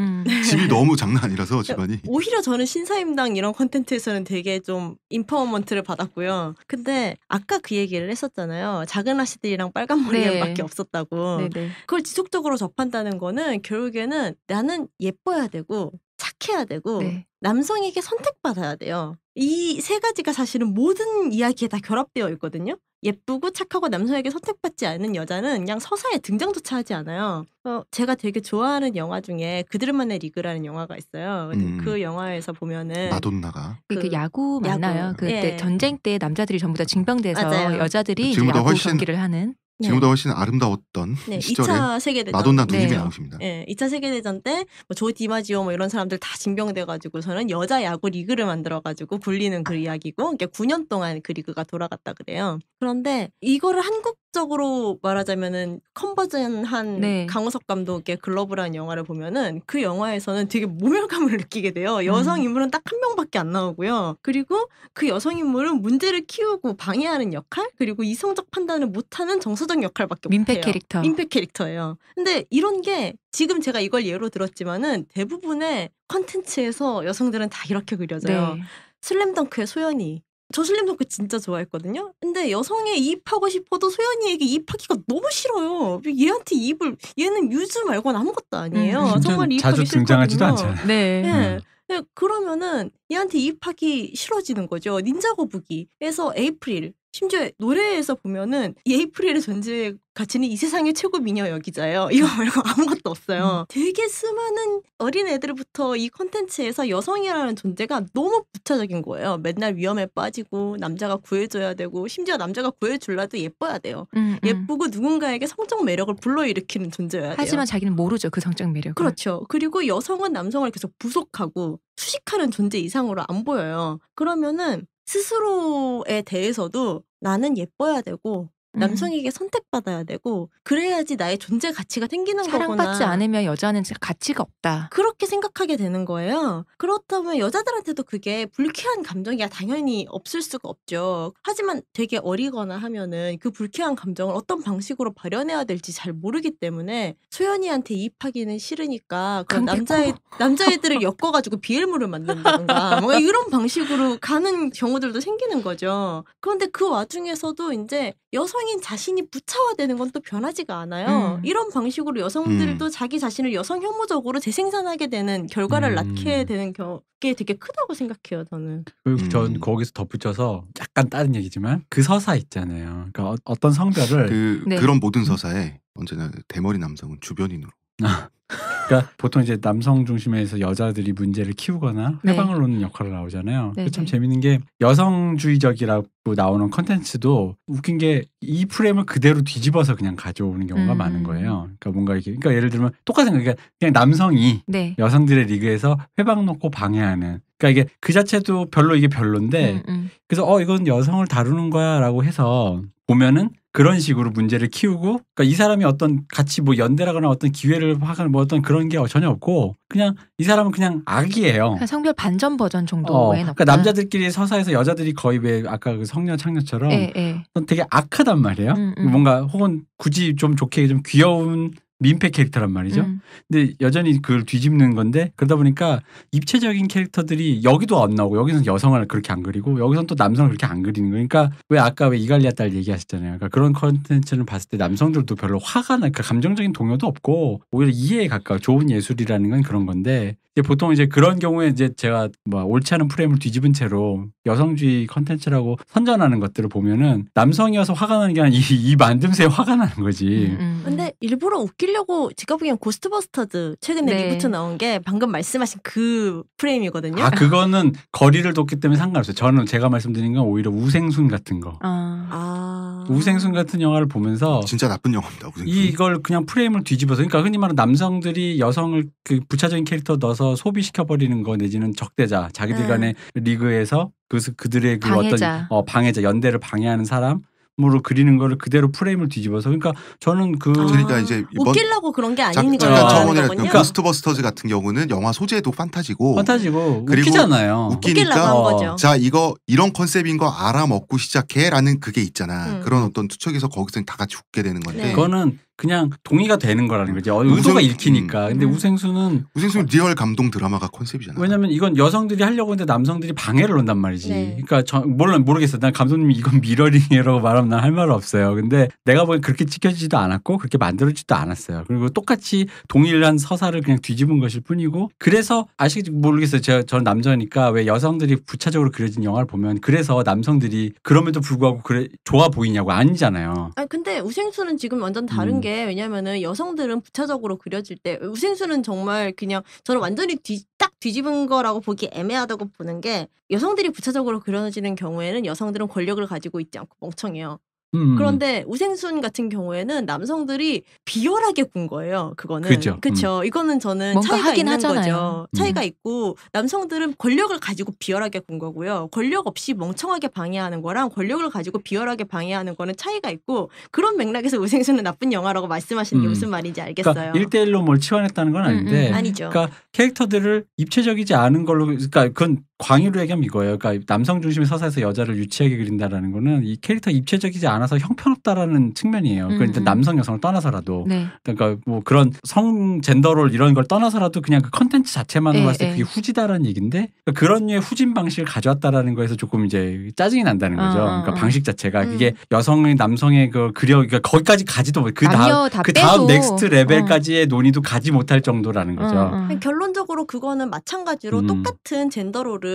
S1: 집이 너무 장난 아니라서 집안이.
S4: 오히려 저는 신사임당 이런 콘텐츠에서는 되게 좀 인파워먼트를 받았고요. 근데 아까 그 얘기를 했었잖아요. 작은 아씨들이랑 빨간 머리맨밖에 없었다고.
S3: 네네.
S4: 그걸 지속적으로 접한다는 거는 결국에는 나는 예뻐야 되고 착해야 되고 남성에게 선택받아야 돼요. 이 세 가지가 사실은 모든 이야기에 다 결합되어 있거든요. 예쁘고 착하고 남성에게 선택받지 않는 여자는 그냥 서사에 등장조차 하지 않아요. 제가 되게 좋아하는 영화 중에 그들만의 리그라는 영화가 있어요. 그 영화에서 보면은
S1: 마돈나가
S3: 그 야구 맞나요? 그때
S4: 예.
S3: 전쟁 때 남자들이 전부 다 징병돼서
S4: 맞아요.
S3: 여자들이
S1: 지금보다
S3: 야구
S1: 훨씬
S3: 경기를 하는
S1: 지금보다 훨씬 아름다웠던 시절에
S4: 2차 세계대전
S1: 마돈나 누님이 나오십니다.
S4: 네, 2차 세계대전 때 조 디마지오 뭐 이런 사람들 다 징병돼가지고서는 여자 야구 리그를 만들어가지고 굴리는 그 이야기고, 그러니까 9년 동안 그 리그가 돌아갔다 그래요. 그런데 이거를 한국적으로 말하자면은 컨버전한 강우석 감독의 글러브라는 영화를 보면은 그 영화에서는 되게 모멸감을 느끼게 돼요. 여성 인물은 딱 한 명밖에 안 나오고요. 그리고 그 여성 인물은 문제를 키우고 방해하는 역할, 그리고 이성적 판단을 못하는 정서적 역할밖에
S3: 민폐
S4: 못해요.
S3: 캐릭터.
S4: 민폐 캐릭터예요. 근데 이런 게 지금 제가 이걸 예로 들었지만은 대부분의 컨텐츠에서 여성들은 다 이렇게 그려져요. 슬램덩크의 소연이. 저 슬램덩크 진짜 좋아했거든요. 근데 여성에 이입하고 싶어도 소연이에게 이입하기가 너무 싫어요. 얘한테 얘는 유주 말고는 아무것도 아니에요. 정말 이입하기
S2: 자주 등장하지도 않잖아요.
S4: 네. 그러면은 얘한테 이입하기 싫어지는 거죠. 닌자 거북이에서 에이프릴. 심지어 노래에서 보면은 이 에이프릴의 존재 가치는 이 세상의 최고 미녀 여기자예요. 이거 말고 아무것도 없어요. 되게 수많은 어린 애들부터 이 콘텐츠에서 여성이라는 존재가 너무 부차적인 거예요. 맨날 위험에 빠지고 남자가 구해줘야 되고 심지어 남자가 구해줄라도 예뻐야 돼요. 예쁘고 누군가에게 성적 매력을 불러일으키는 존재여야 돼요.
S3: 하지만 자기는 모르죠. 그 성적 매력을.
S4: 그렇죠. 그리고 여성은 남성을 계속 부속하고 수식하는 존재 이상으로 안 보여요. 그러면은 스스로에 대해서도 나는 예뻐야 되고 남성에게 선택받아야 되고 그래야지 나의 존재 가치가 생기는 거구나.
S3: 사랑받지 않으면 여자는 진짜 가치가 없다.
S4: 그렇게 생각하게 되는 거예요. 그렇다면 여자들한테도 그게 불쾌한 감정이 당연히 없을 수가 없죠. 하지만 되게 어리거나 하면은 그 불쾌한 감정을 어떤 방식으로 발현해야 될지 잘 모르기 때문에 소연이한테 이입하기는 싫으니까 그런 남자애들을 엮어가지고 비엘물을 만든다든가 뭔가 이런 방식으로 가는 경우들도 생기는 거죠. 그런데 그 와중에서도 이제 여성인 자신이 부차화되는 건 또 변하지가 않아요. 이런 방식으로 여성들도 자기 자신을 여성 혐오적으로 재생산하게 되는 결과를 낳게 되는 게 되게 크다고 생각해요. 저는.
S2: 그리고 전 거기서 덧붙여서 약간 다른 얘기지만 그 서사 있잖아요. 그러니까 어떤 성별을
S1: 그런 모든 서사에 언제나 대머리 남성은 주변인으로.
S2: 그러니까 보통 이제 남성 중심에서 여자들이 문제를 키우거나 회방을 놓는 역할을 나오잖아요. 참 재밌는 게 여성주의적이라고 나오는 컨텐츠도 웃긴 게 이 프레임을 그대로 뒤집어서 그냥 가져오는 경우가 많은 거예요. 그러니까 뭔가 이렇게 그러니까 예를 들면 똑같은 거 그러니까 그냥 남성이 여성들의 리그에서 회방 놓고 방해하는 그러니까 이게 그 자체도 별로 이게 별론데 그래서 이건 여성을 다루는 거야라고 해서 보면은 그런 식으로 문제를 키우고 그러니까 이 사람이 어떤 같이 뭐 연대라거나 어떤 기회를 하거나 뭐 어떤 그런 게 전혀 없고 그냥 이 사람은 그냥 악이에요.
S3: 그냥 성별 반전 버전 정도에
S2: 그러니까 남자들끼리 서사에서 여자들이 거의 왜 아까 그 성녀 창녀처럼 되게 악하단 말이에요. 뭔가 혹은 굳이 좀 좋게 좀 귀여운 민폐 캐릭터란 말이죠. 근데 여전히 그걸 뒤집는 건데 그러다 보니까 입체적인 캐릭터들이 여기도 안 나오고 여기서는 여성을 그렇게 안 그리고 여기서는 또 남성을 그렇게 안 그리는 거예요. 그러니까 왜 아까 왜 이갈리아 딸 얘기하셨잖아요. 그러니까 그런 컨텐츠를 봤을 때 남성들도 별로 화가 나, 그러니까 감정적인 동요도 없고 오히려 이해에 가까워. 좋은 예술이라는 건 그런 건데 이제 보통 이제 그런 경우에 이제 제가 뭐 옳지 않은 프레임을 뒤집은 채로 여성주의 컨텐츠라고 선전하는 것들을 보면은 남성이어서 화가 나는 게 아니라 이 만듦새에 화가 나는 거지.
S4: 근데 일부러 웃기려고 제가 보기엔 고스트버스터즈 최근에 리부트 나온 게 방금 말씀하신 그 프레임이거든요.
S2: 그거는 거리를 뒀기 때문에 상관없어요. 저는 제가 말씀드린 건 오히려 우생순 같은 거. 우생순 같은 영화를 보면서
S1: 진짜 나쁜 영화입니다. 우생순.
S2: 이걸 그냥 프레임을 뒤집어서 그러니까 흔히 말하는 남성들이 여성을 그 부차적인 캐릭터 넣어서 소비시켜버리는 거 내지는 적대자 자기들 간의 리그에서 그들의 그
S3: 방해자.
S2: 어떤 방해자 연대를 방해하는 사람으로 그리는 거를 그대로 프레임을 뒤집어서 그러니까 저는
S1: 그러니까 이제
S4: 웃기려고 그런 게 아닌
S1: 잠깐
S4: 거군요.
S1: 그러니까 고스트버스터즈 같은 경우는 영화 소재도 판타지고
S2: 웃기잖아요.
S1: 웃기니까 자 이거 이런 컨셉인 거 알아먹고 시작해라는 그게 있잖아. 그런 어떤 투척에서 거기서 다 같이 웃게 되는 건데
S2: 그거는 그냥 동의가 되는 거라는 거죠. 의도가 읽히니까. 근데 우생수는
S1: 리얼 감동 드라마가 컨셉이잖아요.
S2: 왜냐면 이건 여성들이 하려고 했는데 남성들이 방해를 놓는단 말이지. 그러니까 모르겠어. 난 감독님이 이건 미러링이라고 말하면 난 할 말 없어요. 근데 내가 보기엔 그렇게 찍혀지지도 않았고 그렇게 만들어지지도 않았어요. 그리고 똑같이 동일한 서사를 그냥 뒤집은 것일 뿐이고 그래서 아시겠지 모르겠어요. 저는 남자니까 왜 여성들이 부차적으로 그려진 영화를 보면 그래서 남성들이 그럼에도 불구하고 그래 좋아 보이냐고 아니잖아요.
S4: 근데 우생수는 지금 완전 다른 게 왜냐면은 여성들은 부차적으로 그려질 때 우생수는 정말 그냥 저는 완전히 딱 뒤집은 거라고 보기 애매하다고 보는 게 여성들이 부차적으로 그려지는 경우에는 여성들은 권력을 가지고 있지 않고 멍청해요. 그런데 우생순 같은 경우에는 남성들이 비열하게 군 거예요. 그거는. 그렇죠. 이거는 저는 차이가 있는 거죠. 차이가 있고 남성들은 권력을 가지고 비열하게 군 거고요. 권력 없이 멍청하게 방해하는 거랑 권력을 가지고 비열하게 방해하는 거는 차이가 있고 그런 맥락에서 우생순은 나쁜 영화라고 말씀하시는 게 무슨 말인지 알겠어요.
S2: 그러니까 1대1로 뭘 치환했다는 건 아닌데
S4: 아니죠.
S2: 그러니까 캐릭터들을 입체적이지 않은 걸로 그러니까 그건 광의로 얘기하면 이거예요. 그러니까 남성 중심의 서사에서 여자를 유치하게 그린다라는 거는 이 캐릭터 입체적이지 않아서 형편없다라는 측면이에요. 그러니까 남성 여성을 떠나서라도 그러니까 뭐 그런 성 젠더롤 이런 걸 떠나서라도 그냥 그 컨텐츠 자체만으로 봤을 때 그게 후지다라는 얘기인데 그러니까 그런 류의 후진 방식을 가져왔다라는 거에서 조금 이제 짜증이 난다는 거죠. 그러니까 방식 자체가 이게 여성의 남성의 그 그러니까 거기까지 가지도 그 다음 넥스트 레벨까지의 논의도 가지 못할 정도라는 거죠.
S4: 결론적으로 그거는 마찬가지로 똑같은 젠더롤을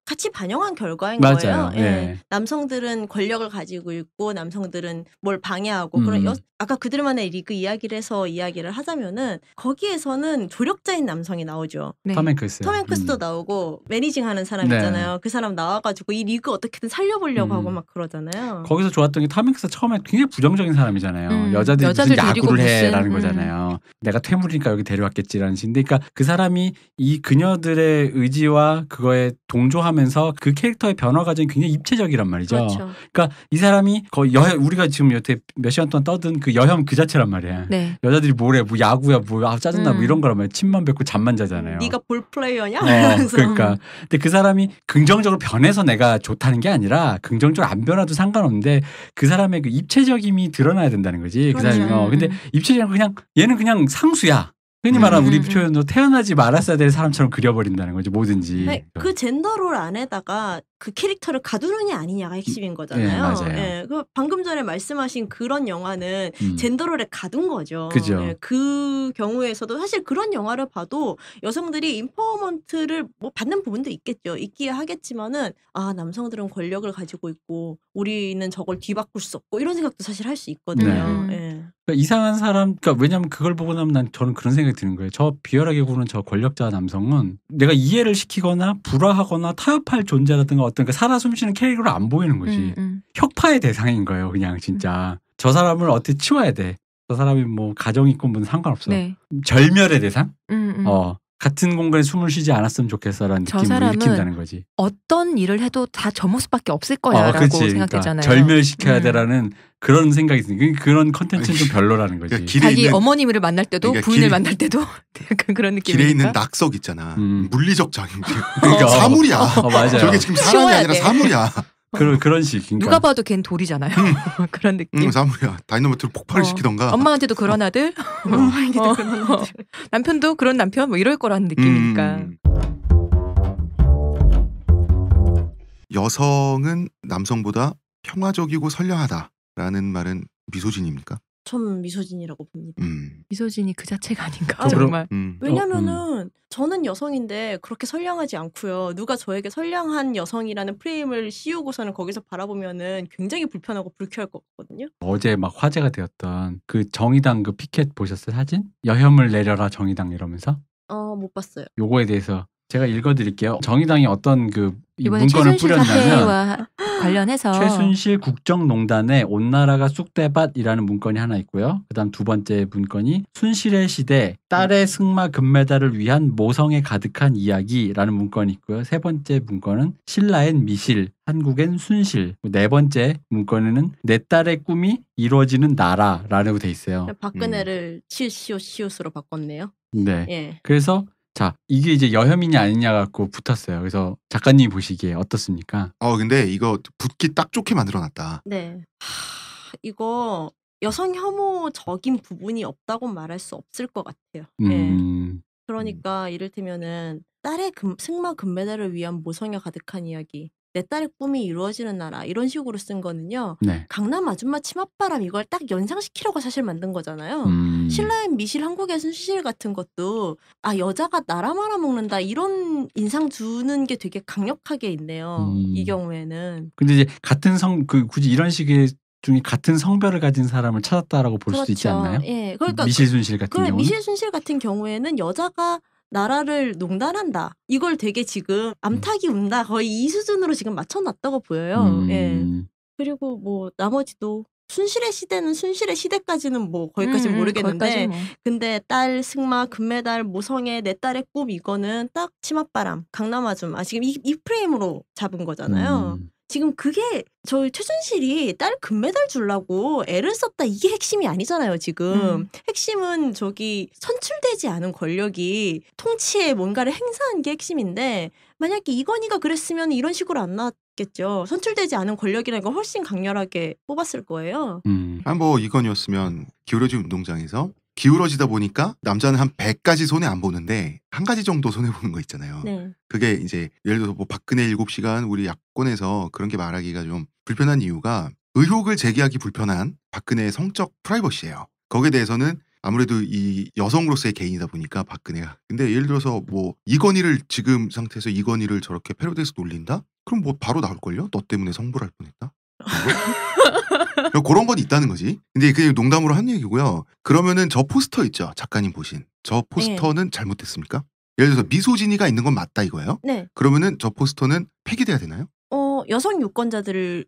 S4: 같이 반영한 결과인
S2: 맞아요.
S4: 거예요.
S2: 예.
S4: 남성들은 권력을 가지고 있고 남성들은 뭘 방해하고 그런 아까 그들만의 리그 이야기를 해서 이야기를 하자면은 거기에서는 조력자인 남성이 나오죠.
S3: 네.
S2: 톰 행크스.
S4: 톰 행크스도 나오고 매니징하는 사람
S2: 네.
S4: 있잖아요. 그 사람 나와가지고 이 리그 어떻게든 살려보려고 하고 막 그러잖아요.
S2: 거기서 좋았던 게 톰 행크스 처음에 굉장히 부정적인 사람이잖아요. 여자들이
S3: 여자들
S2: 무슨
S3: 데리고
S2: 야구를
S3: 무슨,
S2: 해라는 거잖아요. 내가 퇴물이니까 여기 데려왔겠지라는 식인데, 그러니까 그 사람이 이 그녀들의 의지와 그거에 동조하면서 그 캐릭터의 변화 과정이 굉장히 입체적이란 말이죠.
S4: 그렇죠.
S2: 그러니까 이 사람이 거의 우리가 지금 여태 몇 시간 동안 떠든 그 여혐 그 자체란 말이야.
S3: 네.
S2: 여자들이 뭐래, 뭐 야구야, 뭐 짜증나, 뭐 이런 거란 말이야. 침만 뱉고 잠만 자잖아요.
S4: 네가 볼 플레이어냐?
S2: 그러니까. 근데 그 사람이 긍정적으로 변해서 내가 좋다는 게 아니라 긍정적으로 안 변화도 상관없는데 그 사람의 그 입체적임이 드러나야 된다는 거지. 그
S4: 그렇죠.
S2: 사람이. 근데 입체적인 그냥 얘는 그냥 상수야. 흔히 말하는 우리 표현으로 태어나지 말았어야 될 사람처럼 그려버린다는 거죠. 뭐든지.
S4: 네, 그 젠더롤 안에다가 그 캐릭터를 가두느냐 아니냐가 핵심인 거잖아요.
S2: 네, 맞아요.
S4: 예, 그 방금 전에 말씀하신 그런 영화는 젠더롤에 가둔 거죠.
S2: 그죠.
S4: 예, 그 경우에서도 사실 그런 영화를 봐도 여성들이 인파워먼트를 뭐 받는 부분도 있겠죠. 있기야 하겠지만은 아 남성들은 권력을 가지고 있고 우리는 저걸 뒤바꿀 수 없고 이런 생각도 사실 할 수 있거든요.
S3: 네.
S4: 예.
S2: 그러니까 이상한 사람, 그러니까 왜냐면 그걸 보고 나면 저는 그런 생각이 드는 거예요. 저 비열하게 구는 저 권력자 남성은 내가 이해를 시키거나 불화하거나 타협할 존재라든가 어떤 그 살아 숨쉬는 캐릭터로 안 보이는 거지. 혁파의 대상인 거예요, 그냥 진짜. 저 사람을 어떻게 치워야 돼. 저 사람이 뭐 가정 있고 뭐 상관없어.
S3: 네.
S2: 절멸의 대상? 같은 공간에 숨을 쉬지 않았으면 좋겠어라는
S3: 저
S2: 느낌을
S3: 사람은
S2: 일으킨다는 거지.
S3: 어떤 일을 해도 다 저 모습밖에 없을 거야라고
S2: 그치.
S3: 생각했잖아요.
S2: 그러니까 절멸시켜야 되라는 그런 생각이 드니까 그런 컨텐츠는 좀 별로라는 거지.
S1: 그러니까 길에
S3: 자기
S1: 있는,
S3: 어머님을 만날 때도
S1: 그러니까
S3: 부인을
S1: 길에-
S3: 만날 때도 약간 그런 느낌이니까.
S1: 길에 있는 낙석 있잖아. 물리적 장애물.
S2: 그러니까
S1: 사물이야.
S2: 맞아요.
S1: 저게 지금 사람이
S3: 치워야
S1: 아니라
S3: 돼.
S1: 사물이야.
S2: 그런 식. 그러니까.
S3: 누가 봐도 걘 돌이잖아요. 그런 느낌.
S1: 사물이야. 다이너마이트로 폭발을 시키던가.
S3: 엄마한테도 그런 아들,
S4: 엄마에게도 그런 아들.
S3: 남편도 그런 남편 뭐 이럴 거라는 느낌이니까.
S1: 여성은 남성보다 평화적이고 선량하다라는 말은 미소진입니까?
S4: 전 미소진이라고 봅니다.
S3: 미소진이 그 자체가 아닌가
S4: 아,
S3: 정말.
S4: 왜냐면은 저는 여성인데 그렇게 선량하지 않고요. 누가 저에게 선량한 여성이라는 프레임을 씌우고서는 거기서 바라보면은 굉장히 불편하고 불쾌할 것 같거든요.
S2: 어제 막 화제가 되었던 그 정의당 그 피켓 보셨어요? 사진? 여혐을 내려라 정의당 이러면서?
S4: 못 봤어요.
S2: 요거에 대해서 제가 읽어드릴게요. 정의당이 어떤 그
S3: 이번에
S2: 문건을
S3: 최순실
S2: 뿌렸냐면
S3: 사태와 관련해서
S2: 최순실 국정농단에 온 나라가 쑥대밭이라는 문건이 하나 있고요. 그다음 두 번째 문건이 순실의 시대 딸의 승마 금메달을 위한 모성에 가득한 이야기라는 문건이 있고요. 세 번째 문건은 신라엔 미실 한국엔 순실, 네 번째 문건에는 내 딸의 꿈이 이루어지는 나라라고 돼 있어요.
S4: 박근혜를 시옷으로 바꿨네요.
S2: 네.
S4: 예.
S2: 그래서 자, 이게 이제 여혐이냐 아니냐 갖고 붙었어요. 그래서 작가님이 보시기에 어떻습니까?
S1: 근데 이거 붙기 딱 좋게 만들어놨다.
S4: 네. 이거 여성 혐오적인 부분이 없다고 말할 수 없을 것 같아요. 예. 그러니까 이를테면은 딸의 승마 금메달을 위한 모성에 가득한 이야기. 내 딸의 꿈이 이루어지는 나라 이런 식으로 쓴 거는요.
S2: 네.
S4: 강남 아줌마 치맛바람 이걸 딱 연상시키려고 사실 만든 거잖아요. 신라의 미실 한국의 순실 같은 것도 여자가 나라 말아먹는다 이런 인상 주는 게 되게 강력하게 있네요. 이 경우에는.
S2: 근데 이제 같은 굳이 이런 식의 중에 같은 성별을 가진 사람을 찾았다라고 볼 수도 있지 않나요?
S4: 예. 그러니까
S2: 미실순실 같은 경우는?
S4: 미실순실 같은 경우에는 여자가 나라를 농단한다. 이걸 되게 지금 암탉이 운다. 거의 이 수준으로 지금 맞춰놨다고 보여요. 예. 그리고 뭐 나머지도 순실의 시대는 순실의 시대까지는 뭐 거기까지는 모르겠는데
S3: 거기까지 뭐.
S4: 근데 딸 승마 금메달 모성애 내 딸의 꿈 이거는 딱 치맛바람 강남 아줌마 지금 이 프레임으로 잡은 거잖아요. 지금 그게 저희 최순실이 딸 금메달 주려고 애를 썼다 이게 핵심이 아니잖아요 지금. 핵심은 저기 선출되지 않은 권력이 통치에 뭔가를 행사한 게 핵심인데 만약에 이건희가 그랬으면 이런 식으로 안 나왔겠죠. 선출되지 않은 권력이라는 걸 훨씬 강렬하게 뽑았을 거예요.
S1: 뭐 이건이었으면 기울어진 운동장에서 기울어지다 보니까 남자는 한 100가지 손해 안 보는데 한 가지 정도 손해 보는 거 있잖아요.
S4: 네.
S1: 그게 이제 예를 들어서 뭐 박근혜 7시간 우리 야권에서 그런 게 말하기가 좀 불편한 이유가 의혹을 제기하기 불편한 박근혜의 성적 프라이버시예요. 거기에 대해서는 아무래도 이 여성으로서의 개인이다 보니까 박근혜가. 근데 예를 들어서 뭐 이건희를 지금 상태에서 이건희를 저렇게 패러디해서 놀린다? 그럼 뭐 바로 나올걸요? 너 때문에 성불할 뻔했다? 그런 건 있다는 거지. 근데 그게 농담으로 한 얘기고요. 그러면은 저 포스터 있죠? 작가님 보신. 저 포스터는 잘못됐습니까? 예를 들어서 미소진이가 있는 건 맞다 이거예요?
S4: 네.
S1: 그러면은 저 포스터는 폐기돼야 되나요?
S4: 여성 유권자들을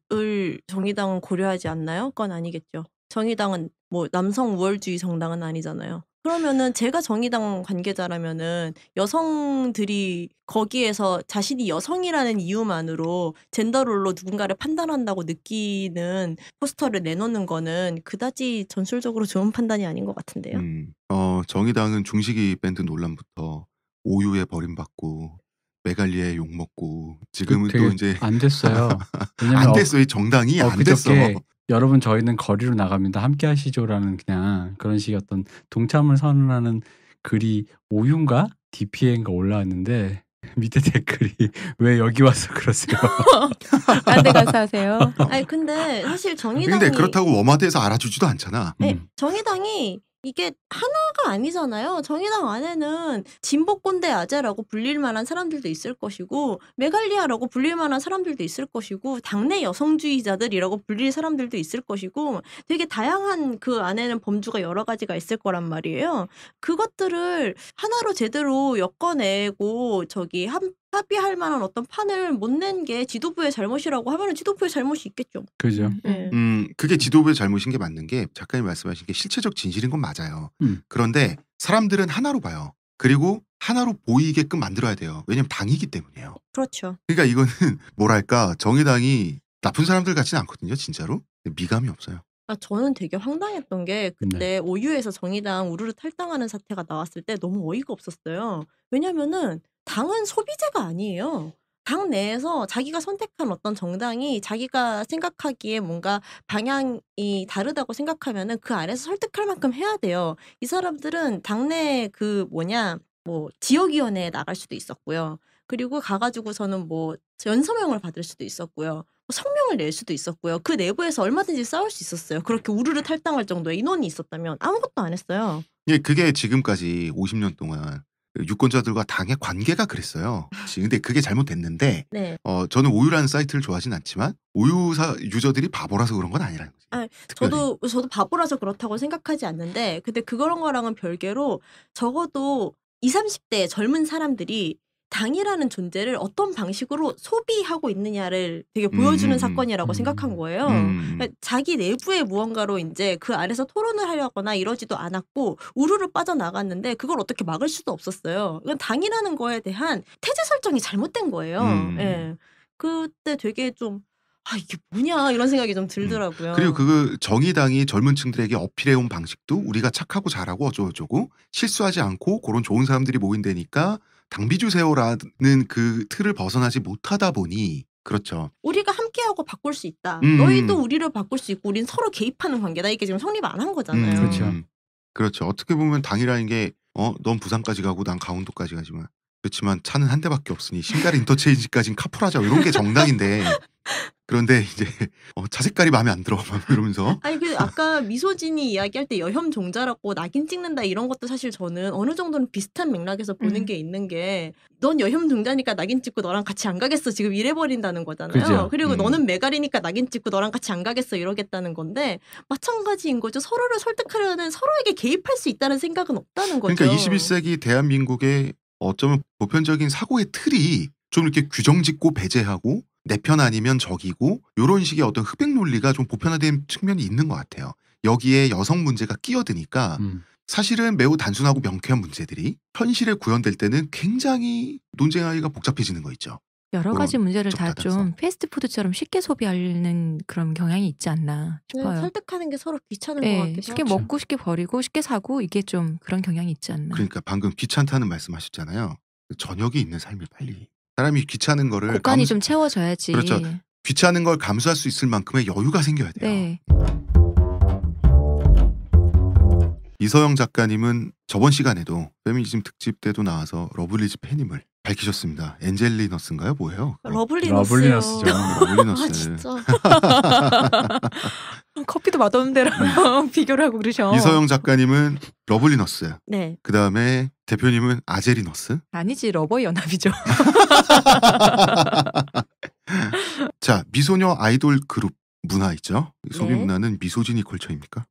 S4: 정의당은 고려하지 않나요? 그건 아니겠죠. 정의당은 뭐 남성 우월주의 정당은 아니잖아요. 그러면은 제가 정의당 관계자라면은 여성들이 거기에서 자신이 여성이라는 이유만으로 젠더롤로 누군가를 판단한다고 느끼는 포스터를 내놓는 거는 그다지 전술적으로 좋은 판단이 아닌 것 같은데요.
S1: 정의당은 중식이 밴드 논란부터 오유에 버림받고 메갈리에 욕먹고 지금은 또 이제
S2: 안 됐어요. 왜냐면
S1: 안 됐어. 이 정당이 안 됐어.
S2: 여러분 저희는 거리로 나갑니다. 함께 하시죠라는 그냥 그런 식의 어떤 동참을 선언하는 글이 오윤가 DPN가 올라왔는데 밑에 댓글이 왜 여기 와서 그러세요?
S3: 딴 데 가서 하세요.
S4: 아니 근데 사실 정의당이
S1: 근데 그렇다고 웜하드에서 알아주지도 않잖아.
S4: 네, 정의당이 이게 하나가 아니잖아요. 정의당 안에는 진보꼰대 아재라고 불릴 만한 사람들도 있을 것이고 메갈리아라고 불릴 만한 사람들도 있을 것이고 당내 여성주의자들이라고 불릴 사람들도 있을 것이고 되게 다양한 그 안에는 범주가 여러 가지가 있을 거란 말이에요. 그것들을 하나로 제대로 엮어내고 합의할 만한 어떤 판을 못 낸 게 지도부의 잘못이라고 하면 지도부의 잘못이 있겠죠.
S2: 그죠.
S4: 네.
S1: 그게 지도부의 잘못인 게 맞는 게 작가님 말씀하신 게 실체적 진실인 건 맞아요. 그런데 사람들은 하나로 봐요. 그리고 하나로 보이게끔 만들어야 돼요. 왜냐면 당이기 때문이에요.
S4: 그렇죠.
S1: 그러니까 이거는 뭐랄까 정의당이 나쁜 사람들 같지는 않거든요. 진짜로. 미감이 없어요.
S4: 저는 되게 황당했던 게 그때 오유에서 정의당 우르르 탈당하는 사태가 나왔을 때 너무 어이가 없었어요. 왜냐면은 당은 소비재가 아니에요. 당 내에서 자기가 선택한 어떤 정당이 자기가 생각하기에 뭔가 방향이 다르다고 생각하면은 그 안에서 설득할 만큼 해야 돼요. 이 사람들은 당내 지역위원회에 나갈 수도 있었고요. 그리고 가가지고서는 연서명을 받을 수도 있었고요. 성명을 낼 수도 있었고요. 그 내부에서 얼마든지 싸울 수 있었어요. 그렇게 우르르 탈당할 정도의 인원이 있었다면 아무것도 안 했어요.
S1: 예, 그게 지금까지 50년 동안 유권자들과 당의 관계가 그랬어요. 근데 그게 잘못됐는데
S4: 네.
S1: 저는 오유라는 사이트를 좋아하진 않지만 오유사 유저들이 바보라서 그런 건 아니라는 거지.
S4: 저도 바보라서 그렇다고 생각하지 않는데 근데 그런 거랑은 별개로 적어도 20, 30대 젊은 사람들이 당이라는 존재를 어떤 방식으로 소비하고 있느냐를 되게 보여주는 사건이라고 생각한 거예요. 그러니까 자기 내부의 무언가로 이제 그 안에서 토론을 하려거나 이러지도 않았고 우르르 빠져나갔는데 그걸 어떻게 막을 수도 없었어요. 이건 당이라는 거에 대한 태제 설정이 잘못된 거예요. 예. 그때 되게 좀 이게 뭐냐 이런 생각이 좀 들더라고요.
S1: 그리고 그 정의당이 젊은 층들에게 어필해온 방식도 우리가 착하고 잘하고 어쩌고저쩌고 실수하지 않고 그런 좋은 사람들이 모인다니까 당비 주세요라는 그 틀을 벗어나지 못하다 보니 그렇죠.
S4: 우리가 함께하고 바꿀 수 있다. 너희도 우리를 바꿀 수 있고 우린 서로 개입하는 관계다. 이게 지금 성립 안 한 거잖아요.
S2: 그렇죠.
S1: 그렇죠. 어떻게 보면 당이라는 게 넌 부산까지 가고 난 강원도까지 가지만 그렇지만 차는 한 대밖에 없으니 신갈 인터체인지까지는 카풀하자 이런 게 정당인데 그런데 이제 차 색깔이 마음에 안 들어 막 이러면서
S4: 아니 아까 미소진이 이야기할 때 여혐 종자라고 낙인 찍는다 이런 것도 사실 저는 어느 정도는 비슷한 맥락에서 보는 게 있는 게 넌 여혐 종자니까 낙인 찍고 너랑 같이 안 가겠어 지금 이래버린다는 거잖아요.
S2: 그죠.
S4: 그리고 너는 메갈이니까 낙인 찍고 너랑 같이 안 가겠어 이러겠다는 건데 마찬가지인 거죠. 서로를 설득하려는 서로에게 개입할 수 있다는 생각은 없다는 거죠.
S1: 그러니까 21세기 대한민국의 어쩌면 보편적인 사고의 틀이 좀 이렇게 규정짓고 배제하고 내 편 아니면 적이고 이런 식의 어떤 흡입 논리가 좀 보편화된 측면이 있는 것 같아요. 여기에 여성 문제가 끼어드니까 사실은 매우 단순하고 명쾌한 문제들이 현실에 구현될 때는 굉장히 논쟁하기가 복잡해지는 거 있죠.
S3: 여러 가지 문제를 다
S1: 좁다면서.
S3: 좀 패스트푸드처럼 쉽게 소비하는 그런 경향이 있지 않나 싶어요.
S4: 설득하는 게 서로 귀찮은 것 같기도
S3: 쉽게
S4: 하죠.
S3: 먹고 쉽게 버리고 쉽게 사고 이게 좀 그런 경향이 있지 않나.
S1: 그러니까 방금 귀찮다는 말씀하셨잖아요. 저녁이 있는 삶을 빨리. 사람이 귀찮은 거를
S3: 곳간이 좀 채워져야지.
S1: 그렇죠. 귀찮은 걸 감수할 수 있을 만큼의 여유가 생겨야 돼요.
S3: 네.
S1: 이서영 작가님은 저번 시간에도 페미니즘 특집 때도 나와서 러블리즈 팬임을 밝히셨습니다. 엔젤리너스인가요? 뭐예요?
S4: 러블리너스요.
S2: 러블리너스죠.
S1: 러블리너스.
S4: 아 진짜.
S3: 커피도 맛없는 데랑 비교를 하고 그러셔.
S1: 이서영 작가님은 러블리너스.
S4: 네.
S1: 그 다음에 대표님은 아제리너스.
S3: 아니지 러버의 연합이죠.
S1: 자, 미소녀 아이돌 그룹 문화 있죠? 소비
S4: 네.
S1: 문화는 미소진이 컬처입니까?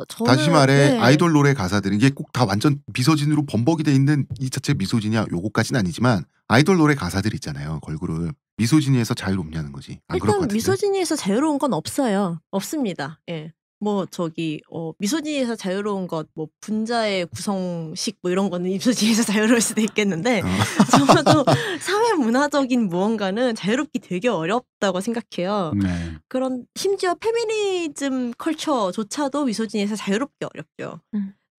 S4: 저는
S1: 다시 말해
S4: 네.
S1: 아이돌 노래 가사들은 이게 꼭 다 완전 미소진으로 범벅이 돼 있는 이 자체 미소진이야 요거까지는 아니지만 아이돌 노래 가사들 있잖아요. 걸그룹 미소진이에서 자유롭냐는 거지. 안 그럴 것
S4: 일단
S1: 같은데.
S4: 미소진이에서 자유로운 건 없어요. 없습니다. 예. 뭐 미소진이에서 자유로운 것, 뭐 분자의 구성식 뭐 이런 거는 미소진이에서 자유로울 수도 있겠는데 적어도 사회 문화적인 무언가는 자유롭기 되게 어렵다고 생각해요.
S2: 네.
S4: 그런 심지어 페미니즘 컬처조차도 미소진이에서 자유롭기 어렵죠.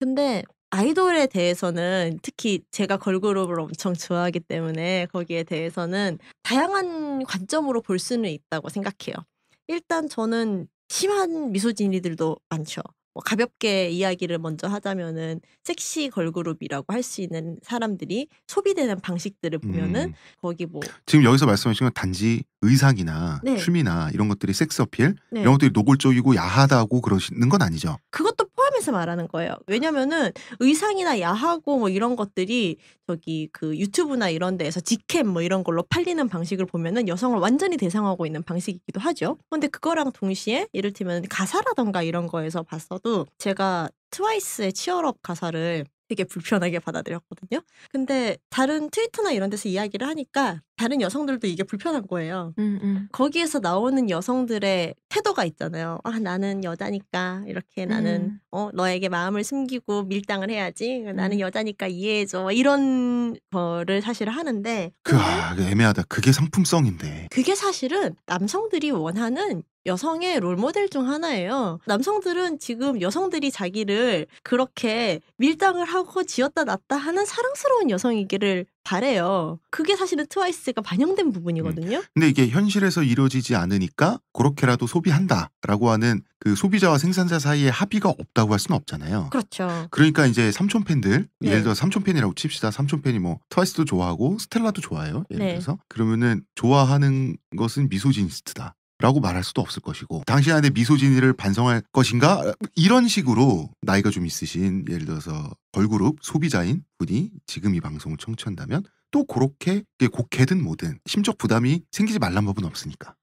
S4: 근데 아이돌에 대해서는 특히 제가 걸그룹을 엄청 좋아하기 때문에 거기에 대해서는 다양한 관점으로 볼 수는 있다고 생각해요. 일단 저는 심한 미소진이들도 많죠. 뭐 가볍게 이야기를 먼저 하자면은 섹시 걸그룹이라고 할 수 있는 사람들이 소비되는 방식들을 보면은 거기 뭐
S1: 지금 여기서 말씀하신 건 단지 의상이나
S4: 네.
S1: 춤이나 이런 것들이 섹스 어필
S4: 네.
S1: 이런 것들이 노골적이고 야하다고 그러시는 건 아니죠.
S4: 그것도 포함해서 말하는 거예요. 왜냐면은 의상이나 야하고 뭐 이런 것들이 저기 그 유튜브나 이런 데에서 직캠 뭐 이런 걸로 팔리는 방식을 보면은 여성을 완전히 대상화하고 있는 방식이기도 하죠. 근데 그거랑 동시에 이를테면 가사라던가 이런 거에서 봤어도 제가 트와이스의 치얼업 가사를 되게 불편하게 받아들였거든요. 근데 다른 트위터나 이런 데서 이야기를 하니까 다른 여성들도 이게 불편한 거예요. 거기에서 나오는 여성들의 태도가 있잖아요. 아, 나는 여자니까 이렇게 나는 너에게 마음을 숨기고 밀당을 해야지. 나는 여자니까 이해해줘. 이런 거를 사실 하는데
S1: 그 애매하다. 그게 상품성인데.
S4: 그게 사실은 남성들이 원하는 여성의 롤모델 중 하나예요. 남성들은 지금 여성들이 자기를 그렇게 밀당을 하고 지었다 놨다 하는 사랑스러운 여성이기를 바래요. 그게 사실은 트와이스가 반영된 부분이거든요.
S1: 근데 이게 현실에서 이루어지지 않으니까 그렇게라도 소비한다라고 하는 그 소비자와 생산자 사이에 합의가 없다고 할 수는 없잖아요.
S4: 그렇죠.
S1: 그러니까 이제 삼촌 팬들
S4: 네.
S1: 예를 들어 삼촌 팬이라고 칩시다. 삼촌 팬이 뭐 트와이스도 좋아하고 스텔라도 좋아해요. 예를
S4: 네.
S1: 들어서 그러면은 좋아하는 것은 미소지니스트다. 라고 말할 수도 없을 것이고 당신 안에 미소진이를 반성할 것인가? 이런 식으로 나이가 좀 있으신 예를 들어서 걸그룹 소비자인 분이 지금 이 방송을 청취한다면 또 그렇게 곡해든 뭐든 심적 부담이 생기지 말란 법은 없으니까.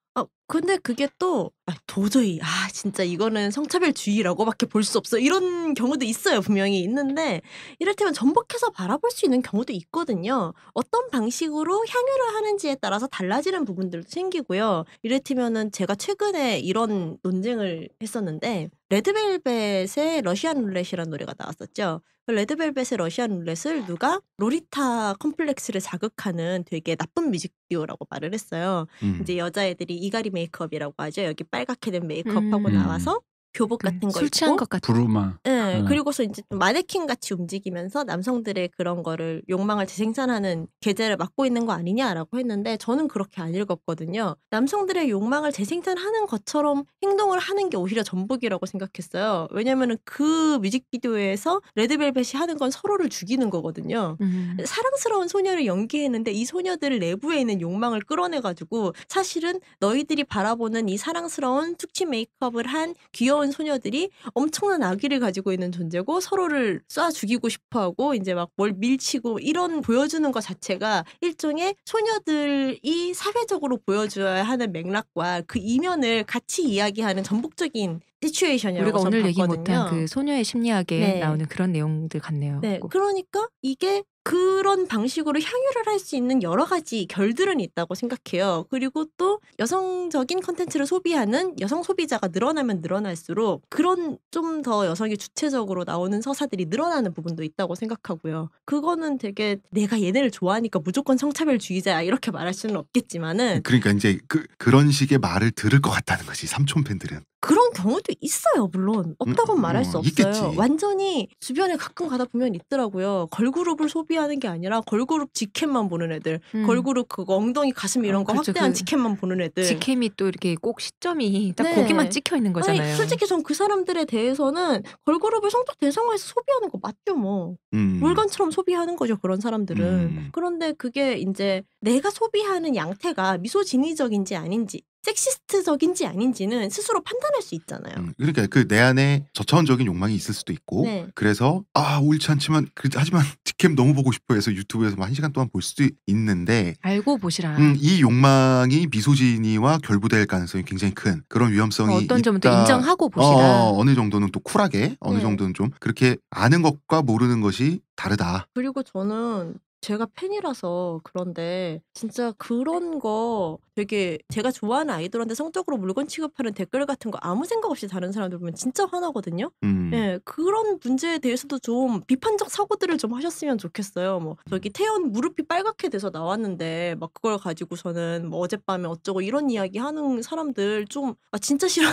S4: 근데 그게 또 도저히 진짜 이거는 성차별주의라고밖에 볼 수 없어 이런 경우도 있어요. 분명히 있는데 이를테면 전복해서 바라볼 수 있는 경우도 있거든요. 어떤 방식으로 향유를 하는지에 따라서 달라지는 부분들도 생기고요. 이를테면은 제가 최근에 이런 논쟁을 했었는데 레드벨벳의 러시안 룰렛이라는 노래가 나왔었죠. 레드벨벳의 러시안 룰렛을 누가 로리타 컴플렉스를 자극하는 되게 나쁜 뮤직비디오라고 말을 했어요. 이제 여자애들이 이갈이 메이크업이라고 하죠. 여기 빨갛게 된 메이크업하고 나와서 교복 같은 거
S3: 술 취한
S4: 입고
S3: 것 같은.
S2: 부르마.
S4: 네, 그리고서 이제 좀 마네킹 같이 움직이면서 남성들의 그런 거를 욕망을 재생산하는 계제를 맡고 있는 거 아니냐라고 했는데 저는 그렇게 안 읽었거든요. 남성들의 욕망을 재생산하는 것처럼 행동을 하는 게 오히려 전복이라고 생각했어요. 왜냐면은 그 뮤직비디오에서 레드벨벳이 하는 건 서로를 죽이는 거거든요. 사랑스러운 소녀를 연기했는데 이 소녀들 내부에 있는 욕망을 끌어내가지고 사실은 너희들이 바라보는 이 사랑스러운 툭치 메이크업을 한 귀여운 소녀들이 엄청난 악의를 가지고 있는 존재고 서로를 쏴 죽이고 싶어하고 이제 막 뭘 밀치고 이런 보여주는 것 자체가 일종의 소녀들이 사회적으로 보여줘야 하는 맥락과 그 이면을 같이 이야기하는 전복적인 시츄에이션이라고
S3: 우리가 오늘 얘기
S4: 봤거든요.
S3: 못한 그 소녀의 심리학에
S4: 네.
S3: 나오는 그런 내용들 같네요.
S4: 네, 그러니까 이게 그런 방식으로 향유를 할 수 있는 여러 가지 결들은 있다고 생각해요. 그리고 또 여성적인 컨텐츠를 소비하는 여성 소비자가 늘어나면 늘어날수록 그런 좀 더 여성이 주체적으로 나오는 서사들이 늘어나는 부분도 있다고 생각하고요. 그거는 되게 내가 얘네를 좋아하니까 무조건 성차별주의자야 이렇게 말할 수는 없겠지만은
S1: 그러니까 이제 그런 식의 말을 들을 것 같다는 거지 삼촌 팬들은.
S4: 그런 경우도 있어요. 물론 없다고는 말할 수 없어요.
S1: 있겠지.
S4: 완전히 주변에 가끔 가다 보면 있더라고요. 걸그룹을 소비하는 게 아니라 걸그룹 직캠만 보는 애들, 걸그룹 그거 엉덩이 가슴 이런 거
S3: 그렇죠.
S4: 확대한
S3: 그
S4: 직캠만 보는 애들.
S3: 직캠이 또 이렇게 꼭 시점이 딱
S4: 네.
S3: 거기만 찍혀 있는 거잖아요.
S4: 아니, 솔직히 전 그 사람들에 대해서는 걸그룹을 성적 대상화해서 소비하는 거 맞죠 뭐. 물건처럼 소비하는 거죠 그런 사람들은. 그런데 그게 이제 내가 소비하는 양태가 미소진의적인지 아닌지 섹시스트적인지 아닌지는 스스로 판단할 수 있잖아요.
S1: 그러니까 그 내 안에 저차원적인 욕망이 있을 수도 있고
S4: 네.
S1: 그래서 옳지 않지만 하지만 직캠 너무 보고 싶어 해서 유튜브에서 1시간 동안 볼 수도 있는데
S3: 알고 보시라.
S1: 이 욕망이 미소진이와 결부될 가능성이 굉장히 큰 그런 위험성이
S3: 어떤 점은 또
S1: 있다.
S3: 인정하고 보시라.
S1: 어느 정도는 또 쿨하게 어느
S4: 네.
S1: 정도는 좀 그렇게 아는 것과 모르는 것이 다르다.
S4: 그리고 저는 제가 팬이라서 그런데 진짜 그런 거 되게 제가 좋아하는 아이돌한테 성적으로 물건 취급하는 댓글 같은 거 아무 생각 없이 다른 사람들 보면 진짜 화나거든요. 예, 그런 문제에 대해서도 좀 비판적 사고들을 좀 하셨으면 좋겠어요. 뭐 저기 태연 무릎이 빨갛게 돼서 나왔는데 막 그걸 가지고서는 뭐 어젯밤에 어쩌고 이런 이야기 하는 사람들 좀 진짜 싫어요.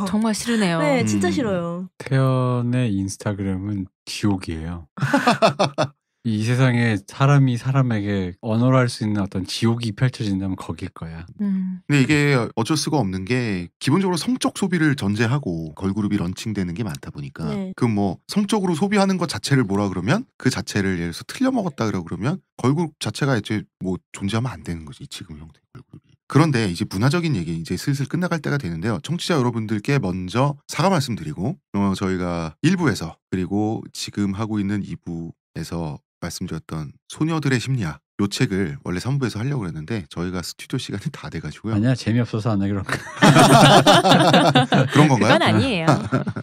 S3: 정말 싫으네요.
S4: 네, 진짜 싫어요.
S2: 태연의 인스타그램은 지옥이에요. 이 세상에 사람이 사람에게 언어할 수 있는 어떤 지옥이 펼쳐진다면 거길 거야.
S1: 근데 이게 어쩔 수가 없는 게 기본적으로 성적 소비를 전제하고 걸그룹이 런칭되는 게 많다 보니까
S4: 네.
S1: 그 뭐 성적으로 소비하는 것 자체를 뭐라 그러면 그 자체를 예를 들어서 틀려 먹었다 그러면 걸그룹 자체가 이제 뭐 존재하면 안 되는 거지 지금 형태의 걸그룹이. 그런데 이제 문화적인 얘기 이제 슬슬 끝나갈 때가 되는데요. 청취자 여러분들께 먼저 사과 말씀드리고 저희가 1부에서 그리고 지금 하고 있는 2부에서 말씀드렸던 소녀들의 심리학 요 책을 원래 3부에서 하려고 그랬는데 저희가 스튜디오 시간이 다 돼가지고요.
S2: 아니야, 재미없어서 안 하기로.
S1: 그런 건가요?
S3: 그건 아니에요.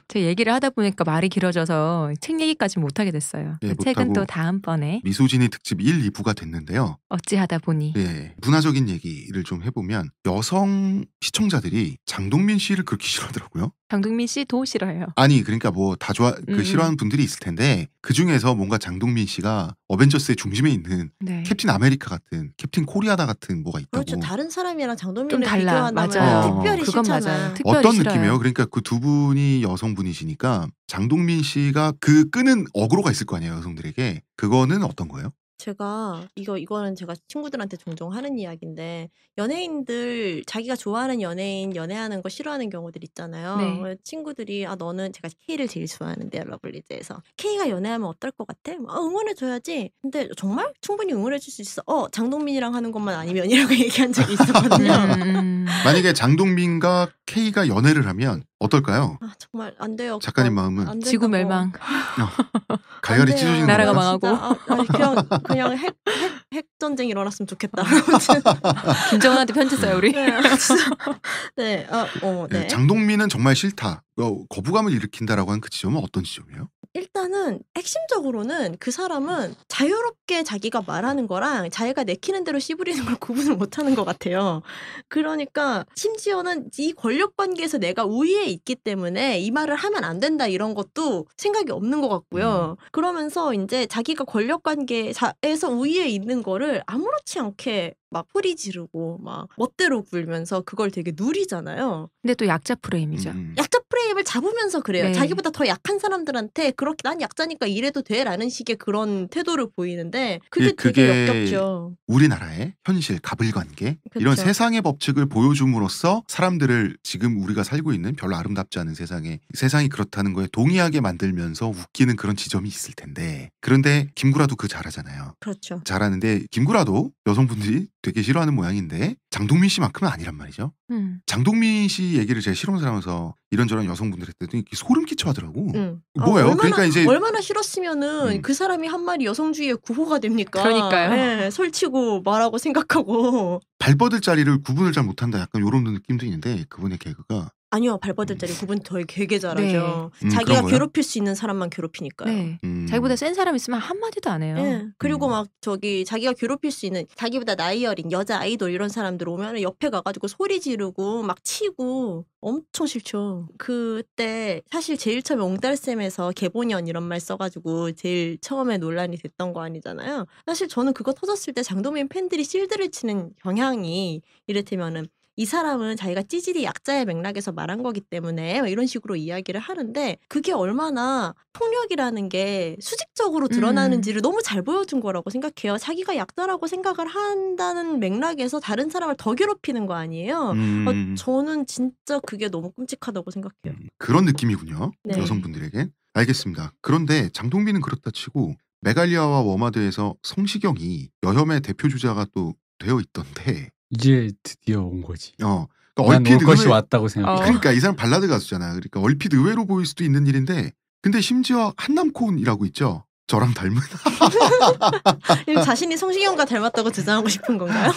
S3: 제 얘기를 하다 보니까 말이 길어져서 책 얘기까지 못하게 됐어요.
S1: 예,
S3: 그 책은
S1: 못하고
S3: 또 다음번에
S1: 미소진이 특집 1, 2부가 됐는데요.
S3: 어찌하다 보니.
S1: 예, 문화적인 얘기를 좀 해보면 여성 시청자들이 장동민 씨를 그렇게 싫어하더라고요.
S3: 장동민 씨도 싫어해요.
S1: 아니 그러니까 뭐 다 싫어하는 분들이 있을 텐데 그 중에서 뭔가 장동민 씨가 어벤져스의 중심에 있는
S3: 네.
S1: 캡틴 아메리카 같은 캡틴 코리아나 같은 뭐가 있다고.
S4: 그렇죠. 다른 사람이랑
S3: 좀
S4: 장동민을
S3: 달라.
S4: 비교한다면
S3: 맞아요.
S4: 특별히
S3: 그건
S4: 싫잖아.
S3: 맞아요. 특별히
S1: 어떤
S3: 싫어요.
S1: 느낌이에요? 그러니까 그 두 분이 여성분이시니까 장동민 씨가 그 끄는 어그로가 있을 거 아니에요, 여성들에게. 그거는 어떤 거예요?
S4: 제가 이거는 제가 친구들한테 종종 하는 이야기인데 연예인들 자기가 좋아하는 연예인 연애하는 거 싫어하는 경우들 있잖아요.
S3: 네.
S4: 친구들이 너는 제가 K를 제일 좋아하는데요, 러블리즈에서 K가 연애하면 어떨 것 같아? 응원해줘야지. 근데 정말 충분히 응원해줄 수 있어. 장동민이랑 하는 것만 아니면이라고 얘기한 적이 있었거든요.
S1: 만약에 장동민과 K가 연애를 하면 어떨까요?
S4: 정말 안 돼요.
S1: 작가님 마음은
S4: 안
S3: 지구
S4: 된다고.
S3: 멸망.
S1: 갈갈이
S4: 안 돼요.
S1: 찢어지는
S3: 나라가
S1: 건가요?
S3: 망하고.
S4: 진짜, 그냥 핵 전쟁 일어났으면 좋겠다.
S3: 김정은한테 편지 써요 우리.
S4: 네. 네.
S1: 네, 장동민은 정말 싫다. 거부감을 일으킨다라고 하는 그 지점은 어떤 지점이에요?
S4: 일단은 핵심적으로는 그 사람은 자유롭게 자기가 말하는 거랑 자기가 내키는 대로 씨부리는 걸 구분을 못하는 것 같아요. 그러니까 심지어는 이 권력 관계에서 내가 우위에 있기 때문에 이 말을 하면 안 된다 이런 것도 생각이 없는 것 같고요. 그러면서 이제 자기가 권력 관계에서 우위에 있는 거를 아무렇지 않게 막 소리 지르고 막 멋대로 굴면서 그걸 되게 누리잖아요.
S3: 근데 또 약자 프레임이죠.
S4: 약자 프레임을 잡으면서 그래요.
S3: 네.
S4: 자기보다 더 약한 사람들한테 그렇게 난 약자니까 이래도 돼라는 식의 그런 태도를 보이는데 그게 되게 역겹죠.
S1: 우리나라의 현실, 가불관계 이런
S4: 그쵸.
S1: 세상의 법칙을 보여줌으로써 사람들을 지금 우리가 살고 있는 별로 아름답지 않은 세상이 그렇다는 거에 동의하게 만들면서 웃기는 그런 지점이 있을 텐데 그런데 김구라도 그 잘하잖아요.
S4: 그렇죠.
S1: 잘하는데 김구라도 여성분들이 되게 싫어하는 모양인데 장동민 씨만큼은 아니란 말이죠. 장동민 씨 얘기를 제가 실험실하면서 이런저런 여성분들 했더니 소름 끼쳐 하더라고. 뭐예요? 그러니까 이제
S4: 얼마나 싫었으면은 그 사람이 한 말이 여성주의의 구호가 됩니까?
S3: 그러니까요.
S4: 네, 설치고 말하고 생각하고.
S1: 발뻗을 자리를 구분을 잘 못한다. 약간 이런 느낌도 있는데 그분의 개그가
S4: 아니요, 발뻗을 자리 구분 되게 잘하죠.
S3: 네.
S4: 자기가
S1: 그런 거요?
S4: 괴롭힐 수 있는 사람만 괴롭히니까요.
S3: 네. 자기보다 센 사람 있으면 한마디도 안 해요.
S4: 네. 그리고 막 자기가 괴롭힐 수 있는 자기보다 나이 어린 여자 아이돌 이런 사람들 오면 옆에 가가지고 소리 지르고 막 치고 엄청 싫죠. 그때 사실 제일 처음에 옹달샘에서 개보년 이런 말 써가지고 제일 처음에 논란이 됐던 거 아니잖아요. 사실 저는 그거 터졌을 때 장동민 팬들이 실드를 치는 경향이 이를테면은 이 사람은 자기가 찌질이 약자의 맥락에서 말한 거기 때문에 이런 식으로 이야기를 하는데 그게 얼마나 폭력이라는 게 수직적으로 드러나는지를 너무 잘 보여준 거라고 생각해요. 자기가 약자라고 생각을 한다는 맥락에서 다른 사람을 더 괴롭히는 거 아니에요. 저는 진짜 그게 너무 끔찍하다고 생각해요.
S1: 그런 느낌이군요.
S4: 네.
S1: 여성분들에게. 알겠습니다. 그런데 장동민은 그렇다 치고 메갈리아와 워마드에서 성시경이 여혐의 대표 주자가 또 되어 있던데
S2: 이제 드디어 온 거지.
S1: 그러니까
S2: 난 올 것이 왔다고 생각해.
S1: 그러니까 이 사람 발라드 가수잖아. 그러니까 얼핏 의외로 보일 수도 있는 일인데 근데 심지어 한남콘이라고 있죠. 저랑 닮은.
S4: 자신이 성시경과 닮았다고 주장하고 싶은 건가요?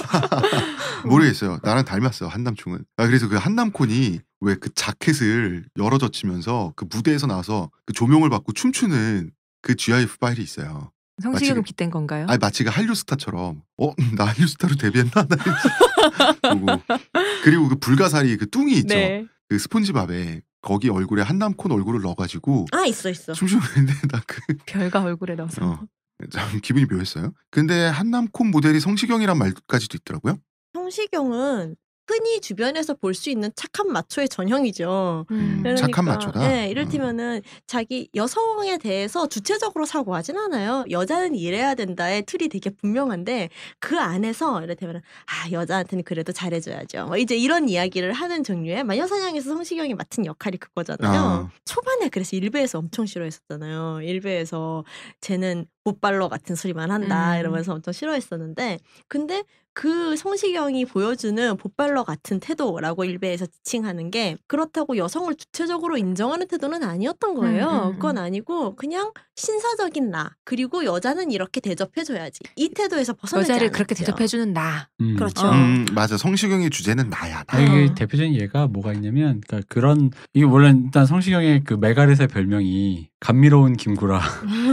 S1: 모르겠어요. 나랑 닮았어 한남충은. 그래서 그 한남콘이 왜 그 자켓을 열어젖히면서 그 무대에서 나와서 그 조명을 받고 춤추는 그 GIF 파일이 있어요.
S3: 성시경 빗댄 건가요?
S1: 아니 마치 그 한류스타처럼 나 한류스타로 데뷔했나? 그리고 그 불가사리 그 뚱이 있죠.
S3: 네.
S1: 그 스폰지밥에 거기 얼굴에 한남콘 얼굴을 넣어가지고
S4: 있어.
S1: 춤추는데 나 그
S3: 별가 얼굴에 넣어서
S1: 참 기분이 묘했어요. 근데 한남콘 모델이 성시경이란 말까지도 있더라고요.
S4: 성시경은 흔히 주변에서 볼 수 있는 착한 마초의 전형이죠. 그러니까,
S1: 착한 마초다.
S4: 네, 이를테면은 자기 여성에 대해서 주체적으로 사고하진 않아요. 여자는 이래야 된다의 틀이 되게 분명한데 그 안에서 이를테면 여자한테는 그래도 잘해줘야죠. 이제 이런 이야기를 하는 종류의 마녀사냥에서 성시경이 맡은 역할이 그거잖아요. 초반에 그래서 일베에서 엄청 싫어했었잖아요. 일베에서 쟤는 못발러 같은 소리만 한다 이러면서 엄청 싫어했었는데 근데 그 성시경이 보여주는 보빨러 같은 태도라고 일베에서 지칭하는 게 그렇다고 여성을 주체적으로 인정하는 태도는 아니었던 거예요. 그건 아니고 그냥 신사적인 나 그리고 여자는 이렇게 대접해줘야지 이 태도에서 벗어나지
S3: 여자를
S4: 않았죠.
S3: 그렇게 대접해주는 나.
S4: 그렇죠.
S1: 맞아. 성시경의 주제는 나야.
S2: 이게 대표적인 예가 뭐가 있냐면 그러니까 그런 이게 원래 일단 성시경의 그 메가렛의 별명이 감미로운 김구라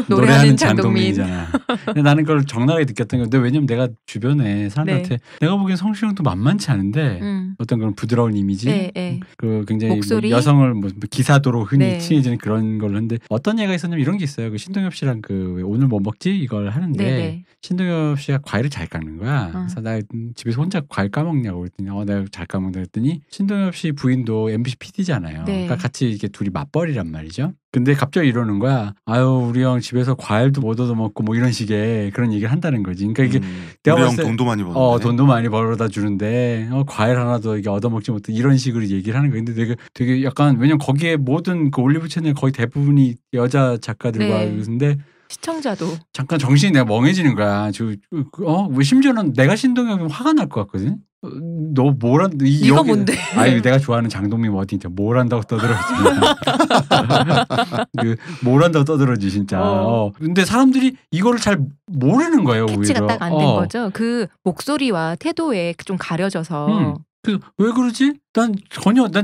S2: 노래하는 장동민이잖아. 근데 나는 그걸 적나라하게 느꼈던 게 근데 왜냐면 내가 주변에 사람들한테 내가 보기엔 성시경도 만만치 않은데 어떤 그런 부드러운 이미지 그 굉장히 뭐 여성을 뭐 기사도로 흔히 칭해지는 그런 걸 하는데 어떤 얘가 있었냐면 이런 게 있어요. 그 신동엽 씨랑 그 오늘 뭐 먹지 이걸 하는데 신동엽 씨가 과일을 잘 깎는 거야. 그래서 나 집에서 혼자 과일 까먹냐고 그랬더니 내가 잘 까먹는다 그랬더니 신동엽 씨 부인도 MBC PD잖아요. 그러니까 같이 이렇게 둘이 맞벌이란 말이죠. 근데 갑자기 이러는 거야. 아유 우리 형 집에서 과일도 못 얻어먹고 뭐 이런 식의 그런 얘기를 한다는 거지. 그러니까 이게
S1: 내가 우리 형 돈도 많이 버는데
S2: 돈도 많이 벌어다 주는데 과일 하나도 이게 얻어먹지 못해 이런 식으로 얘기를 하는 거야. 근데 되게 약간 왜냐면 거기에 모든 그 올리브 채널 거의 대부분이 여자 작가들과 근데
S3: 시청자도
S2: 잠깐 정신이 내가 멍해지는 거야. 왜 심지어는 내가 신동엽이면 화가 날 것 같거든. 너 뭘 한다?
S3: 이거 뭔데?
S2: 내가 좋아하는 장동민 뭐 어디 진짜 뭘 한다고 떠들어지. 뭘 한다고 떠들어지 진짜. 근데 사람들이 이거를 잘 모르는 거예요.
S3: 캐치가
S2: 오히려.
S3: 딱 안 된 거죠. 그 목소리와 태도에 좀 가려져서.
S2: 왜 그러지? 난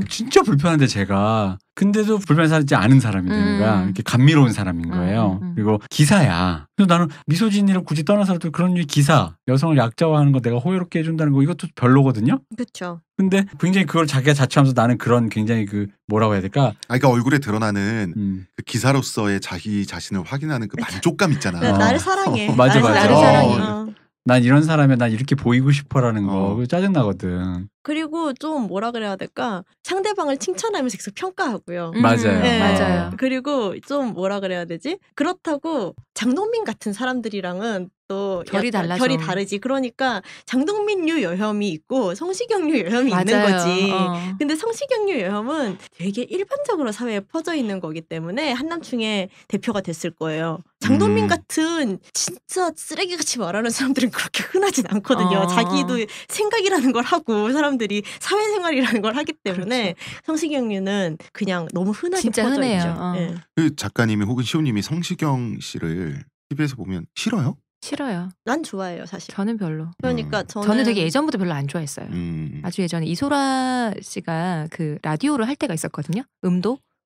S2: 진짜 불편한데 제가. 근데도 불편하지 않은 사람이 되는 거야. 이렇게 감미로운 사람인 거예요. 그리고 기사야. 그래서 나는 미소진이를 굳이 떠나서도 그런 기사, 여성을 약자화하는 거 내가 호의롭게 해준다는 거 이것도 별로거든요.
S4: 그렇죠.
S2: 근데 굉장히 그걸 자기가 자처하면서 나는 그런 굉장히 그 뭐라고 해야 될까?
S1: 그러니까 얼굴에 드러나는 그 기사로서의 자기 자신을 확인하는 그 만족감 있잖아.
S4: 나를 사랑해.
S2: 맞아.
S4: 나를 사랑해.
S2: 난 이런 사람이야. 난 이렇게 보이고 싶어라는 거 짜증나거든.
S4: 그리고 좀 뭐라 그래야 될까? 상대방을 칭찬하면서 계속 평가하고요.
S2: 맞아요.
S3: 맞아요.
S4: 그리고 좀 뭐라 그래야 되지? 그렇다고 장동민 같은 사람들이랑은 또
S3: 결이 달라져.
S4: 결이 다르지. 그러니까 장동민류 여혐이 있고 성시경류 여혐이 있는 거지. 근데 성시경류 여혐은 되게 일반적으로 사회에 퍼져 있는 거기 때문에 한남충의 대표가 됐을 거예요. 장동민 같은 진짜 쓰레기같이 말하는 사람들은 그렇게 흔하진 않거든요. 자기도 생각이라는 걸 하고 사람들이 사회생활이라는 걸 하기 때문에 성시경류는 그냥 너무 흔하게
S3: 진짜
S4: 퍼져
S3: 흔해요.
S4: 있죠.
S1: 그 작가님이 혹은 시호님이 성시경 씨를 TV에서 보면 싫어요?
S3: 싫어요.
S4: 난 좋아해요, 사실.
S3: 저는 별로.
S4: 그러니까
S3: 저는 되게 예전부터 별로 안 좋아했어요.
S1: 아주
S3: 예전에 이소라 씨가 그 라디오를 할 때가 있었거든요.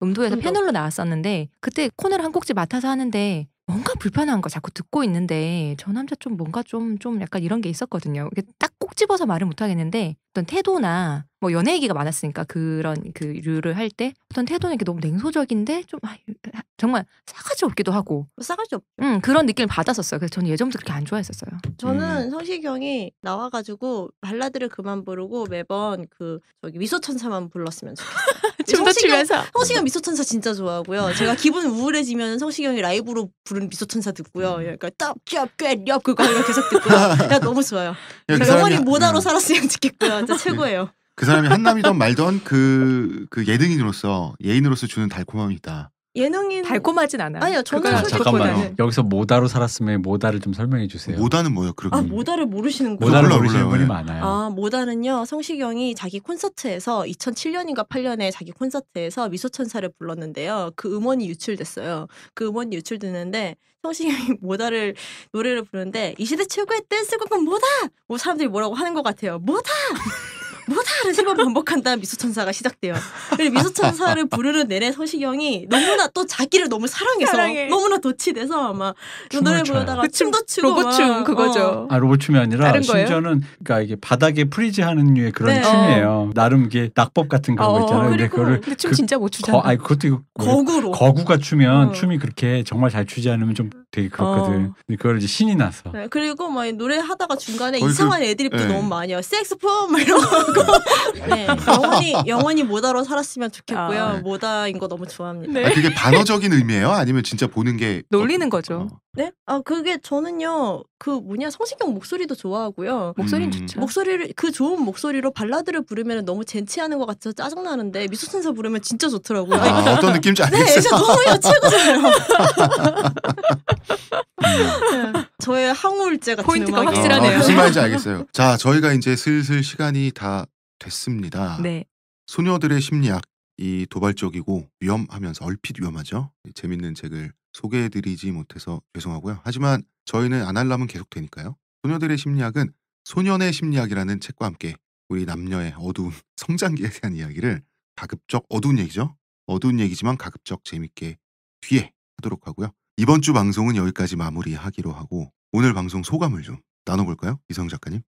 S3: 음도에서 패널로 나왔었는데 그때 코너를 한 곡지 맡아서 하는데 뭔가 불편한 거 자꾸 듣고 있는데 저 남자 좀 뭔가 좀 약간 이런 게 있었거든요. 이게 딱 꼭 집어서 말을 못 하겠는데 어떤 태도나 뭐 연애 얘기가 많았으니까 그런 그 류를 할 때 어떤 태도는 이렇게 너무 냉소적인데 좀 정말 싸가지 없기도 하고
S4: 싸가지 없죠.
S3: 그런 느낌을 받았었어요. 그래서 저는 예전부터 그렇게 안 좋아했었어요.
S4: 저는 성시경이 나와가지고 발라드를 그만 부르고 매번 그 저기 미소천사만 불렀으면 좋겠어요.
S3: 춤도 추면서.
S4: 성시경 미소천사 진짜 좋아하고요. 제가 기분 우울해지면 성시경이 라이브로 부른 미소천사 듣고요. 그러니까 떡밥꿰렵 그거 계속 듣고요. 그냥 너무 좋아요. 영원히 모다로 살았으면 좋겠고요. 진짜 최고예요.
S1: 그 사람이 한남이던 말던 그 예능인으로서 예인으로서 주는 달콤함이 있다.
S4: 예능인
S3: 달콤하진 않아요.
S4: 아니요, 저는
S3: 그거는
S4: 솔직히
S2: 잠깐만요.
S4: 그거는-
S2: 여기서 모다로 살았으면 모다를 좀 설명해 주세요.
S1: 모다는 뭐예요? 그러게.
S4: 모다를 모르시는 거예요?
S2: 모다를
S1: 몰라요,
S2: 모르시는
S1: 몰라요.
S2: 분이
S1: 예.
S2: 많아요.
S4: 모다는요, 성시경이 자기 콘서트에서 2007년인가 8년에 자기 콘서트에서 미소천사를 불렀는데요. 그 음원이 유출됐어요. 그 음원이 유출됐는데 성시경이 모다를 노래를 부르는데 이 시대 최고의 댄스곡은 뭐다! 뭐 사람들이 뭐라고 하는 것 같아요. 뭐다! 뭐다를 3번 반복한 다음 미소천사가 시작돼요. 그리고 미소천사를 부르는 내내 성시경이 너무나 또 자기를 너무 사랑해서
S3: 사랑해.
S4: 너무나 도취돼서 막
S2: 춤을
S4: 노래
S2: 춰요.
S4: 부르다가
S3: 그 춤,
S4: 춤도 추고
S3: 로봇춤
S4: 막,
S3: 그거죠.
S2: 로봇춤이 아니라
S3: 다른 거예요?
S2: 심지어는 그러니까 이게 바닥에 프리즈하는 류의 그런
S4: 네.
S2: 춤이에요. 나름 이게 낙법 같은 그런 거 있잖아요. 근데
S4: 그리고
S2: 그거를
S3: 근데 춤 진짜 못 추잖아.
S2: 그것도 이거
S4: 거구로.
S2: 거구가 추면
S4: 어.
S2: 춤이 그렇게 정말 잘 추지 않으면 좀 되게 그렇거든. 근데 그걸 이제 신이 나서.
S4: 네, 그리고 막 노래 하다가 중간에
S1: 거의
S4: 이상한 애드립도
S1: 네.
S4: 너무 많이 해요. 섹스폰 막 이런 거 하고. 네, 영원히 모다로 살았으면 좋겠고요.
S3: 아.
S4: 모다인 거 너무 좋아합니다.
S3: 네.
S1: 아, 그게 반어적인 의미예요? 아니면 진짜 보는 게
S3: 놀리는 거죠.
S4: 네? 그게 저는요, 성시경 목소리도 좋아하고요.
S3: 목소리는
S1: 음.
S3: 좋죠.
S4: 목소리를, 그 좋은 목소리로 발라드를 부르면 너무 젠치하는 것 같아서 짜증나는데, 미소천사 부르면 진짜 좋더라고요.
S1: 어떤 느낌인지
S4: 네,
S1: 알겠어요.
S4: 진짜 너무요, 최고잖아요. 네, 저의 항우울제 같은
S3: 포인트가
S4: 음악이에요.
S3: 확실하네요.
S1: 무슨 말인지 알겠어요. 자, 저희가 이제 슬슬 시간이 다 됐습니다.
S3: 네.
S1: 소녀들의 심리학, 이 도발적이고 위험하면서 얼핏 위험하죠. 재밌는 책을 소개해드리지 못해서 죄송하고요. 하지만 저희는 안 하려면 계속 되니까요. 소녀들의 심리학은 소년의 심리학이라는 책과 함께 우리 남녀의 어두운 성장기에 대한 이야기를 가급적 어두운 얘기죠. 어두운 얘기지만 가급적 재밌게 뒤에 하도록 하고요. 이번 주 방송은 여기까지 마무리하기로 하고 오늘 방송 소감을 좀 나눠볼까요? 이성 작가님.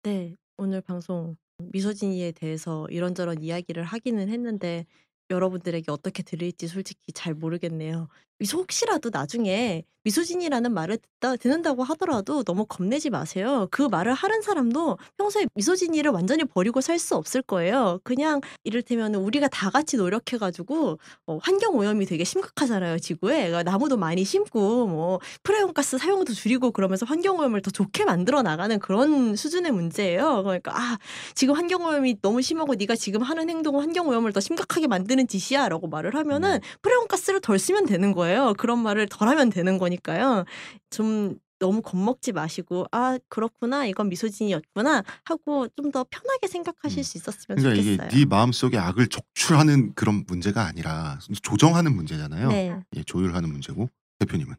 S4: 네. 오늘 방송 미소진이에 대해서 이런저런 이야기를 하기는 했는데 여러분들에게 어떻게 들릴지 솔직히 잘 모르겠네요. 혹시라도 나중에 미소진이라는 말을 듣는다고 하더라도 너무 겁내지 마세요. 그 말을 하는 사람도 평소에 미소진이를 완전히 버리고 살 수 없을 거예요. 그냥 이를테면 우리가 다 같이 노력해가지고 환경오염이 되게 심각하잖아요, 지구에. 그러니까 나무도 많이 심고 뭐 프레온가스 사용도 줄이고 그러면서 환경오염을 더 좋게 만들어 나가는 그런 수준의 문제예요. 그러니까 지금 환경오염이 너무 심하고 네가 지금 하는 행동은 환경오염을 더 심각하게 만드는 짓이야 라고 말을 하면은 프레온가스를 덜 쓰면 되는 거예요. 그런 말을 덜 하면 되는 거니까요. 좀 너무 겁먹지 마시고 그렇구나, 이건 미소진이었구나 하고 좀 더 편하게 생각하실 수 있었으면
S1: 그러니까
S4: 좋겠어요.
S1: 이게 네 마음속에 악을 적출하는 그런 문제가 아니라 조정하는 문제잖아요.
S4: 네.
S1: 예, 조율하는 문제고. 대표님은?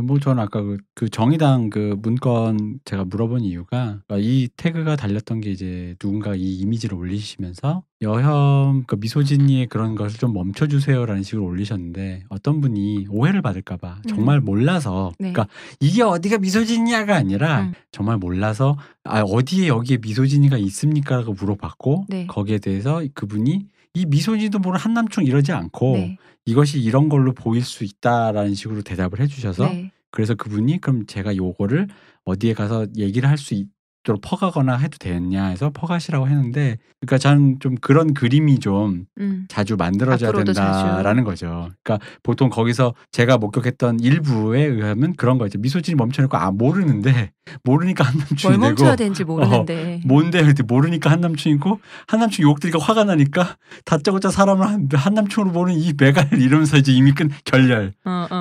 S2: 뭐 저는 아까 그 정의당 그 문건 제가 물어본 이유가 이 태그가 달렸던 게 이제 누군가 이 이미지를 올리시면서 여혐 미소진이의 그런 것을 좀 멈춰주세요라는 식으로 올리셨는데 어떤 분이 오해를 받을까봐 정말 몰라서
S3: 네.
S2: 그러니까 이게 어디가 미소진이야가 아니라 정말 몰라서 어디에 여기에 미소진이가 있습니까라고 물어봤고
S3: 네.
S2: 거기에 대해서 그분이 이 미소진이도 모르는 한남충 이러지 않고
S3: 네.
S2: 이것이 이런 걸로 보일 수 있다라는 식으로 대답을 해주셔서
S3: 네.
S2: 그래서 그분이 그럼 제가 요거를 어디에 가서 얘기를 할 수 있도록 퍼가거나 해도 되냐 해서 퍼가시라고 했는데 그러니까 저는 좀 그런 그림이 좀 자주 만들어져야
S3: 앞으로도
S2: 된다라는 거죠. 그러니까 보통 거기서 제가 목격했던 일부에 의하면 그런 거죠. 미소진이 멈춰놓고 모르는데 모르니까 한남충이
S3: 뭘
S2: 되고
S3: 멈춰야 되는지 모르는데
S2: 뭔데 모르니까 한남충이고 한남충 욕들이가 화가 나니까 다짜고짜 사람을 한남충으로 보는 이 매간을 이러면서 이제 이미 결렬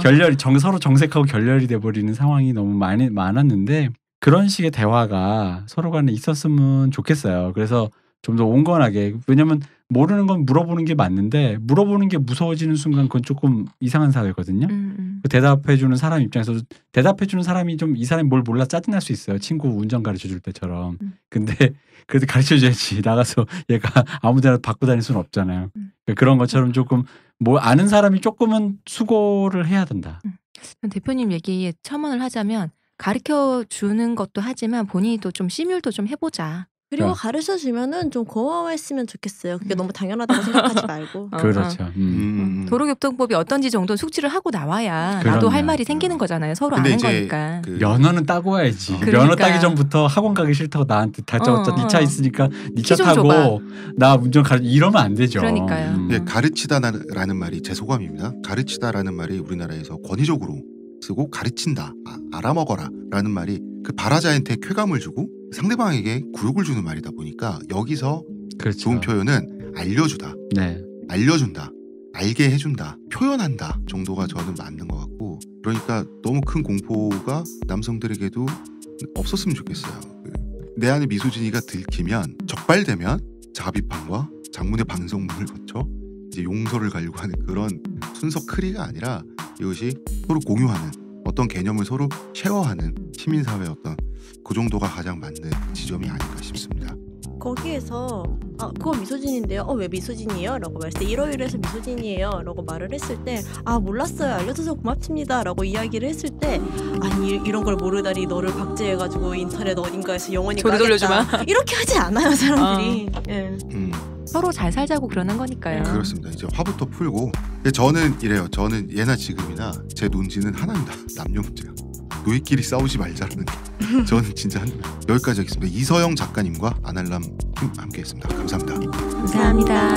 S2: 결렬이 서로 정색하고 결렬이 돼버리는 상황이 너무 많았는데 그런 식의 대화가 서로 간에 있었으면 좋겠어요. 그래서 좀 더 온건하게 왜냐면 모르는 건 물어보는 게 맞는데 물어보는 게 무서워지는 순간 그건 조금 이상한 사회거든요. 대답해주는 사람 입장에서 대답해주는 사람이 좀 이 사람이 뭘 몰라 짜증날 수 있어요. 친구 운전 가르쳐줄 때처럼. 근데 그래도 가르쳐줘야지 나가서 얘가 아무데나 받고 다닐 수는 없잖아요. 그런 것처럼 조금 뭐 아는 사람이 조금은 수고를 해야 된다.
S3: 대표님 얘기에 첨언을 하자면 가르쳐주는 것도 하지만 본인도 좀 시뮬도 좀 해보자.
S4: 그리고 가르쳐주면은 좀 고마워했으면 좋겠어요. 그게 너무 당연하다고 생각하지 말고.
S2: 그렇죠.
S3: 도로교통법이 어떤지 정도 숙지를 하고 나와야
S2: 그럼요.
S3: 나도 할 말이 생기는 거잖아요. 서로
S1: 근데
S3: 아는
S1: 이제
S3: 거니까.
S2: 면허는 따고 와야지.
S3: 그러니까.
S2: 면허 따기 전부터 학원 가기 싫다고 나한테 다짜고짜 네 차 있으니까 네 차
S3: 키 좀
S2: 타고
S3: 줘봐.
S2: 나 운전 이러면 안 되죠.
S3: 그러니까요.
S1: 예, 가르치다라는 말이 제 소감입니다. 가르치다라는 말이 우리나라에서 권위적으로 쓰고 가르친다, 알아먹어라 라는 말이 그 발화자한테 쾌감을 주고 상대방에게 굴욕을 주는 말이다 보니까 여기서
S2: 그렇죠.
S1: 좋은 표현은 알려주다,
S2: 네.
S1: 알려준다 알게 해준다, 표현한다 정도가 저는 맞는 것 같고, 그러니까 너무 큰 공포가 남성들에게도 없었으면 좋겠어요. 내 안에 미소진이가 들키면 적발되면 자비판과 장문의 반성문을 거쳐 이제 용서를 가려고 하는 그런 순서 크리가 아니라 이것이 서로 공유하는 어떤 개념을 서로 쉐어하는 시민사회의 어떤 그 정도가 가장 맞는 지점이 아닌가 싶습니다.
S4: 거기에서 그거 미소진인데요. 왜 미소진이에요? 라고 말했을 때 이러이러해서 미소진이에요 라고 말을 했을 때 몰랐어요. 알려줘서 고맙습니다 라고 이야기를 했을 때 아니 이런 걸 모르다니 너를 박제해가지고 인터넷 어딘가에서 영원히
S3: 조리 돌려주마.
S4: 이렇게 하지 않아요 사람들이. 예.
S3: 서로 잘 살자고 그러는 거니까요.
S1: 그렇습니다. 이제 화부터 풀고. 근데 저는 이래요. 저는 예나 지금이나 제 논지는 하나입니다. 남녀 문제야. 너희끼리 싸우지 말자라는 게 저는 진짜 여기까지 하겠습니다. 이서영 작가님과 아날람 팀 함께했습니다. 감사합니다.
S3: 감사합니다.